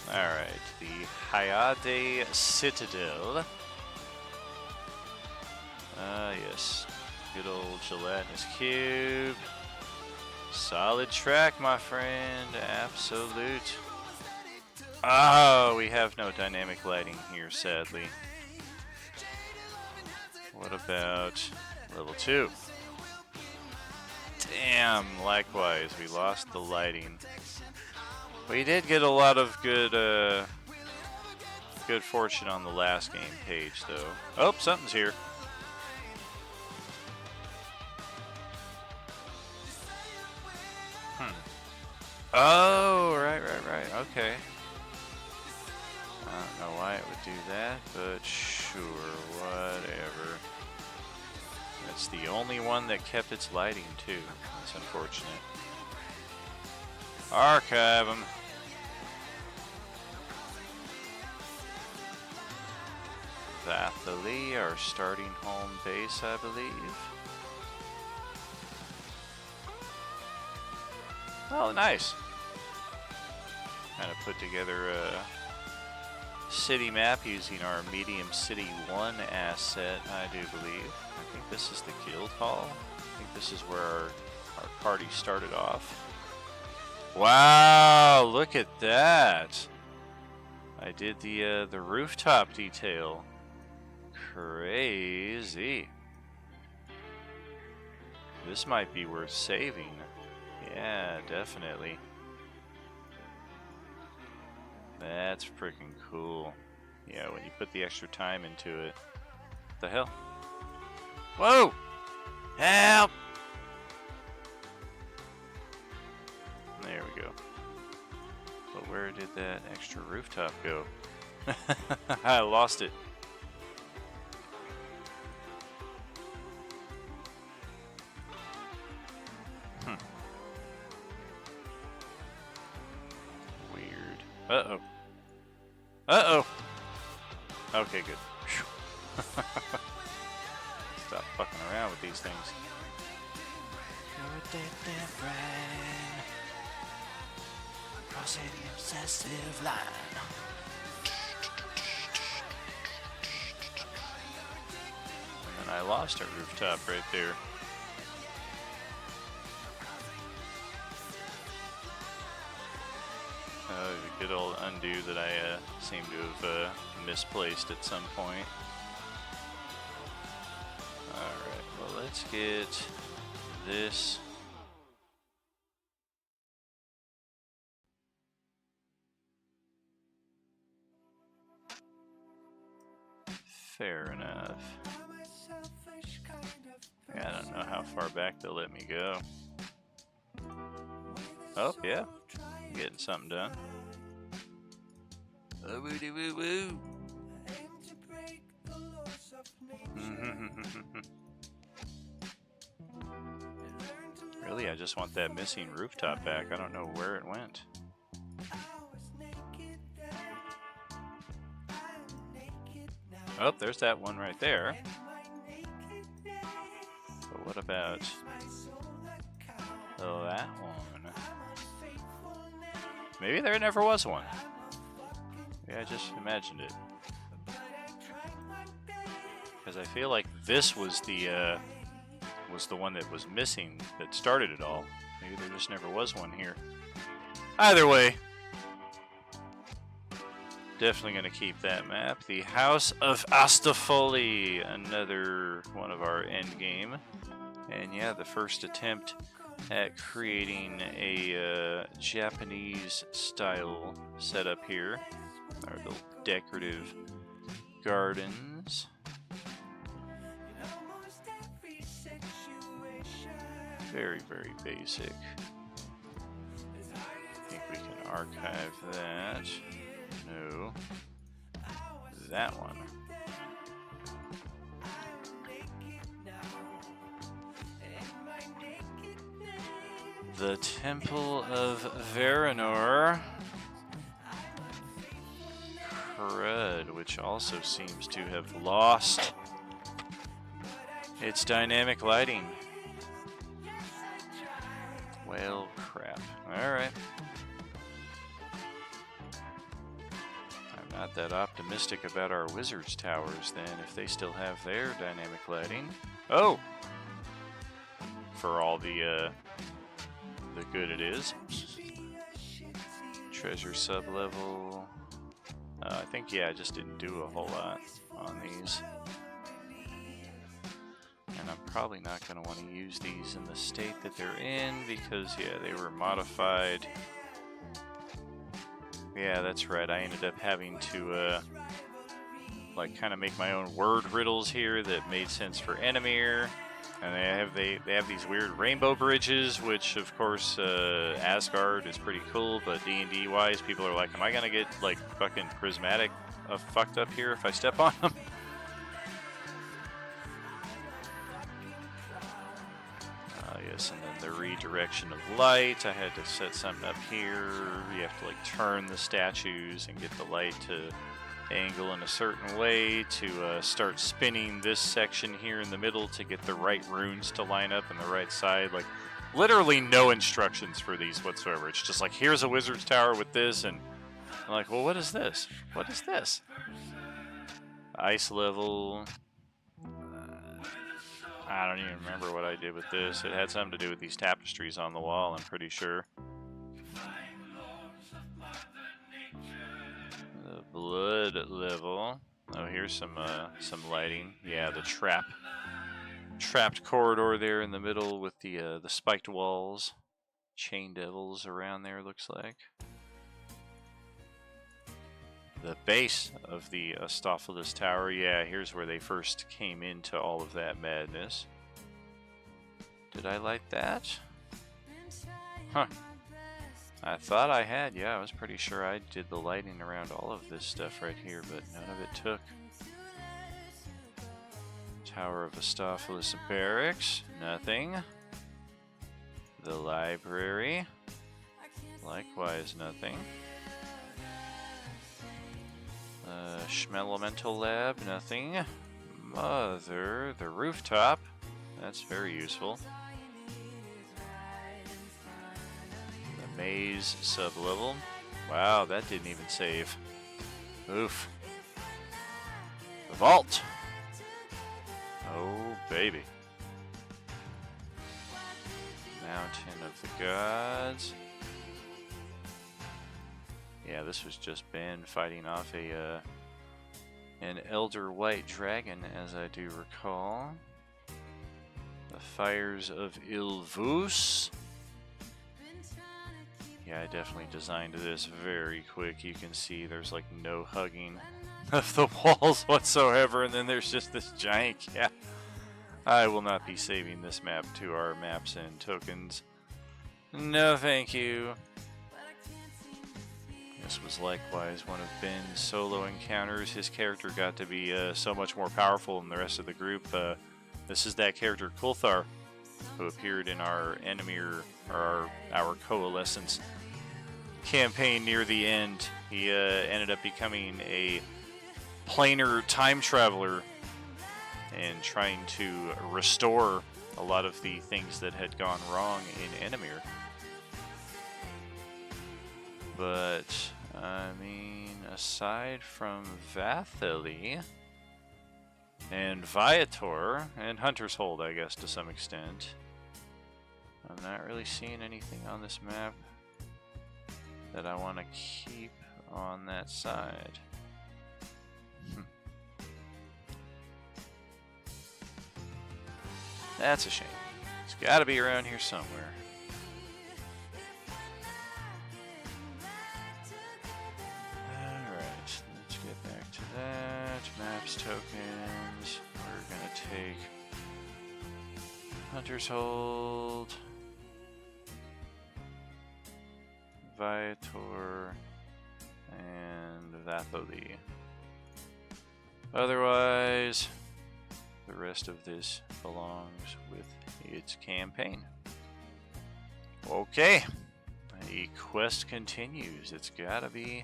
Alright, the Hyade Citadel. Ah, yes. Good old gelatinous cube. Solid track, my friend. Absolute. Oh, we have no dynamic lighting here, sadly. What about level 2? Damn, likewise, we lost the lighting. We did get a lot of good fortune on the last game page, though. Oh, something's here. Oh, right, okay. I don't know why it would do that, but sure, whatever. That's the only one that kept its lighting, too. That's unfortunate. Archive them. Vathali, our starting home base, I believe. Oh, nice. Kind of put together a city map using our Medium City 1 asset, I do believe. I think this is the guild hall. I think this is where our party started off. Wow, look at that. I did the rooftop detail. Crazy. This might be worth saving. Yeah, definitely. That's freaking cool. Yeah, when you put the extra time into it. What the hell? Whoa! Help! There we go. But where did that extra rooftop go? I lost it. Weird. Uh-oh. Uh-oh! Okay, good. Stop fucking around with these things. Crossing the obsessive line. And then I lost our rooftop right there. The good old undo that I seem to have misplaced at some point. Alright, well, let's get this. Fair enough. Yeah, I don't know how far back they'll let me go. Oh, yeah. Getting something done. Oh, woody woo woo. Really, I just want that missing rooftop back. I don't know where it went. Oh, there's that one right there. But what about that one? Maybe there never was one. Yeah, I just imagined it. Because I feel like this was the one that was missing that started it all. Maybe there just never was one here. Either way, definitely going to keep that map. The House of Astafoli, another one of our end game. And yeah, the first attempt at creating a Japanese style setup here. Our little decorative gardens. Very, very basic. I think we can archive that. No. That one. The Temple of Varanor. Crud, which also seems to have lost its dynamic lighting. Well, crap. Alright. I'm Not that optimistic about our wizards' towers then, if they still have their dynamic lighting. Oh! For all the good it is. Treasure sub-level. I think, yeah, I just didn't do a whole lot on these. And I'm probably not going to want to use these in the state that they're in because, yeah, they were modified. Yeah, that's right. I ended up having to, like, kind of make my own word riddles here that made sense for Enemir. And they have these weird rainbow bridges, which, of course, Asgard is pretty cool, but D&D wise, people are like, am I going to get, like, fucking prismatic fucked up here if I step on them? Yes, and then the redirection of light. I had to set something up here. You have to, like, turn the statues and get the light to angle in a certain way to start spinning this section here in the middle to get the right runes to line up on the right side. Like, literally no instructions for these whatsoever. It's just like, here's a wizard's tower with this, and I'm like, well, what is this? What is this? Ice level. I don't even remember what I did with this. It had something to do with these tapestries on the wall, I'm pretty sure. The blood level. Oh, here's some lighting. Yeah, the trapped corridor there in the middle with the spiked walls. Chain devils around there, looks like. The base of the Astophilis Tower, yeah, here's where they first came into all of that madness. Did I light that? Huh. I thought I had, yeah, I was pretty sure I did the lighting around all of this stuff right here, but none of it took. Tower of Astophilis Barracks, nothing. The library, likewise nothing. Schmelemental Lab, nothing. Mother, the rooftop, that's very useful. The maze sub-level. Wow, that didn't even save. Oof. The vault. Oh, baby. Mountain of the Gods. Yeah, this was just Ben fighting off an elder white dragon, as I do recall. The Fires of Ilvus. Yeah, I definitely designed this very quick. You can see there's like no hugging of the walls whatsoever, and then there's just this giant gap. I will not be saving this map to our maps and tokens. No, thank you. This was likewise one of Ben's solo encounters. His character got to be so much more powerful than the rest of the group. This is that character Kulthar, who appeared in our Enemir, or our Coalescence campaign near the end. He ended up becoming a planar time traveler and trying to restore a lot of the things that had gone wrong in Enemir. But, I mean, aside from Vathili and Viator and Hunter's Hold, I guess, to some extent, I'm not really seeing anything on this map that I want to keep on that side. That's a shame. It's got to be around here somewhere. Alright, let's get back to that. Maps, tokens. We're going to take Hunter's Hold, Viator, and Vathili. Otherwise, the rest of this belongs with its campaign. Okay, the quest continues. It's gotta be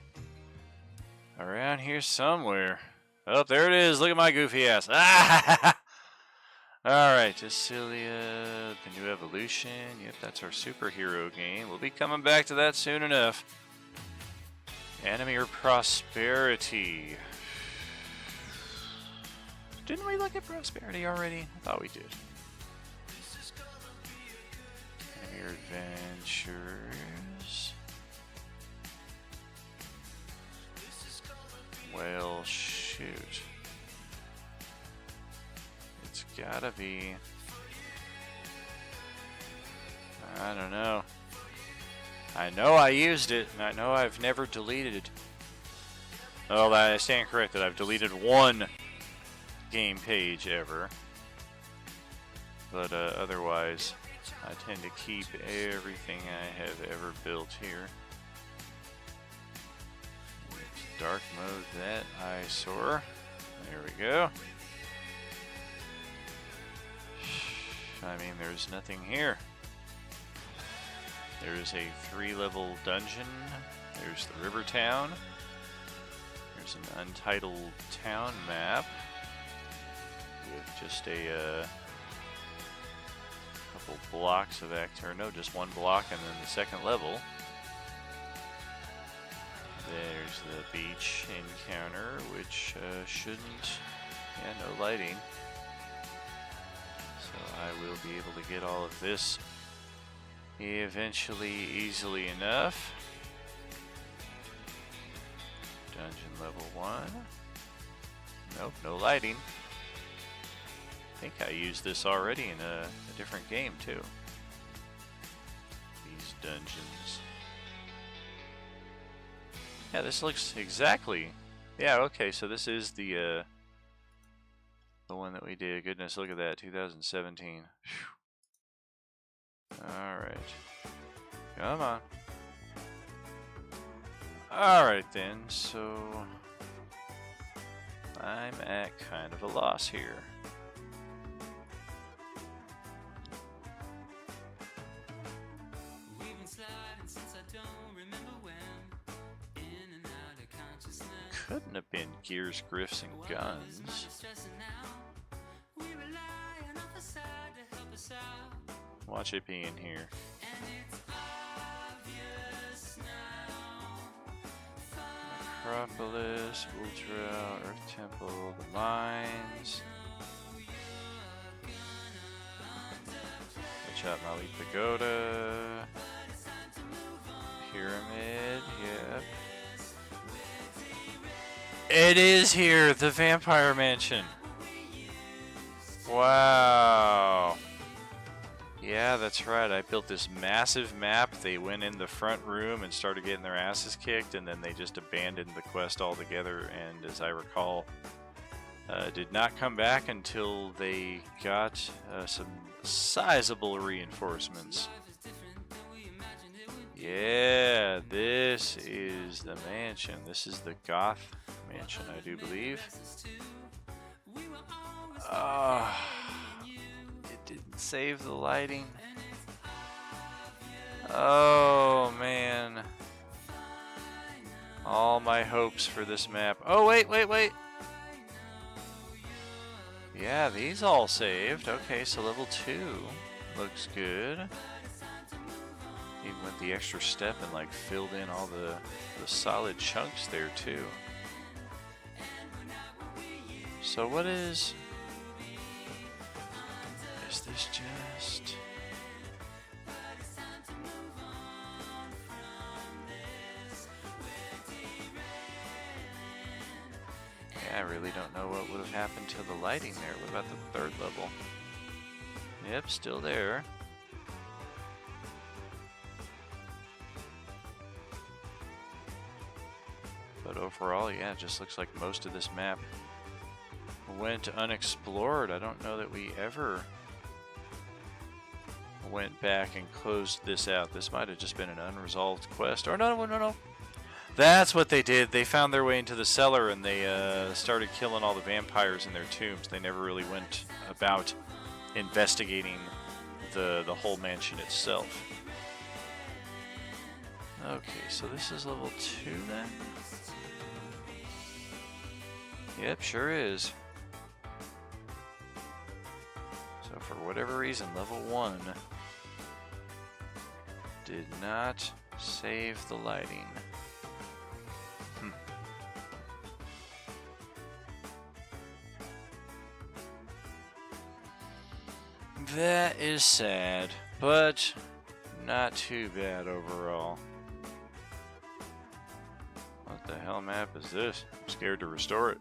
around here somewhere. Oh, there it is. Look at my goofy ass. Ah! Alright, Decilia, the new evolution. Yep, that's our superhero game. We'll be coming back to that soon enough. Enemy or prosperity? Didn't we look at prosperity already? I thought we did. Enemy or adventures? Well, shoot. It's gotta be... I don't know. I know I used it, and I know I've never deleted it. Well, I stand corrected. I've deleted one game page ever. But otherwise, I tend to keep everything I have ever built here. Let's dark mode that eyesore. There we go. I mean, there's nothing here. There's a 3-level dungeon. There's the river town. There's an untitled town map with just a couple blocks of or no, just one block and then the second level. There's the beach encounter, which shouldn't, no lighting. So I will be able to get all of this eventually, easily enough. Dungeon level 1. Nope, no lighting. I think I used this already in a different game too. These dungeons. Yeah, this looks exactly... Yeah, okay, so this is the one that we did. Goodness, look at that, 2017. Alright. Come on. Alright then, so... I'm at kind of a loss here. We've been sliding since I don't remember when. In and out of consciousness. Couldn't have been gears, griffs, and guns. We rely on other side to help us out. Watch it be in here. And it's obvious now. Necropolis, Ultra, Earth Temple, the mines. Watch out, Mali Pagoda. Pyramid, yep. It is here, the Vampire Mansion. Wow. Yeah, that's right. I built this massive map. They went in the front room and started getting their asses kicked, and then they just abandoned the quest altogether. And as I recall, did not come back until they got some sizable reinforcements. Yeah, this is the mansion. This is the Goth mansion, I do believe. It didn't save the lighting. Oh man. All my hopes for this map. Oh wait. Yeah, these all saved. Okay, so level 2 looks good. Even went the extra step and like filled in all the solid chunks there too. So what is this just... Yeah, I really don't know what would have happened to the lighting there. What about the 3rd level? Yep, still there. But overall, yeah, it just looks like most of this map went unexplored. I don't know that we ever went back and closed this out. This might have just been an unresolved quest. Or no. That's what they did. They found their way into the cellar and they started killing all the vampires in their tombs. They never really went about investigating the whole mansion itself. Okay, so this is level 2 then? Yep, sure is. So for whatever reason, level 1 did not save the lighting. That is sad, but not too bad overall. What the hell map is this? I'm scared to restore it.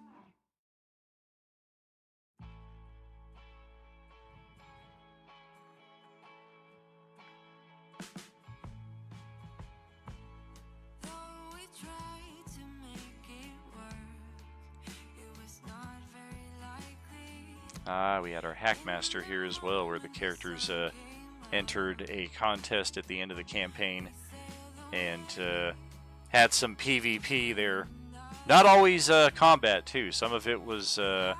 Though we tried to make it work, it was not very likely. We had our Hackmaster here as well, where the characters entered a contest at the end of the campaign and had some PvP there. Not always combat, too. Some of it was, I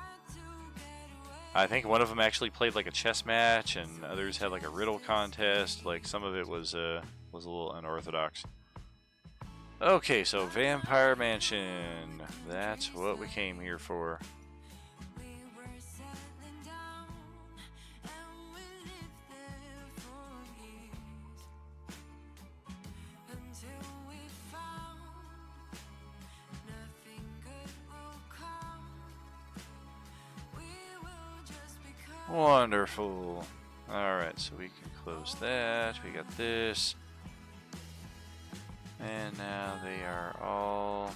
think one of them actually played like a chess match, and others had like a riddle contest. Like, some of it was a little unorthodox. Okay, so Vampire Mansion. That's what we came here for. We were settling down, and we lived there for years, until we found nothing good will come. We will just become. Wonderful. Alright, so we can close that. We got this. And now they are all...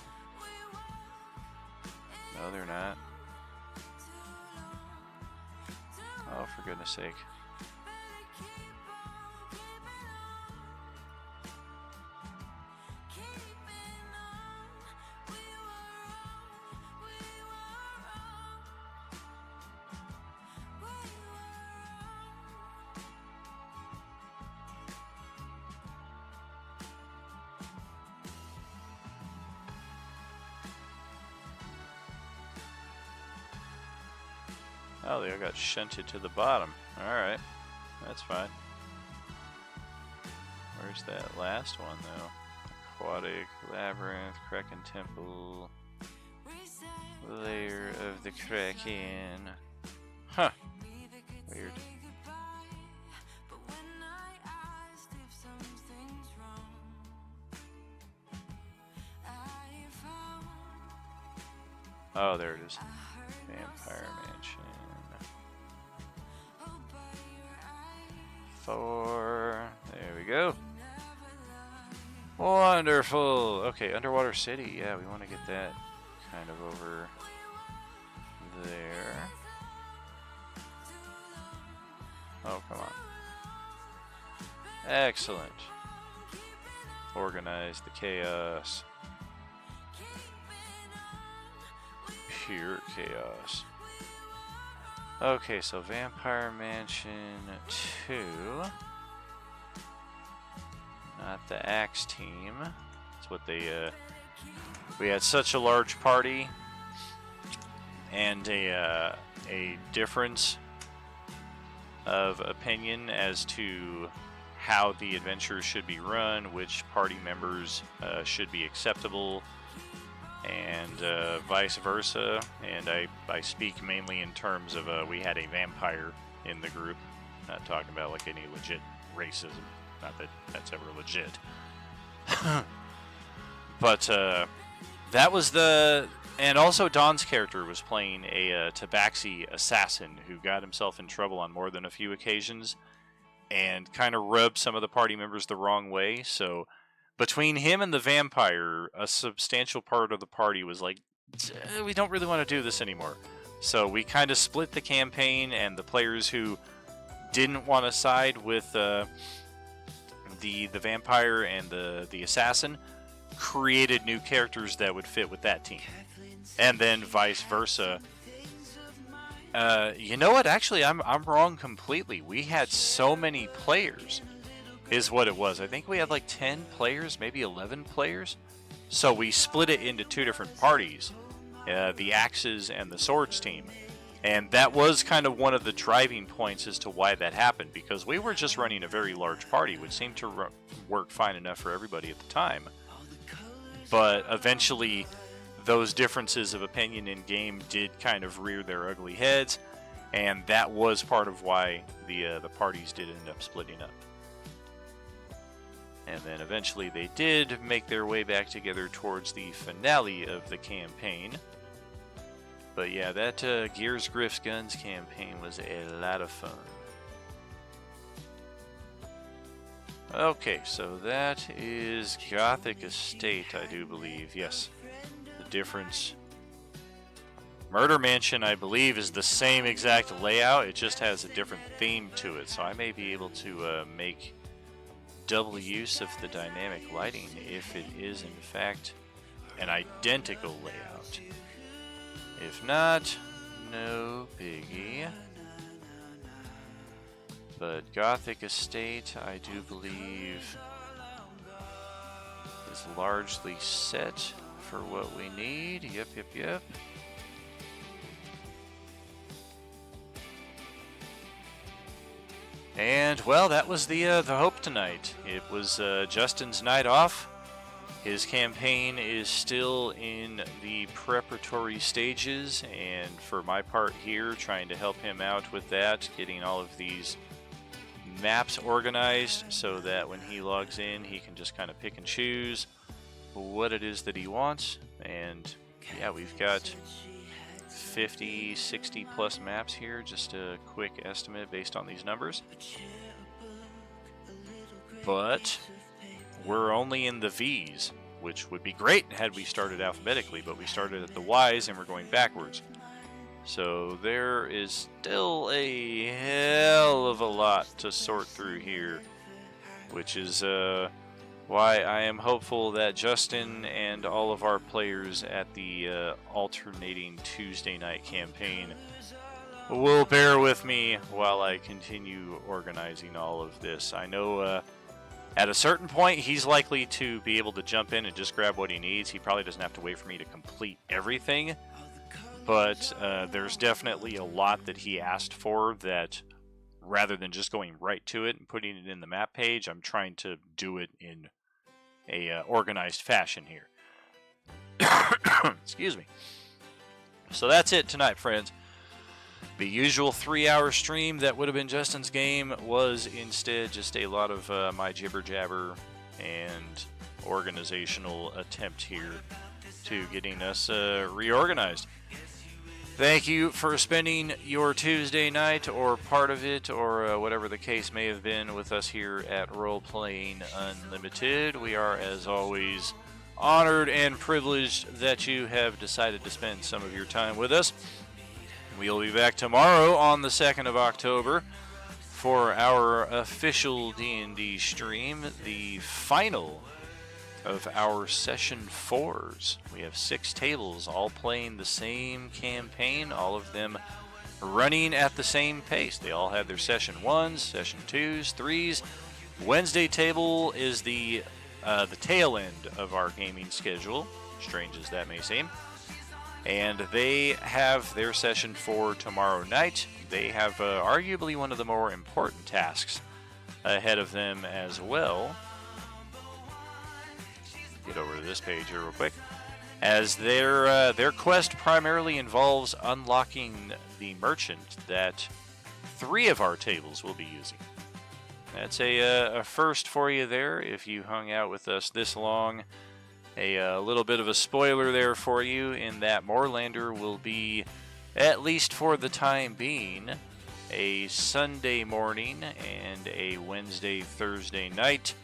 No, they're not. Oh, for goodness sake. Oh, they all got shunted to the bottom. Alright. That's fine. Where's that last one, though? Aquatic, Labyrinth, Kraken Temple, Lair of the Kraken. Huh. Weird. But when I asked if something's wrong, I found Oh, there it is. I heard Vampire Mansion. oh, by your eyes, 4. There we go. never loved. Wonderful. Okay, Underwater City. Yeah, we want to get that kind of over there. Oh, come on. Excellent. Organize the chaos. Pure chaos. Okay, so Vampire Mansion 2. Not the Axe team. That's what they, we had such a large party and a difference of opinion as to how the adventure should be run, which party members should be acceptable, and vice versa. And I speak mainly in terms of we had a vampire in the group, not talking about like any legit racism, not that that's ever legit. But that was the... And also Don's character was playing a Tabaxi assassin who got himself in trouble on more than a few occasions and kind of rubbed some of the party members the wrong way. So between him and the vampire, a substantial part of the party was like, we don't really want to do this anymore. So we kind of split the campaign, and the players who didn't want to side with the vampire and the assassin created new characters that would fit with that team. And then vice versa. You know what? Actually, I'm wrong completely. We had so many players, is what it was. I think we had like 10 players, maybe 11 players. So we split it into two different parties, the Axes and the Swords team. And that was kind of one of the driving points as to why that happened, because we were just running a very large party, which seemed to work fine enough for everybody at the time. But eventually, those differences of opinion in game did kind of rear their ugly heads, and that was part of why the parties did end up splitting up. And then eventually they did make their way back together towards the finale of the campaign. But yeah, that Gears, Griffs, Guns campaign was a lot of fun. Okay, so that is Gothic Estate, I do believe. Yes. The difference. Murder Mansion, I believe, is the same exact layout. It just has a different theme to it. So I may be able to make double use of the dynamic lighting if it is, in fact, an identical layout. If not, no biggie. But Gothic Estate, I do believe, is largely set for what we need. Yep. And, well, that was the hope tonight. It was Justin's night off. His campaign is still in the preparatory stages, and for my part here, trying to help him out with that, getting all of these maps organized so that when he logs in, he can just kind of pick and choose what it is that he wants. And yeah, we've got 50, 60 plus maps here, just a quick estimate based on these numbers. But we're only in the V's, which would be great had we started alphabetically, but we started at the Y's and we're going backwards. So there is still a hell of a lot to sort through here, which is why I am hopeful that Justin and all of our players at the alternating Tuesday night campaign will bear with me while I continue organizing all of this. I know at a certain point he's likely to be able to jump in and just grab what he needs. He probably doesn't have to wait for me to complete everything. But there's definitely a lot that he asked for that rather than just going right to it and putting it in the map page, I'm trying to do it in a organized fashion here. Excuse me. So that's it tonight, friends. The usual 3-hour stream that would have been Justin's game was instead just a lot of my jibber jabber and organizational attempt here to getting us reorganized. Thank you for spending your Tuesday night, or part of it, or whatever the case may have been, with us here at Role Playing Unlimited. We are, as always, honored and privileged that you have decided to spend some of your time with us. We'll be back tomorrow on the 2nd of October for our official D&D stream, the final of our session 4s. We have 6 tables all playing the same campaign, all of them running at the same pace. They all have their session 1s, session 2s, 3s. Wednesday table is the tail end of our gaming schedule, strange as that may seem. And they have their session 4 tomorrow night. They have arguably one of the more important tasks ahead of them as well. Get over to this page here real quick, as their quest primarily involves unlocking the merchant that 3 of our tables will be using. That's a first for you there if you hung out with us this long. A little bit of a spoiler there for you in that Moorlander will be, at least for the time being, a Sunday morning and a Wednesday, Thursday night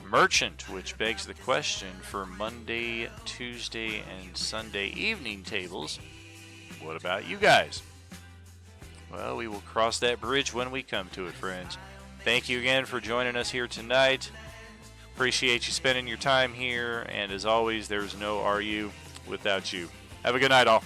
merchant, which begs the question for Monday, Tuesday, and Sunday evening tables. What about you guys? Well, we will cross that bridge when we come to it, friends. Thank you again for joining us here tonight. Appreciate you spending your time here, and as always, there's no RU without you. Have a good night, all.